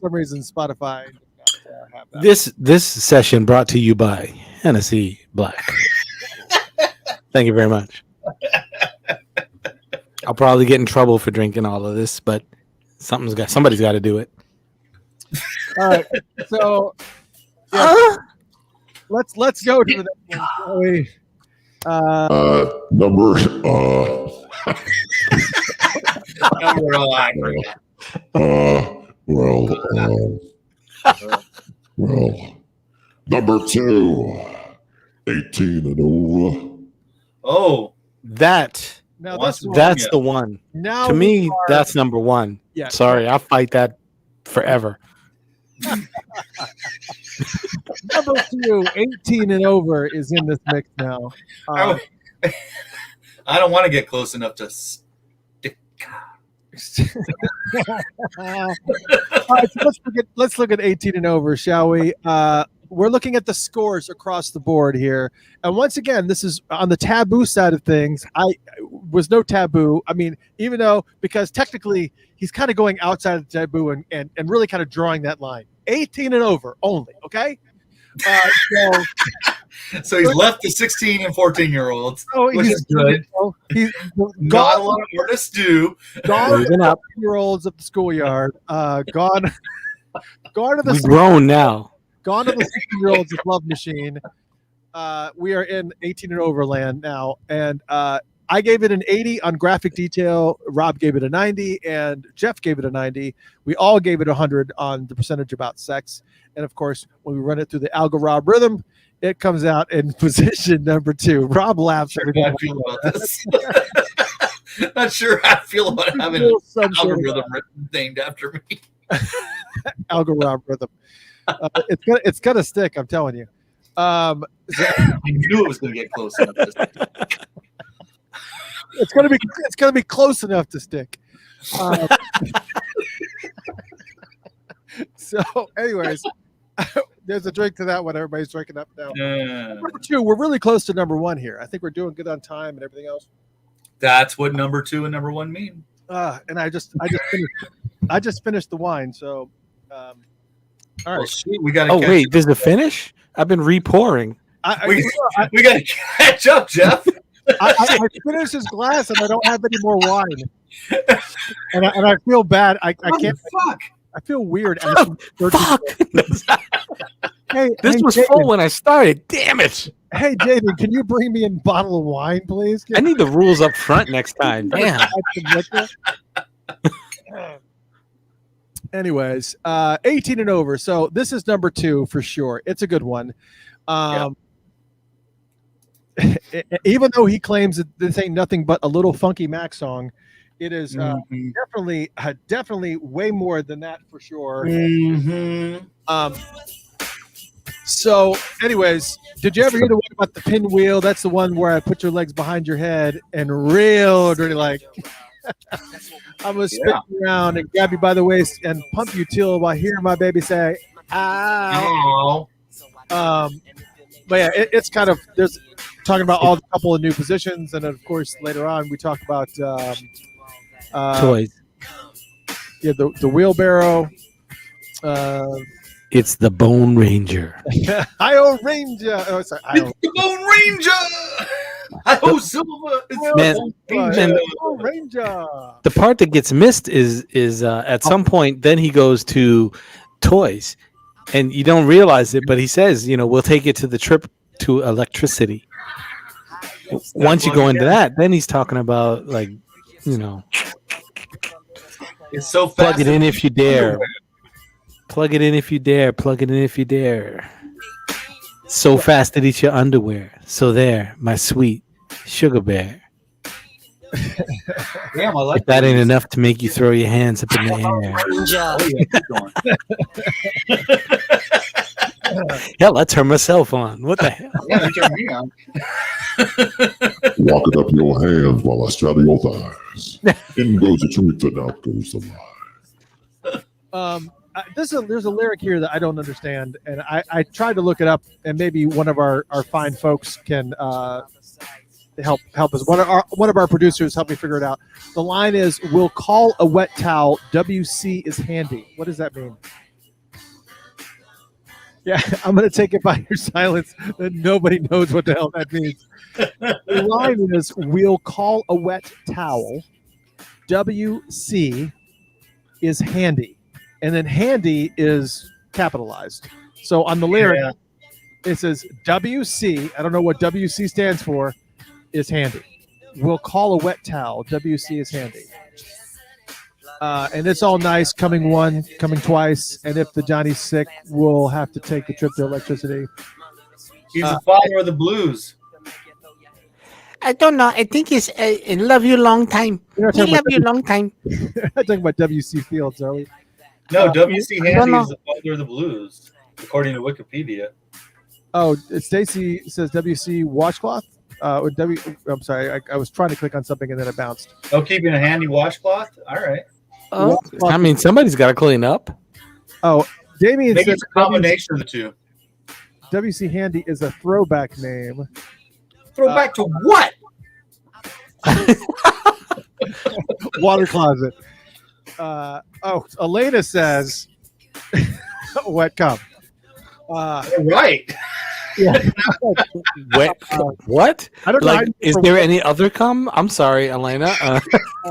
some reason, Spotify does not have that. This session brought to you by Hennessy Black. Thank you very much. I'll probably get in trouble for drinking all of this, but somebody's got to do it. All right, so yeah, let's go to the next one. Number number 2, 18 and over. Oh, that's the one. Now to me, that's number 1. Yeah. Sorry, I'll fight that forever. Number 2, 18 and over is in this mix now. I don't want to get close enough to stick. All right, so let's look at 18 and over, shall we? We're looking at the scores across the board here, and once again, this is on the taboo side of things. I was no taboo. I mean, even though, because technically he's kind of going outside of the taboo and really kind of drawing that line. 18 and over only. Okay. So he's left the 16 and 14-year-olds, which is good. He's not a lot of artists do. Gone to year-olds of the schoolyard. Gone to the. We've grown now. Gone to the 60-year-olds of Love Machine. We are in 18 and over land now, and I gave it an 80 on graphic detail. Rob gave it a 90, and Jeff gave it a 90. We all gave it 100 on the percentage about sex. And of course, when we run it through the Algarab rhythm, it comes out in position number 2. Rob laughs. I feel about this. Not sure how I feel about having an algorithm named after me. Algarab rhythm. It's gonna stick. I'm telling you. I knew it was gonna get close enough to stick. It's gonna be close enough to stick. So, anyways, there's a drink to that one. Everybody's drinking up now. Number 2, we're really close to number 1 here. I think we're doing good on time and everything else. That's what number 2 and number 1 mean. And I just finished the wine. So, all right. Well, shoot, we got. Oh wait, there's a finish? I've been repouring. We got to catch up, Jeff. I finished his glass and I don't have any more wine. And I feel bad. I can't. Fuck. I feel weird. Fuck. This was Jaden, full when I started. Damn it. Hey, Jaden, can you bring me a bottle of wine, please? I need the rules up front next time. Damn. Anyways, 18 and over. So this is number 2 for sure. It's a good one. Even though he claims that this ain't nothing but a little Funky Mac song, it is definitely way more than that for sure. So, anyways, did you ever hear the one about the pinwheel? That's the one where I put your legs behind your head and really like I'm gonna spin you around and grab you by the waist and pump you till I hear my baby say, "Ow." but yeah, it's kind of there's talking about all the couple of new positions, and then of course later on we talk about Toys. Yeah, the wheelbarrow. It's the Bone Ranger. Hi-oh Ranger. Oh, sorry. It's the Bone Ranger. Hi-oh Silver. It's Man, the Bone Ranger. man, Oh, Ranger. the part that gets missed is at some point. Then he goes to toys, and you don't realize it, but he says, we'll take it to the trip to electricity. Once you go into that, then he's talking about It's so fast. plug it in if you dare. Plug it in if you dare. Plug it in if you dare. So fast it eats your underwear. So there, my sweet sugar bear. Damn, I like If that ain't enough to make you throw your hands up in the air. Oh, yeah, keep going. Hell, I turned myself on. What the hell? Yeah, you turned me on. Lock it up your hands while I straddle your thighs. In goes the truth and out goes the lie. There's a lyric here that I don't understand, and I tried to look it up, and maybe one of our fine folks can help us. One of our producers help me figure it out. The line is, "We'll call a wet towel. WC is handy." What does that mean? Yeah, I'm going to take it by your silence that nobody knows what the hell that means. The line is, "We'll call a wet towel. WC is handy." And then handy is capitalized. So on the lyric, it says WC. I don't know what WC stands for. Is handy. We'll call a wet towel. WC is handy. And it's all nice. Coming one, coming twice. And if the Johnny's sick, we'll have to take the trip to electricity. He's the father of the blues. I don't know. I think it's love you long time. We're not We talking love about you long time. I'm talking about WC Fields, are we? No, W.C. I don't Handy know. is the father of the blues, according to Wikipedia. Oh, Stacy says WC washcloth. I'm sorry. I was trying to click on something and then it bounced. Oh, keeping a handy washcloth? All right. Oh, I mean, somebody's got to clean up. Oh, Damien Maybe says it's a combination of the two. WC Handy is a throwback name. Throwback to what? Water closet. Elena says wet cum. Right. Yeah. Wet. What? I don't know. Like, is there any other cum? I'm sorry, Elena. We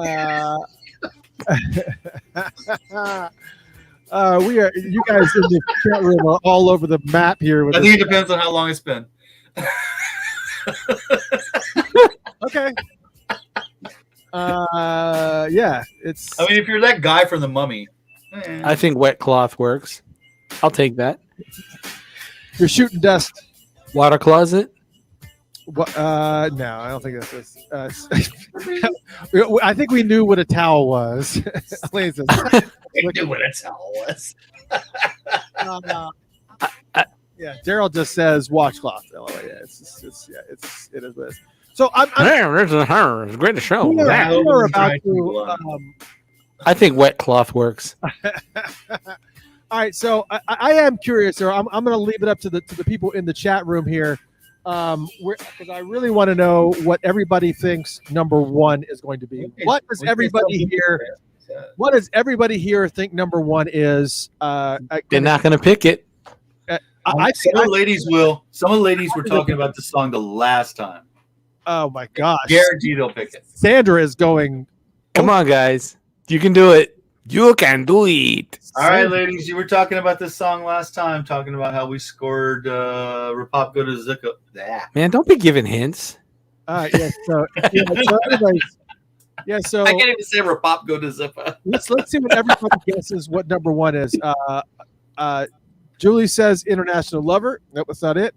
are. You guys in the chat room are all over the map here. With I think it depends on how long it's been. Okay. Yeah. It's. I mean, if you're that guy from The Mummy, I think wet cloth works. I'll take that. You're shooting dust. Water closet. No, I don't think that's this. I think we knew what a towel was. Elena says, I knew what a towel was. yeah, Daryl just says washcloth. Oh, yeah, it is what it is. So I'm It's great to show. we are about to. I think wet cloth works. All right, so I am curious, or I'm going to leave it up to the people in the chat room here, because I really want to know what everybody thinks number one is going to be. What does everybody here? What does everybody here think number one is? They're not going to pick it. Some of the ladies will. Some of the ladies were talking about this song the last time. Oh my gosh! Guarantee they'll pick it. Sandra is going. Come on, guys. You can do it. You can do it. All right, ladies, you were talking about this song last time, talking about how we scored Rapop Go to Zucca. Man, don't be giving hints. All right, yeah. So anyways, yeah. So I can't even say Rapop Go to Zippa. let's see what everybody guesses what number one is. Julie says International Lover. Nope, that's not it.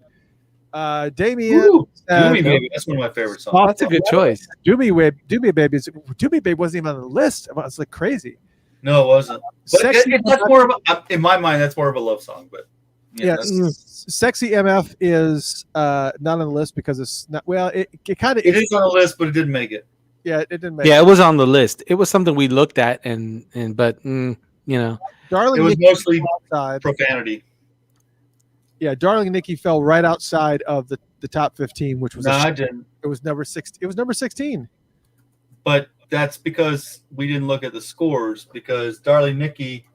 Damien. Ooh, Do Me Baby. That's one of my favorite songs. Oh, that's a good choice. Do Me Baby. Do Me Baby wasn't even on the list. It's like crazy. No, it wasn't. But Sexy that's more of a, in my mind, that's more of a love song. But yeah, Sexy MF is not on the list because it's not. Well, it kind of it is on the list, but it didn't make it. Yeah, it didn't make. Yeah, it was on the list. It was something we looked at, but you know, Darling, it was mostly profanity. Darling Nikki fell right outside of the top 15, which was No, I didn't. It was number 6. It was number 16. But that's because we didn't look at the scores. Because Darling Nikki,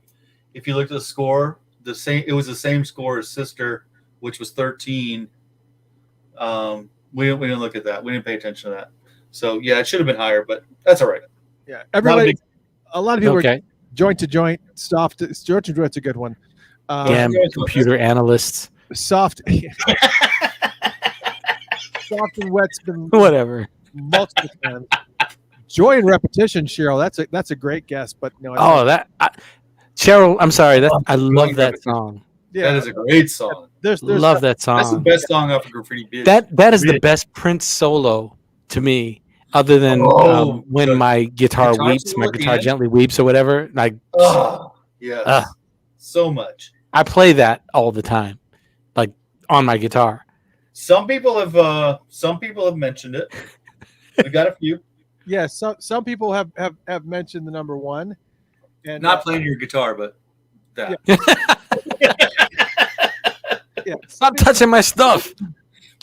if you look at the score, it was the same score as Sister, which was 13. We didn't look at that. We didn't pay attention to that. So yeah, it should have been higher, but that's all right. Yeah, everybody. A lot of people Okay. are joint to joint. Joint to joint's a good one. Damn computer analysts. Soft. Soft and wet's been Whatever. multiple times. Joy and repetition, Cheryl. That's a great guess, but no. Cheryl, I'm sorry. I love that song. That is a great song. Love that song. That's the best song off of Graffiti Bitch. That is the best Prince solo to me, other than when my guitar weeps, my guitar gently weeps, or whatever. Like, yeah, so much. I play that all the time, like on my guitar. Some people have mentioned it. We got a few. Yeah, some people have mentioned the number one, and not playing your guitar, but that. Yeah. Stop touching my stuff.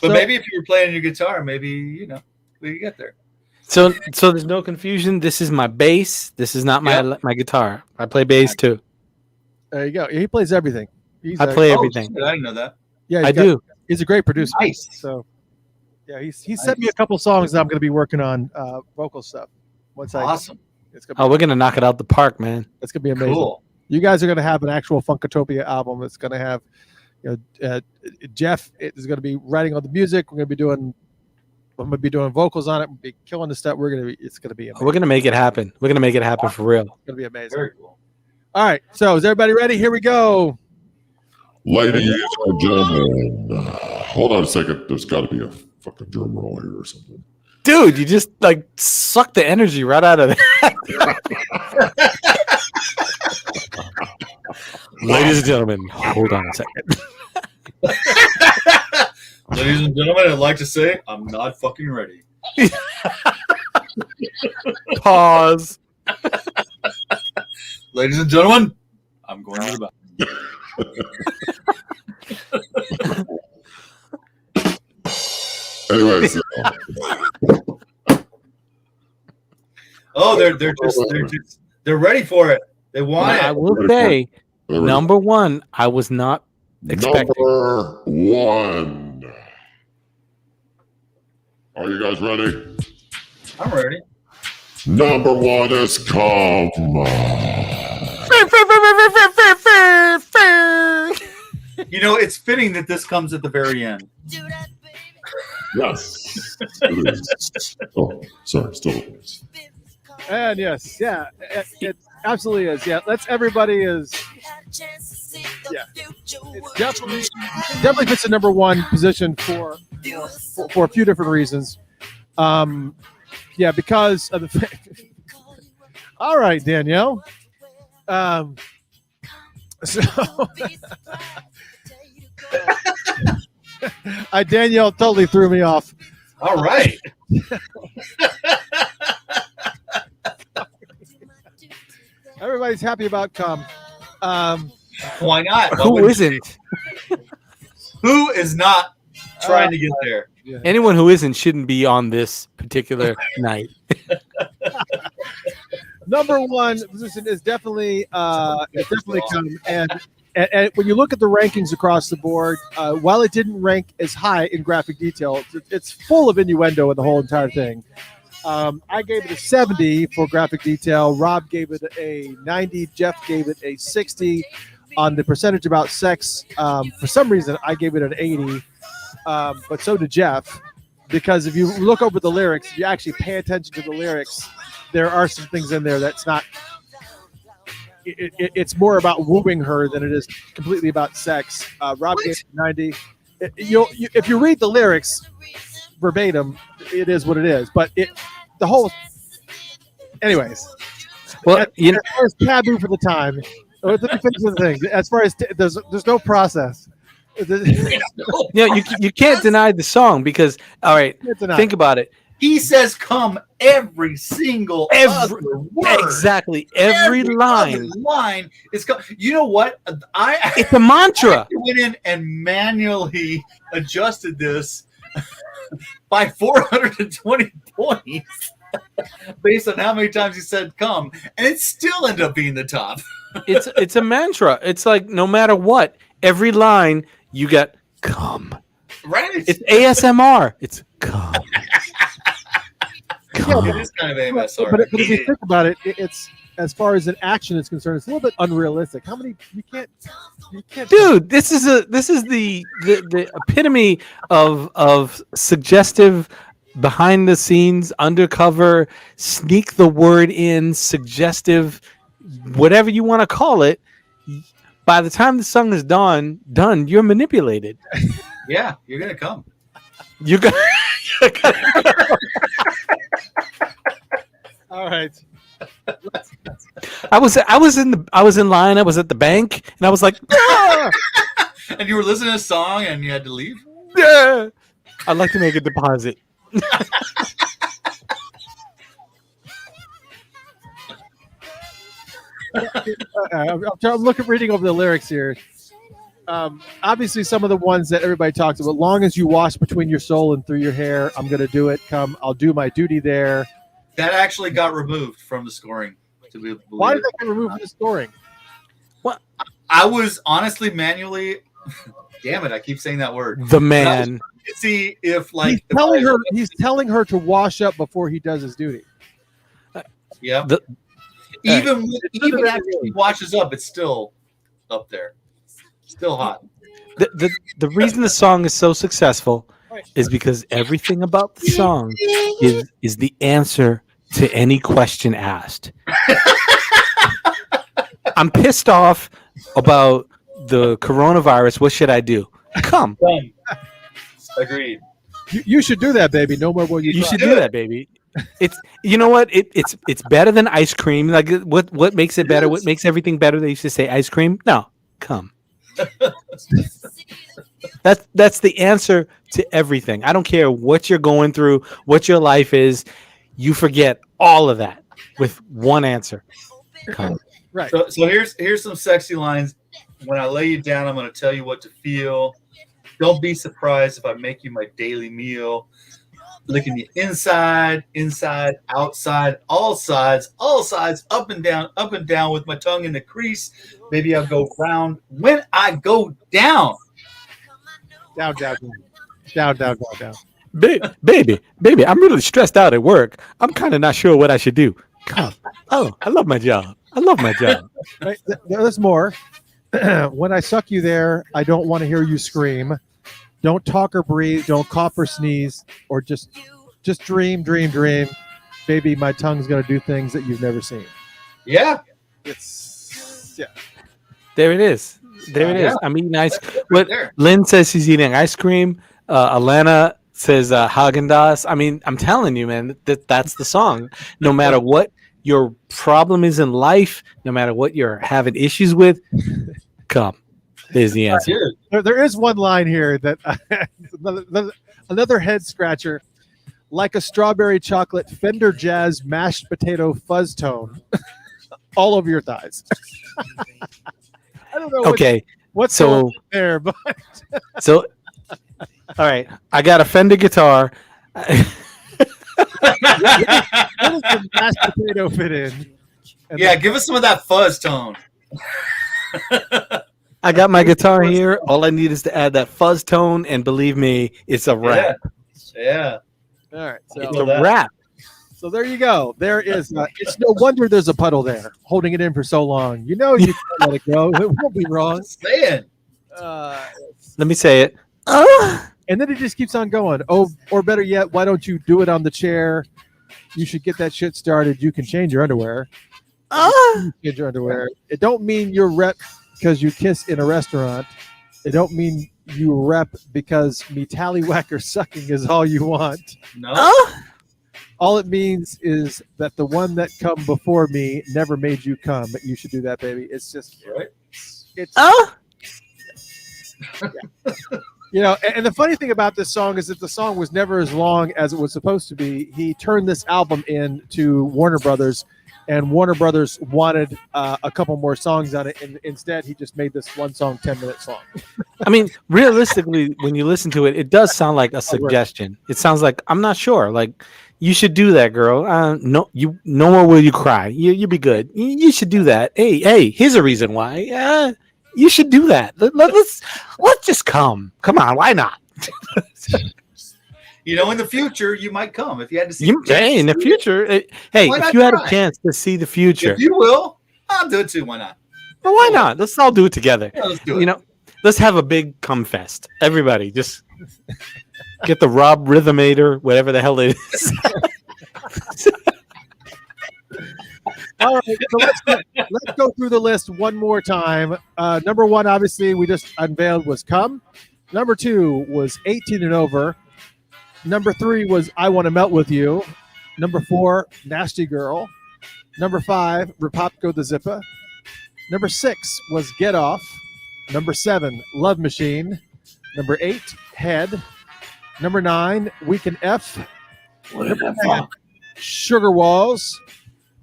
But maybe if you were playing your guitar, maybe we could get there. So there's no confusion. This is my bass. This is not my guitar. I play bass too. There you go. He plays everything. I play everything. Shit, I didn't know that. Yeah, I do. He's a great producer. Nice. So, yeah, he sent me a couple songs that I'm going to be working on vocal stuff. Awesome. We're gonna knock it out the park, man. It's gonna be amazing. Cool. You guys are going to have an actual Funkatopia album. It's going to have, Jeff is going to be writing all the music. I'm going to be doing vocals on it. We'll be killing the stuff. It's going to be amazing. We're gonna make it happen. We're gonna make it happen for real. It's going to be amazing. Very cool. All right. So is everybody ready? Here we go. Ladies and gentlemen, hold on a second. There's got to be a fucking drum roll here or something. Dude, you just like suck the energy right out of that. Ladies and gentlemen, hold on a second. Ladies and gentlemen, I'd like to say I'm not fucking ready. Pause. Ladies and gentlemen, I'm going to the bathroom. Anyways, they're ready for it. They want it. I will say, number one, I was not expecting. Number one. Are you guys ready? I'm ready. Number one is come. It's fitting that this comes at the very end. Yes. It is. Oh, sorry. Still. And yes, yeah, it absolutely is. Yeah, everybody is. Yeah, it definitely fits the number one position for a few different reasons. Yeah, because of the. All right, Danielle. So, Danielle totally threw me off. All right. Everybody's happy about cum. Why not? Who isn't? Who is not trying to get there? Yeah. Anyone who isn't shouldn't be on this particular night. Number one position is definitely cum. And when you look at the rankings across the board, while it didn't rank as high in graphic detail, it's full of innuendo in the whole entire thing. I gave it a 70 for graphic detail. Rob gave it a 90. Jeff gave it a 60. On the percentage about sex, for some reason, I gave it an 80. But so did Jeff. Because if you look over the lyrics, if you actually pay attention to the lyrics, there are some things in there that's not. It's more about wooing her than it is completely about sex. Rob gave it 90. If you read the lyrics verbatim, it is what it is. But the whole. Anyways. Well, it's taboo for the time. Let me finish the thing. As far as there's no process. You can't deny the song because, all right, think about it. He says "come" every single other word. Exactly. Every line. other line is come. You know what? It's a mantra. I went in and manually adjusted this by 420 points based on how many times he said "come," and it still ended up being the top. It's a mantra. It's like no matter what, every line you got "come." Right? It's ASMR. It's "come." Yeah, it is kind of AMSR. But if you think about it, it's as far as an action is concerned, it's a little bit unrealistic. How many you can't Dude, this is the epitome of suggestive, behind the scenes, undercover, sneak the word in, suggestive, whatever you want to call it. By the time the song is done, you're manipulated. Yeah, you're gonna come. You're gonna. All right. I was in line. I was at the bank, and I was like, "Ah!" And you were listening to a song, and you had to leave. Yeah. I'd like to make a deposit. I'm reading over the lyrics here. Obviously, some of the ones that everybody talks about. Long as you wash between your soul and through your hair, I'm gonna do it. Come, I'll do my duty there. That actually got removed from the scoring. Why did that get removed from the scoring? What? I was honestly manually. Damn it! I keep saying that word. The man. To see if like he's telling her to wash up before he does his duty. Yeah. Even after he washes up, it's still up there. Still hot. The reason the song is so successful is because everything about the song is the answer to any question asked. I'm pissed off about the coronavirus. What should I do? Come. Agreed. You should do that, baby. No more will you. You should do that, baby. It's you know what? It's better than ice cream. Like what makes it better? What makes everything better? They used to say ice cream. No, come. That's the answer to everything. I don't care what you're going through, what your life is. You forget all of that with one answer. Come. Right. So here's some sexy lines. When I lay you down, I'm going to tell you what to feel. Don't be surprised if I make you my daily meal. Licking you inside, outside, all sides, up and down with my tongue in the crease. Maybe I'll go round when I go down. Down. Baby, I'm really stressed out at work. I'm kind of not sure what I should do. Come. Oh, I love my job. Right. There's more. When I suck you there, I don't want to hear you scream. Don't talk or breathe. Don't cough or sneeze. Or just dream. Baby, my tongue's going to do things that you've never seen. Yeah. There it is. I'm eating ice cream. What Lynn says she's eating ice cream. Alana says Haagen-Dazs. I mean, I'm telling you, man, that's the song. No matter what your problem is in life, no matter what you're having issues with, come. There's the answer. There is one line here that another head scratcher, like a strawberry chocolate Fender Jazz mashed potato fuzz tone, all over your thighs. I don't know. Okay, what's so going on there, but so all right, I got a Fender guitar. Where does the mashed potato fit in? And yeah, give us some of that fuzz tone. I got my guitar here. All I need is to add that fuzz tone, and believe me, it's a rap. Yeah. All right. So It's a rap. So there you go. There is. It's no wonder there's a puddle there, holding it in for so long. You know you can't let it go. It won't be wrong. Saying. Let me say it. And then it just keeps on going. Oh, or better yet, why don't you do it on the chair? You should get that shit started. You can change your underwear. Change your underwear. It don't mean you're rep because you kiss in a restaurant. It don't mean you rep because me tallywhack or sucking is all you want. No. All it means is that the one that come before me never made you come. You should do that, baby. It's just right. It's You know, and the funny thing about this song is that the song was never as long as it was supposed to be. He turned this album in to Warner Brothers, and Warner Brothers wanted a couple more songs on it, and instead he just made this one song 10-minute song. I mean, realistically, when you listen to it, it does sound like a suggestion. It sounds like, I'm not sure, like, you should do that, girl. No more will you cry. You'll be good. You should do that. Hey, here's a reason why. You should do that. Let's just come. Come on, why not? You know, in the future, you might come if you had to see. Hey, in the future, if you had a chance to see the future, if you will, I'll do it too. Why not? Well, why not? Let's all do it together. Yeah, let's do it. You know, let's have a big cum fest. Everybody, just get the Rob Rhythmator, whatever the hell it is. All right, so let's go through the list one more time. Number 1, obviously, we just unveiled, was Come. Number 2 was 18 and Over. Number 3 was I Want to Melt With You. Number 4, Nasty Girl. Number 5, Rapopko the Zippa. Number 6 was Get Off. Number 7, Love Machine. Number 8, Head. Number 9, Weekend F. Number 10, Sugar Walls.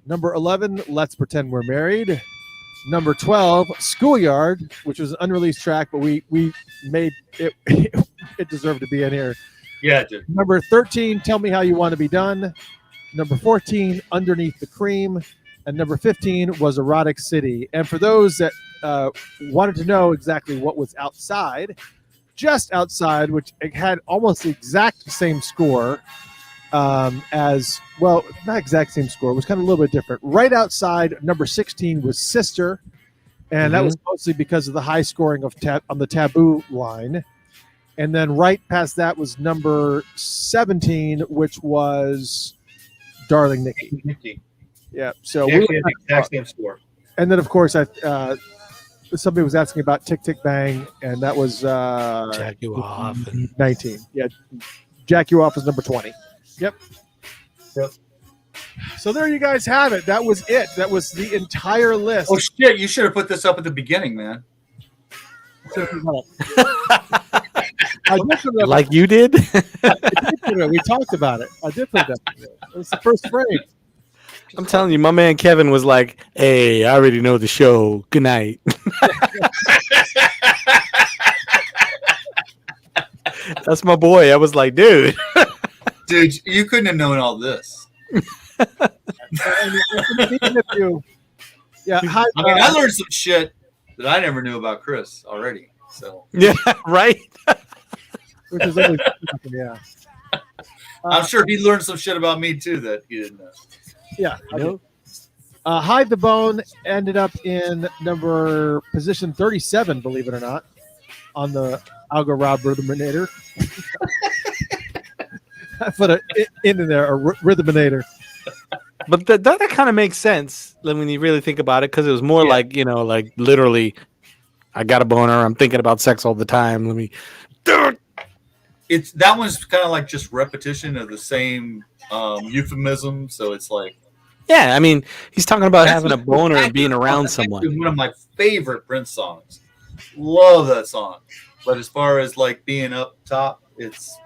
Number 11, Let's Pretend We're Married. Number 12, Schoolyard, which was an unreleased track, but we made it. It deserved to be in here. Yeah, it did. Number 13, Tell Me How You Want to Be Done. Number 14, Underneath the Cream. And number 15 was Erotic City. And for those that wanted to know exactly what was outside, Just Outside, which it had almost the exact same score as, well, not exact same score. It was kind of a little bit different. Right outside, number 16 was Sister. And that was mostly because of the high scoring of on the Taboo line. And then right past that was number 17, which was Darling Nikki. Yeah. So we had the exact same score. And then, of course, somebody was asking about Tick Tick Bang, and that was Jack You Off. 19. Yeah. Jack You Off was number 20. Yep. So there you guys have it. That was it. That was the entire list. Oh, shit. You should have put this up at the beginning, man. Like you did? We talked about it. I did put that. It was the first phrase. I'm telling you, my man Kevin was like, hey, I already know the show. Good night. That's my boy. I was like, dude. Dude, you couldn't have known all this. I learned some shit that I never knew about Chris already. So yeah, right. Which is always, yeah. I'm sure he learned some shit about me too that he didn't know. Yeah. Hide the Bone ended up in position 37, believe it or not, on the Algo Rob Rhythmator. I put an in there, a Rhythmator. But that kind of makes sense when you really think about it, because it was more like, like literally, I got a boner. I'm thinking about sex all the time. Let me. That one's kind of like just repetition of the same euphemism. So it's like, yeah, I mean, he's talking about having a boner and being around someone. One of my favorite Prince songs. Love that song. But as far as like being up top, it's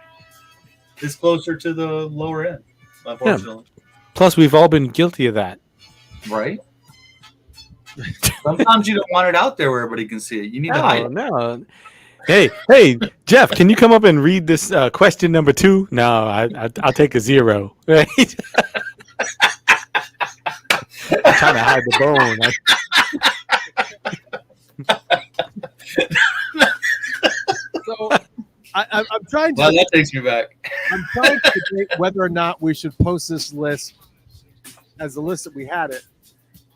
closer to the lower end, unfortunately. Yeah. Plus, we've all been guilty of that. Right? Sometimes you don't want it out there where everybody can see it. You need to hide it. No. Hey, Jeff, can you come up and read this question number 2? No, I'll take a 0. Right? I'm trying to hide the bone. So I'm trying to. Well, that takes me back. I'm trying to debate whether or not we should post this list as the list that we had it.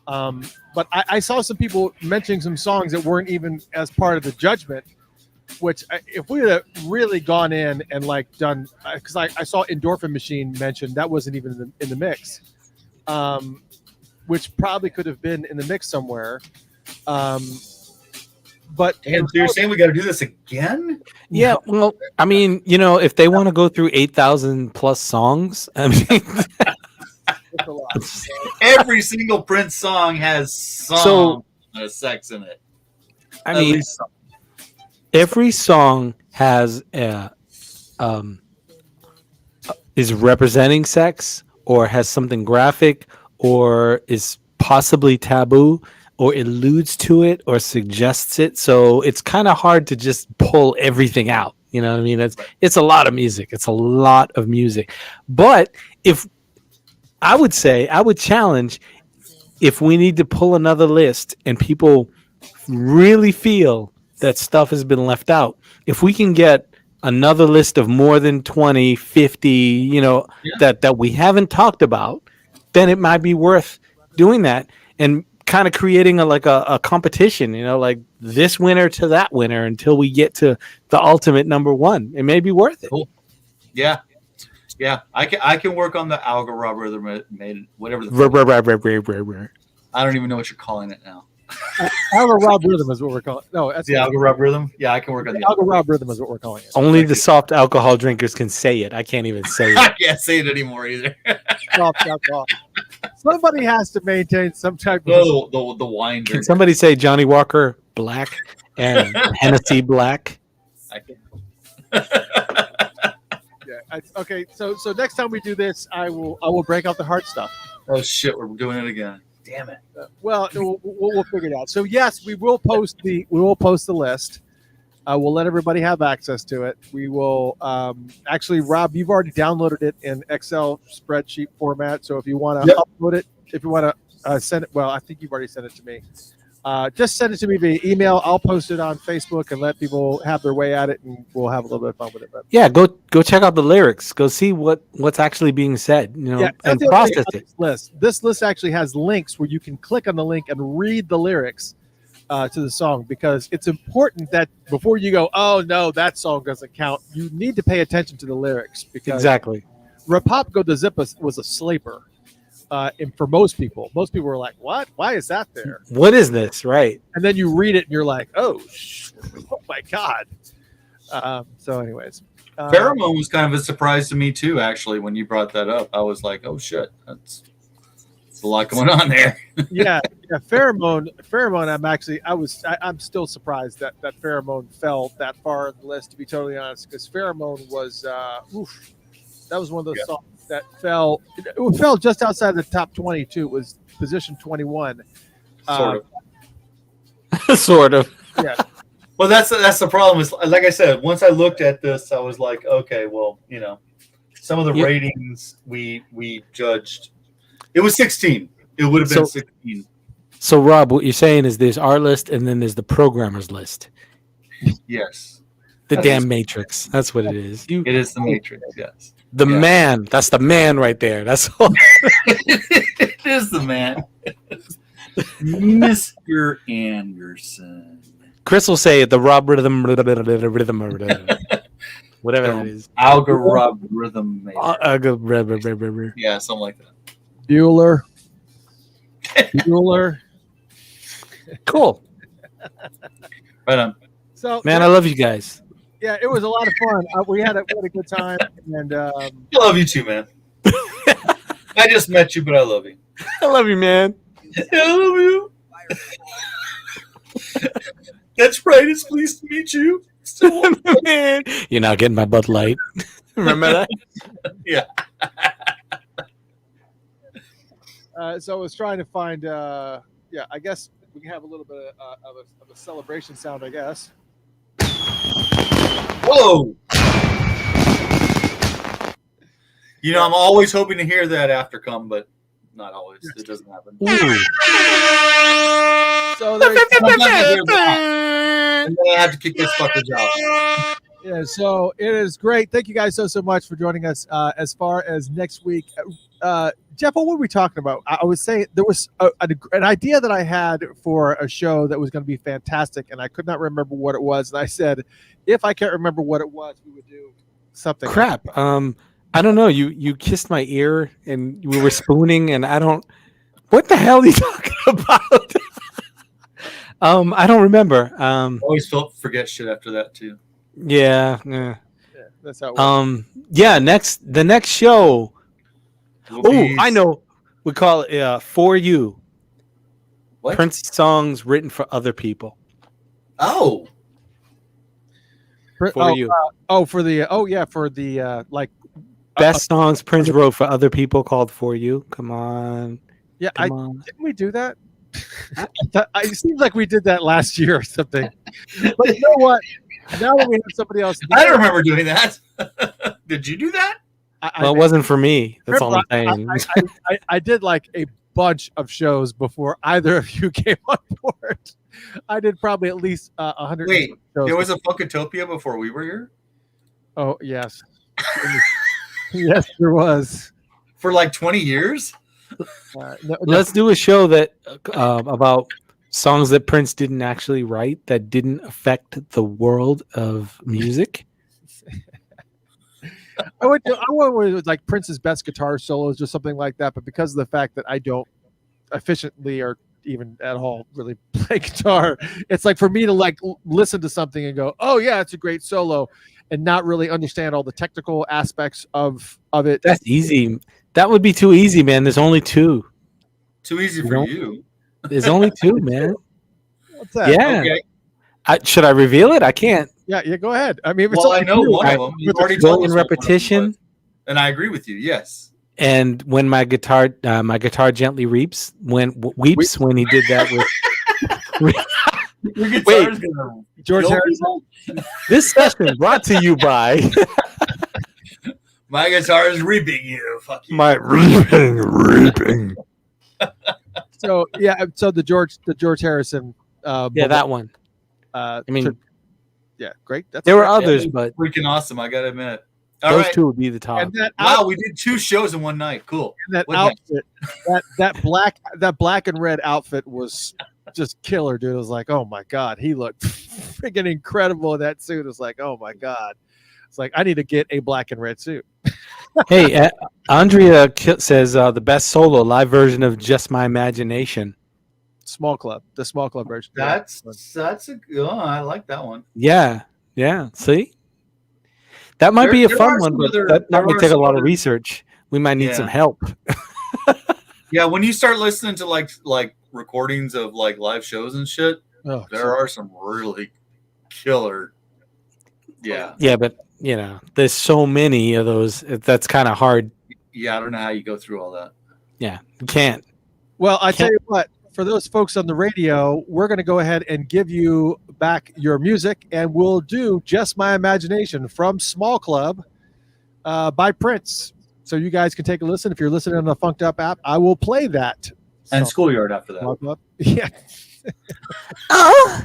But I saw some people mentioning some songs that weren't even as part of the judgment. Which, if we had really gone in and like done, because I saw Endorphin Machine mentioned, that wasn't even in the mix, which probably could have been in the mix somewhere. But and so you're saying we got to do this again? Yeah, well, I mean, if they want to go through 8,000 plus songs, I mean, that's a lot. Every single Prince song has some sex in it. I mean, every song has is representing sex or has something graphic or is possibly taboo or alludes to it or suggests it. So it's kind of hard to just pull everything out. You know what I mean? It's a lot of music. It's a lot of music. But if I would say, I would challenge, if we need to pull another list and people really feel that stuff has been left out, if we can get another list of more than 20, 50, you know, that we haven't talked about, then it might be worth doing that and kind of creating a competition, you know, like this winner to that winner until we get to the ultimate number one. It may be worth it. Cool. Yeah. Yeah. I can work on the algorithm, whatever I don't even know what you're calling it now. Algorithm is what we're calling. No, that's the algorithm. Yeah, I can work on the algorithm is what we're calling it. Only the soft alcohol drinkers can say it. I can't even say it. I can't say it anymore either. Soft alcohol. Somebody has to maintain some type of the wine. Can somebody say Johnny Walker Black and Hennessy Black? I can. Okay, so next time we do this, I will break out the hard stuff. Oh shit, we're doing it again. Damn it. Well, we'll figure it out. So yes, we will post the list. We'll let everybody have access to it. We will actually, Rob, you've already downloaded it in Excel spreadsheet format. So if you want to upload it, if you want to send it, well, I think you've already sent it to me. Just send it to me via email. I'll post it on Facebook and let people have their way at it, and we'll have a little bit of fun with it. But yeah, go check out the lyrics. Go see what's actually being said, you know, and process it. This list actually has links where you can click on the link and read the lyrics to the song, because it's important that before you go, oh no, that song doesn't count, you need to pay attention to the lyrics, because exactly. Rapopgo the Zippa was a sleeper. And for most people were like, what? Why is that there? What is this? Right. And then you read it and you're like, oh my God. So anyways. Pheromone was kind of a surprise to me too, actually, when you brought that up. I was like, oh shit, that's a lot going on there. yeah. Pheromone, I'm still surprised that Pheromone fell that far on the list, to be totally honest, because Pheromone was that was one of those songs that fell just outside the top 20 too. It was position 21. Sort of. Yeah. Well, that's the problem. Is, like I said, once I looked at this, I was like, okay, well, you know, some of the ratings we judged, it was 16. It would have been 16. So, Rob, what you're saying is there's our list and then there's the programmer's list. Yes. The damn Matrix. That's what it is. It is the Matrix, yes. The man. That's the man right there. That's all. It is the man. Mr. Anderson. Chris will say it, the Rob rhythm, whatever it is. Algorithm. Yeah, something like that. Bueller. Cool. Right on. So, man, I love you guys. Yeah, it was a lot of fun. We had a good time, and I love you too, man. I just met you, but I love you. I love you, man. I love you. That's right. It's pleased to meet you. Man, you're not getting my Bud Light. Remember that? Yeah. So I was trying to find. I guess we can have a little bit of a celebration sound, I guess. Whoa! You know, I'm always hoping to hear that after come, but not always. It doesn't happen. So and then I have to kick this fuckers out. Yeah, so it is great. Thank you guys so much for joining us. As far as next week, Jeff, what were we talking about? I was saying there was an idea that I had for a show that was going to be fantastic, and I could not remember what it was. And I said, if I can't remember what it was, we would do something. Crap. I don't know. You kissed my ear, and we were spooning, and I don't. What the hell are you talking about? I don't remember. Always forget shit after that too. Yeah. That's how it works. The next show. I know. We call it For You. What? Prince songs written for other people. Oh. For you. For the like Best songs Prince wrote for other people called For You. Come on. Yeah, Come on. didn't we do that? It seems like we did that last year or something. But you know what? Now that we have somebody else, I don't remember doing that. Did you do that? Well, it wasn't for me. That's all I'm saying. I did like a bunch of shows before either of you came on board. I did probably at least 100. Wait, shows there was a Funkatopia before we were here? Oh, yes. Yes, there was. For like 20 years? Let's do a show that about songs that Prince didn't actually write that didn't affect the world of music. I went with like Prince's best guitar solos or something like that, but because of the fact that I don't efficiently or even at all really play guitar, it's like for me to like listen to something and go, oh yeah, it's a great solo, and not really understand all the technical aspects of it. That's easy. That would be too easy, man. There's only two. Too easy for you. There's only two, man. What's that? Yeah. Okay. Should I reveal it? I can't. Yeah, go ahead. I mean, Well, I know one of them. You've already told us in one of them, repetition. and I agree with you. Yes. And when my guitar gently weeps when he did that with Your guitar's gonna George kill Harrison. people? this session brought to you by My guitar is reaping you. Fuck you. my reaping. So the George Harrison. Yeah, that one. I mean, yeah, great. there were great. others, but Freaking awesome, I gotta admit. All those right. two would be the top. And that Wow, we did 2 shows in one night. Cool. that What next? outfit, that black and red outfit was just killer, dude. It was like, oh my god, he looked freaking incredible in that suit. It's like, oh my god, it's like I need to get a black and red suit. Hey, Andrea says the best solo live version of Just My Imagination. The small club version. That's a I like that one. Yeah. See, that might be a There fun are one, some but other- that there might are take a some lot of other- research. We might need Yeah. some help. Yeah, when you start listening to like recordings of like live shows and shit, Oh, there are some really killer. Yeah. Yeah, but there's so many of those. That's kind of hard. Yeah, I don't know how you go through all that. Yeah, you can't. Well, I tell you what, for those folks on the radio, we're going to go ahead and give you back your music, and we'll do Just My Imagination from Small Club by Prince. So you guys can take a listen. If you're listening on the Funked Up app, I will play that. And So, Schoolyard after that. Small Club. Yeah. Oh,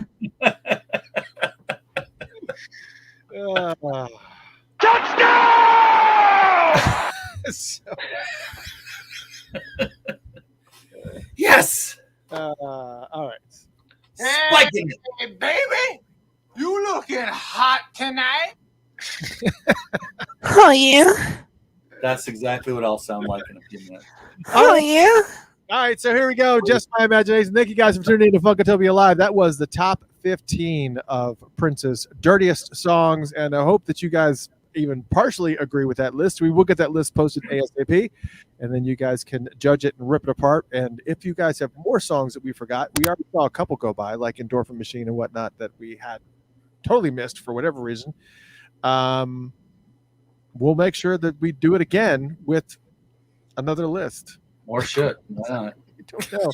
So, Yes. all right. Spiking it. Hey, baby, you looking hot tonight? oh yeah, That's exactly what I'll sound like in a few minutes. oh yeah. All right, so here we go. Just My Imagination. Thank you guys for tuning in to Funkatopia Live. That was the top 15 of Prince's dirtiest songs, and I hope that you guys even partially agree with that list. We will get that list posted ASAP, and then you guys can judge it and rip it apart. And if you guys have more songs that we forgot, we already saw a couple go by, like Endorphin Machine and whatnot, that we had totally missed for whatever reason. We'll make sure that we do it again with another list. More shit. Why not? I don't know.